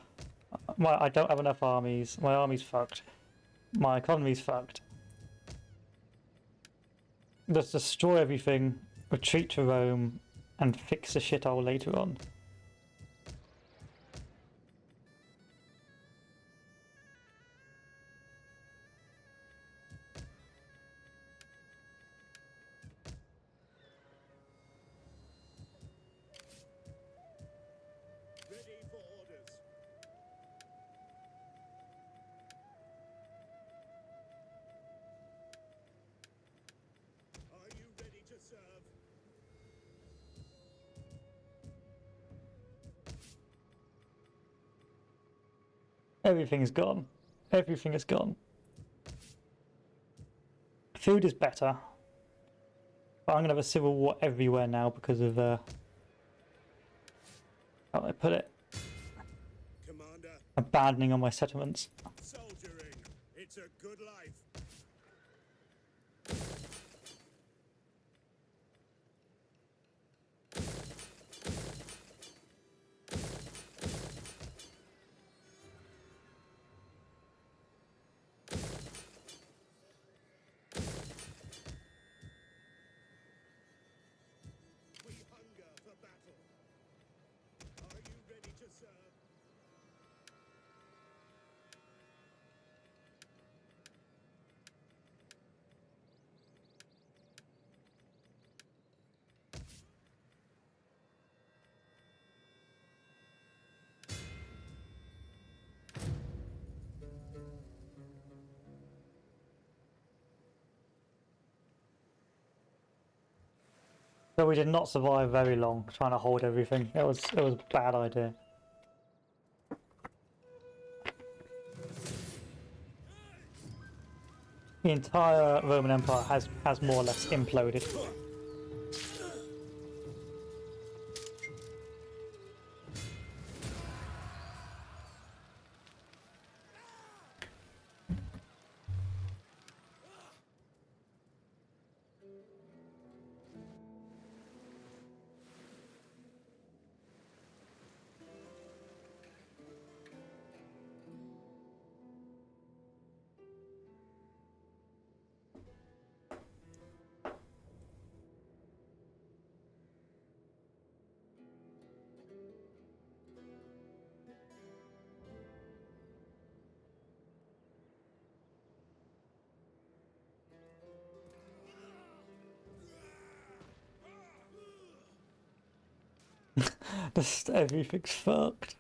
Speaker 1: I don't have enough armies. My army's fucked. My economy's fucked. Let's destroy everything, retreat to Rome, and fix the shithole later on.
Speaker 5: Ready for orders. Are you ready to serve?
Speaker 1: Everything's gone. Everything is gone. Food is better. But I'm going to have a civil war everywhere now because of, how do I put it?
Speaker 5: Commander,
Speaker 1: Abandoning all my settlements.
Speaker 5: soldiering. It's a good life. We hunger for battle. Are you ready to serve?
Speaker 1: So we did not survive very long trying to hold everything. It was a bad idea. The entire Roman Empire has more or less imploded. Just everything's fucked.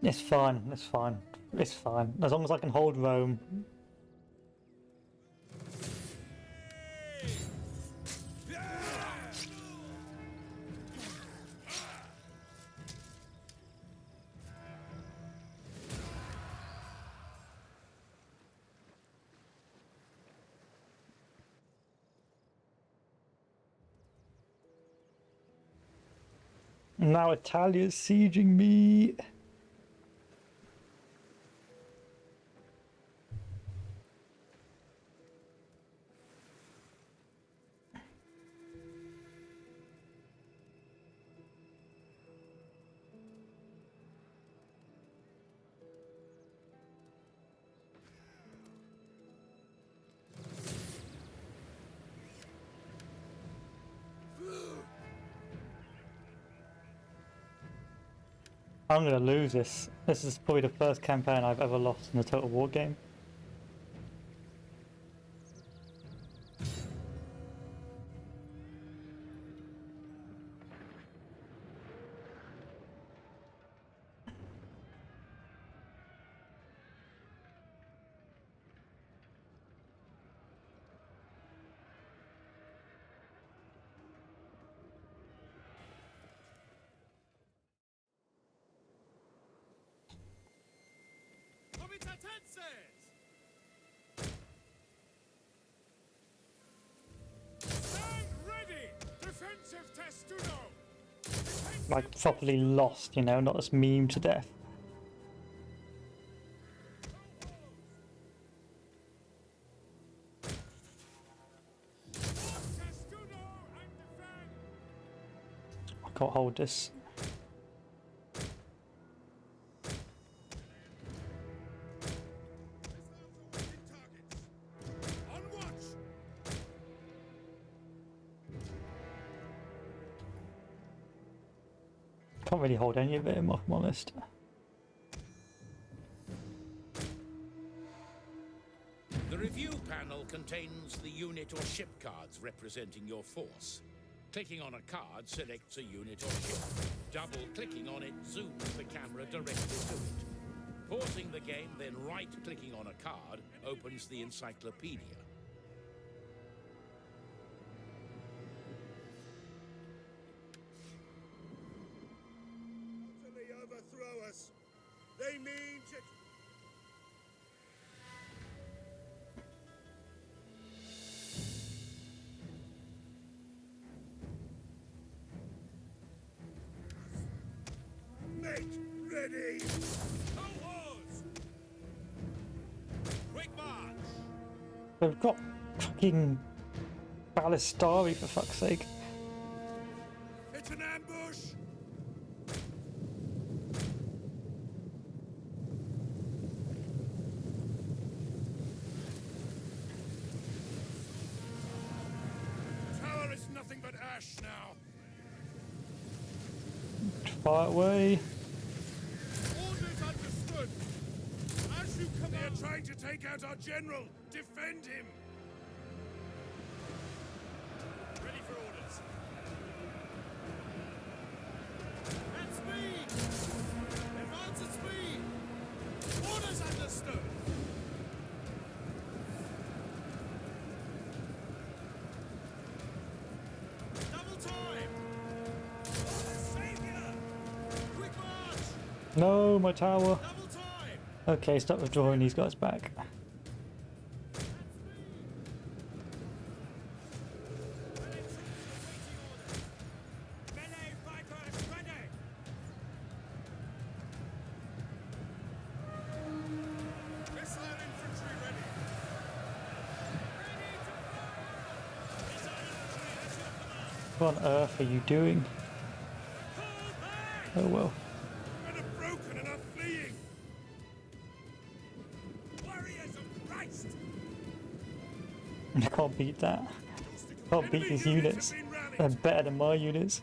Speaker 1: It's fine, it's fine, it's fine. As long as I can hold Rome. Now Italia's sieging me. I'm gonna lose this. This is probably the first campaign I've ever lost in a Total War game.
Speaker 3: Stand ready! Defensive testudo!
Speaker 1: Like properly lost, you know, not just meme to death.
Speaker 3: Testudo and defend!
Speaker 1: I can't hold this.
Speaker 3: On watch!
Speaker 1: Can't really hold any of it, if I'm honest.
Speaker 2: The review panel contains the unit or ship cards representing your force. Clicking on a card selects a unit or ship. Double-clicking on it zooms the camera directly to it. Pausing the game, then right-clicking on a card opens the encyclopedia.
Speaker 5: Utterly overthrow us. They mean to... Make ready!
Speaker 3: Cohorts! Quick march!
Speaker 1: We've got fucking Ballistari for fuck's sake.
Speaker 5: It's an ambush!
Speaker 3: Tower is nothing but ash now.
Speaker 1: Fire away.
Speaker 3: Orders understood. As you
Speaker 5: They're
Speaker 3: command.
Speaker 5: trying to take out our general! Defend him!
Speaker 3: Ready for orders. At speed! Advance at speed! Orders understood!
Speaker 1: No, my tower.
Speaker 3: Double time!
Speaker 1: Okay, stop withdrawing these guys back.
Speaker 3: Melee fighters ready! Missile infantry ready! Ready to fire! Missile infantry at your command!
Speaker 1: What on earth are you doing?
Speaker 3: Pull back!
Speaker 1: Oh well.
Speaker 6: Men are broken and are fleeing.
Speaker 3: Warriors of Christ!
Speaker 1: I can't beat that. Can't beat these units.
Speaker 6: Have been rallied.
Speaker 1: They're better than my units.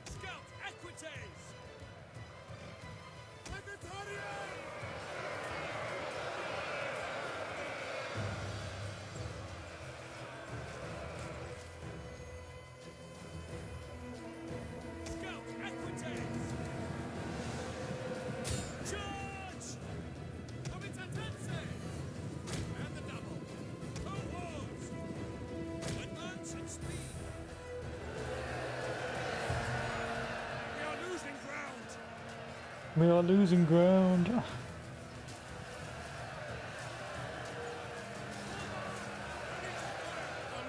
Speaker 3: Scout equites! Scout equites! Charge! Comitatense! And the double! Cohorts! Advance and speed!
Speaker 6: We are losing ground.
Speaker 1: We are losing ground.
Speaker 6: Our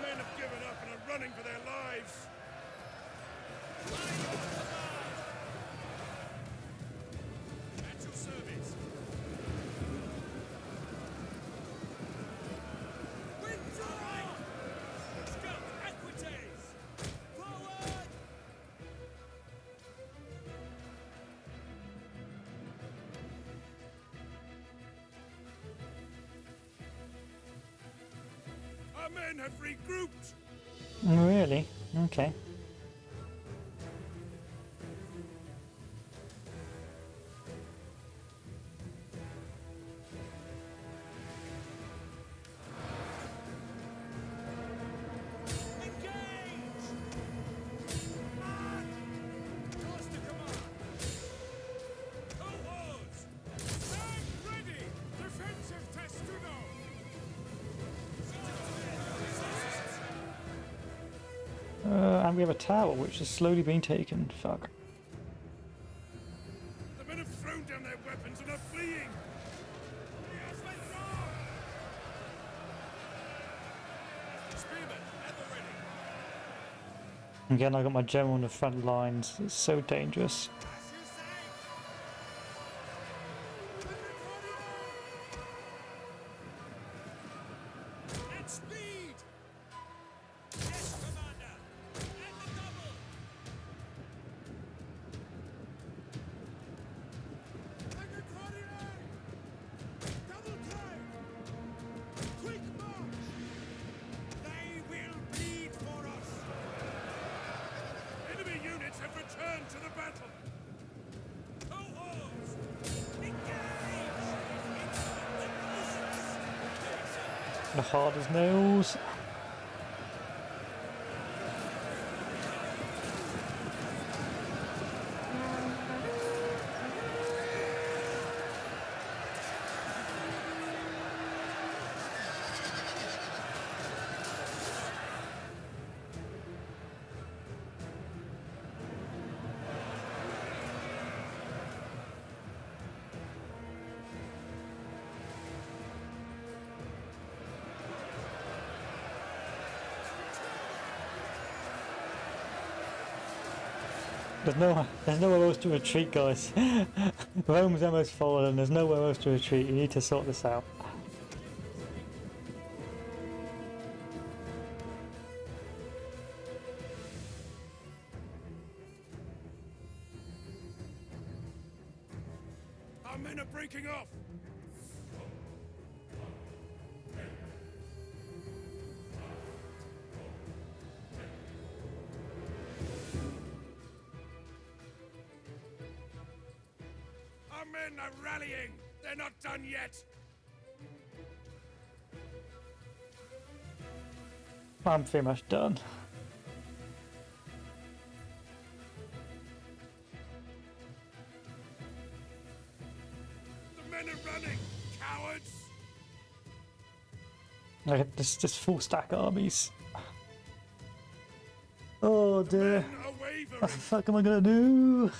Speaker 6: men have given up and are running for their lives.
Speaker 3: At your service! Withdraw! Scout equites! Forward!
Speaker 6: Our men have regrouped.
Speaker 1: Really? Okay.
Speaker 3: Engage! Man! Yours to command! Cohorts! Stand ready! Defensive testudo!
Speaker 1: And we have a tower which is slowly being taken. Fuck.
Speaker 6: The men have thrown down their weapons and are fleeing.
Speaker 3: Yes, withdraw! Spearmen, at the ready!
Speaker 1: Again, I got my general on the front lines. It's so dangerous.
Speaker 3: As you say! At speed! Yes, Commander! And the double! Double time! Quick march! They will bleed for us!
Speaker 6: Enemy units have returned to the battle.
Speaker 3: Cohorts! Engage!
Speaker 1: The hard as nails. There's nowhere else to retreat, guys. Rome's almost fallen. There's nowhere else to retreat. You need to sort this out.
Speaker 6: Our men are breaking off. Our men are rallying. They're not done yet.
Speaker 1: I'm pretty much done.
Speaker 6: The men are running. Cowards.
Speaker 1: I have this full stack armies. Oh dear.
Speaker 6: Men are
Speaker 3: wavering.
Speaker 1: What the fuck am I gonna do?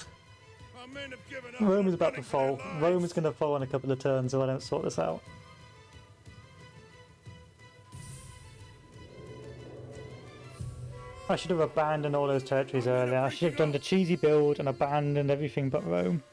Speaker 3: Our men have given up.
Speaker 1: Rome
Speaker 3: and
Speaker 1: is
Speaker 3: are
Speaker 1: about to
Speaker 3: running for their
Speaker 1: fall.
Speaker 3: lives.
Speaker 1: Rome is gonna fall in a couple of turns if I don't sort this out. I should have abandoned all those territories earlier. I should have done the cheesy build and abandoned everything but Rome.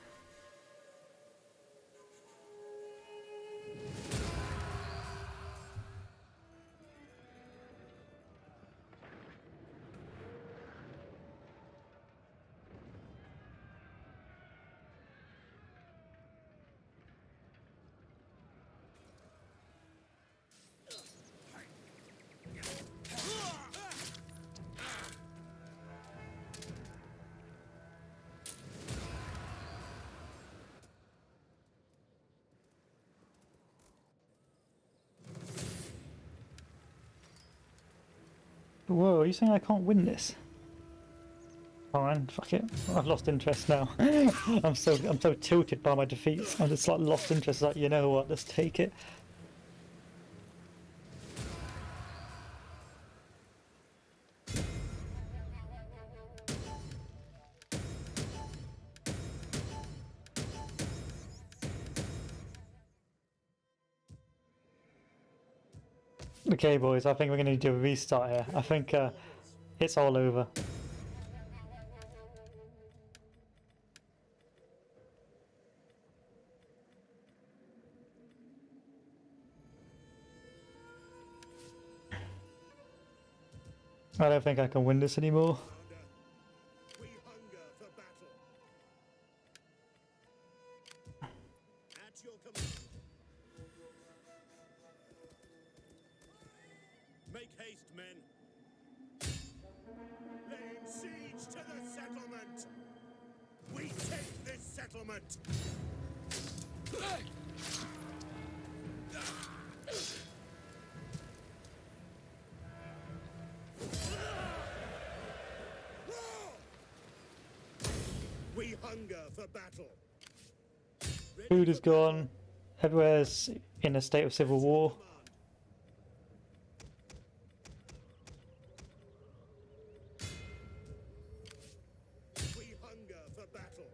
Speaker 1: Whoa, are you saying I can't win this? Fine, fuck it. I've lost interest now. I'm so tilted by my defeats. I'm just like lost interest. Like, you know what? Let's take it. Okay, boys. I think we're gonna need to do a restart here. I think it's all over. I don't think I can win this anymore.
Speaker 5: We hunger for battle. At your command.
Speaker 3: Make haste, men.
Speaker 5: Laying siege to the settlement. We take this settlement. We hunger for battle. Ready
Speaker 1: Food is
Speaker 5: for battle.
Speaker 1: gone. Everywhere's in a state of civil war.
Speaker 5: We hunger for battle.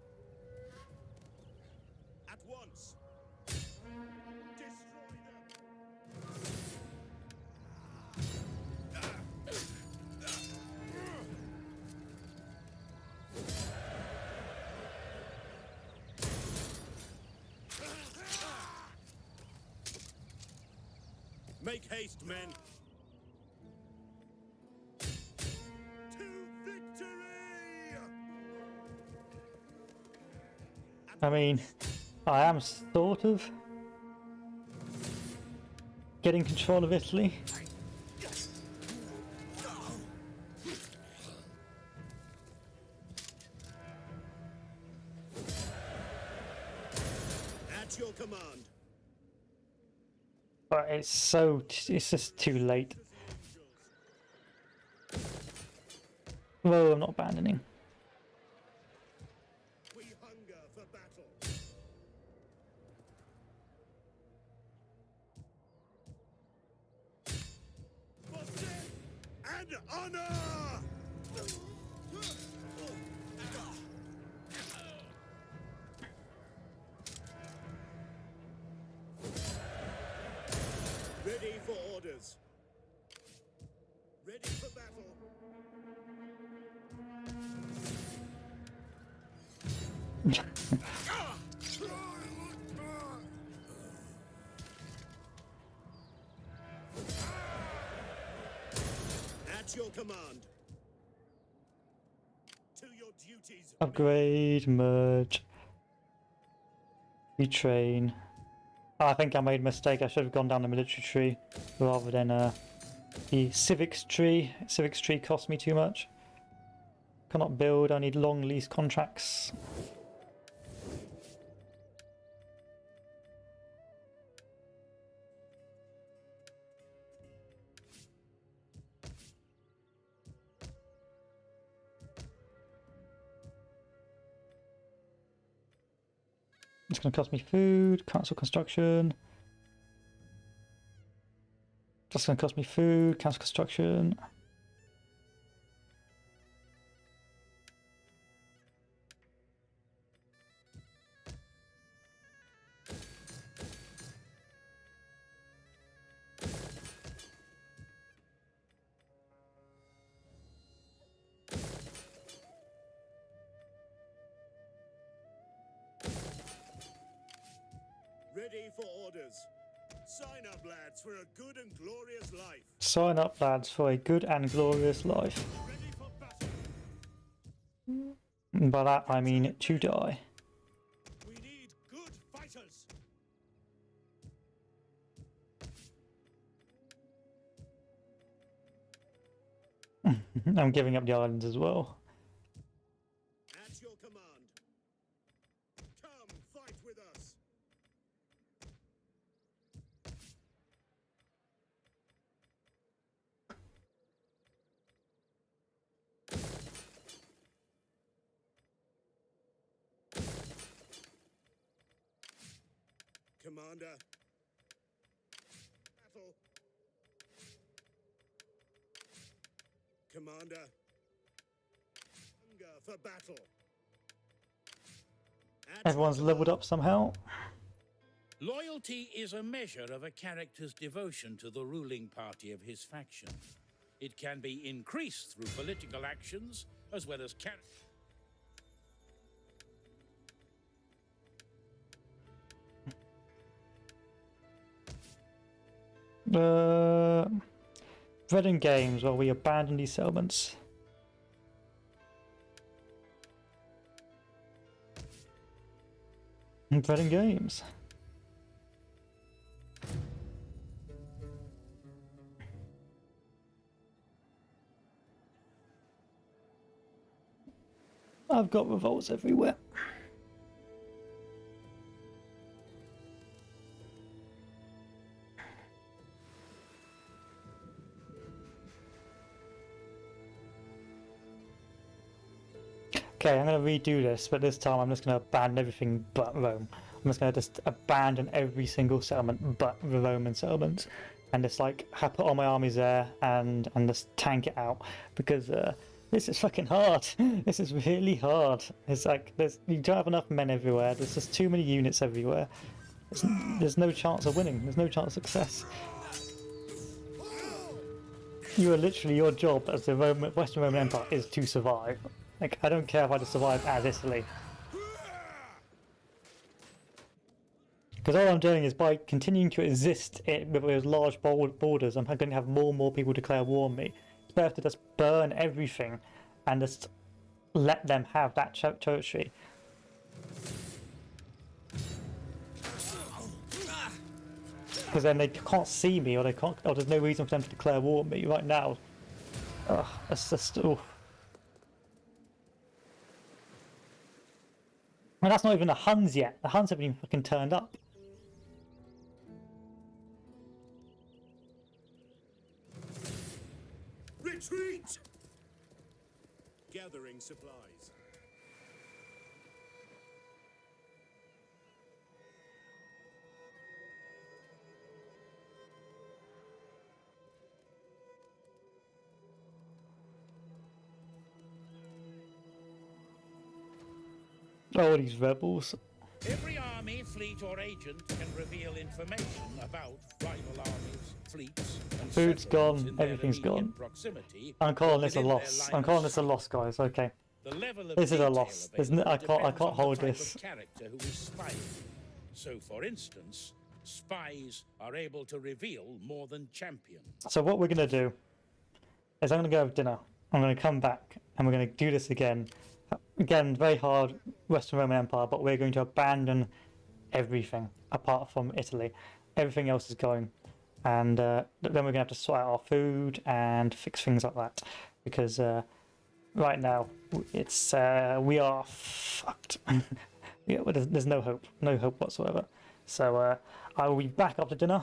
Speaker 5: At once. Destroy them.
Speaker 3: Make haste, men.
Speaker 5: To victory!
Speaker 1: I mean, I am sort of getting control of Italy.
Speaker 5: At your command.
Speaker 1: But it's just too late. Whoa, I'm not abandoning.
Speaker 5: We hunger for battle. For death and honor! Ready for orders. Ready for battle. At your command. To your duties.
Speaker 1: Upgrade, merge, retrain. I think I made a mistake. I should have gone down the military tree rather than the civics tree. Civics tree cost me too much. Cannot build. I need long lease contracts. It's going to cost me food, cancel construction. That's going to cost me food, cancel construction.
Speaker 5: ready for orders. Sign up, lads, for a good and glorious life.
Speaker 1: Sign up, lads, for a good and glorious life.
Speaker 3: Ready for battle.
Speaker 1: And by that I mean to die.
Speaker 3: We need good fighters.
Speaker 1: I'm giving up the islands as well.
Speaker 5: At your command. Come, fight with us. Commander. Battle. Commander. Hunger for battle. At
Speaker 1: Everyone's
Speaker 5: your
Speaker 1: leveled
Speaker 5: command.
Speaker 1: up somehow.
Speaker 2: Loyalty is a measure of a character's devotion to the ruling party of his faction. It can be increased through political actions as well as
Speaker 1: Bread and games while we abandon these settlements. Bread and games. I've got revolts everywhere. Okay, I'm going to redo this, but this time I'm just going to abandon everything but Rome. I'm just going to abandon every single settlement but the Roman settlements, and just like put all my armies there and just tank it out, because this is fucking hard. This is really hard. It's like you don't have enough men everywhere. There's just too many units everywhere. There's no chance of winning. There's no chance of success. You are literally, your job as the Western Roman Empire is to survive. Like, I don't care if I just survive as Italy. Because all I'm doing is, by continuing to exist with those large borders, I'm going to have more and more people declare war on me. It's better to just burn everything and just let them have that territory. Because then they can't see me, or there's no reason for them to declare war on me right now. Ugh, that's just... Oof. And that's not even the Huns yet. The Huns haven't even fucking turned up.
Speaker 5: Retreat! Gathering supplies.
Speaker 1: Oh, these rebels.
Speaker 2: Every army, fleet, or agent can reveal information about rival armies, fleets, and
Speaker 1: Food's
Speaker 2: settlements
Speaker 1: gone,
Speaker 2: in their
Speaker 1: everything's
Speaker 2: immediate
Speaker 1: gone.
Speaker 2: proximity
Speaker 1: I'm calling
Speaker 2: or
Speaker 1: this a
Speaker 2: within their
Speaker 1: loss.
Speaker 2: line
Speaker 1: I'm
Speaker 2: of
Speaker 1: calling this a
Speaker 2: sight.
Speaker 1: loss, guys. Okay.
Speaker 2: The level of
Speaker 1: This is a
Speaker 2: detail
Speaker 1: loss.
Speaker 2: available
Speaker 1: I can't
Speaker 2: depends on
Speaker 1: hold
Speaker 2: the type
Speaker 1: this.
Speaker 2: of character who is spying. So, for instance, spies are able to reveal more than champions.
Speaker 1: So what we're going to do is I'm going to go have dinner. I'm going to come back and we're going to do this again. Again, very hard Western Roman Empire, but we're going to abandon everything apart from Italy. Everything else is going. And then we're going to have to sort out our food and fix things like that. Because right now, it's we are fucked. Yeah, there's no hope. No hope whatsoever. So I will be back after dinner.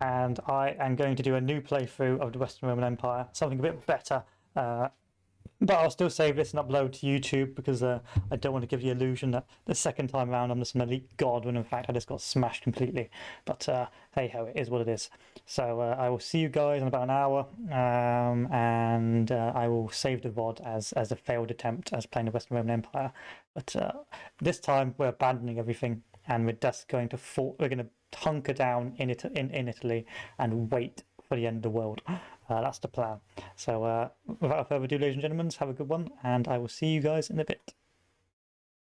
Speaker 1: And I am going to do a new playthrough of the Western Roman Empire. Something a bit better. But I'll still save this and upload to YouTube because I don't want to give the illusion that the second time around I'm just an elite god when in fact I just got smashed completely. But hey ho, it is what it is. So I will see you guys in about an hour, and I will save the VOD as a failed attempt as playing the Western Roman Empire. But this time we're abandoning everything and we're just going to we're going to hunker down in Italy and wait for the end of the world. That's the plan. So without further ado, ladies and gentlemen, have a good one, and I will see you guys in a bit.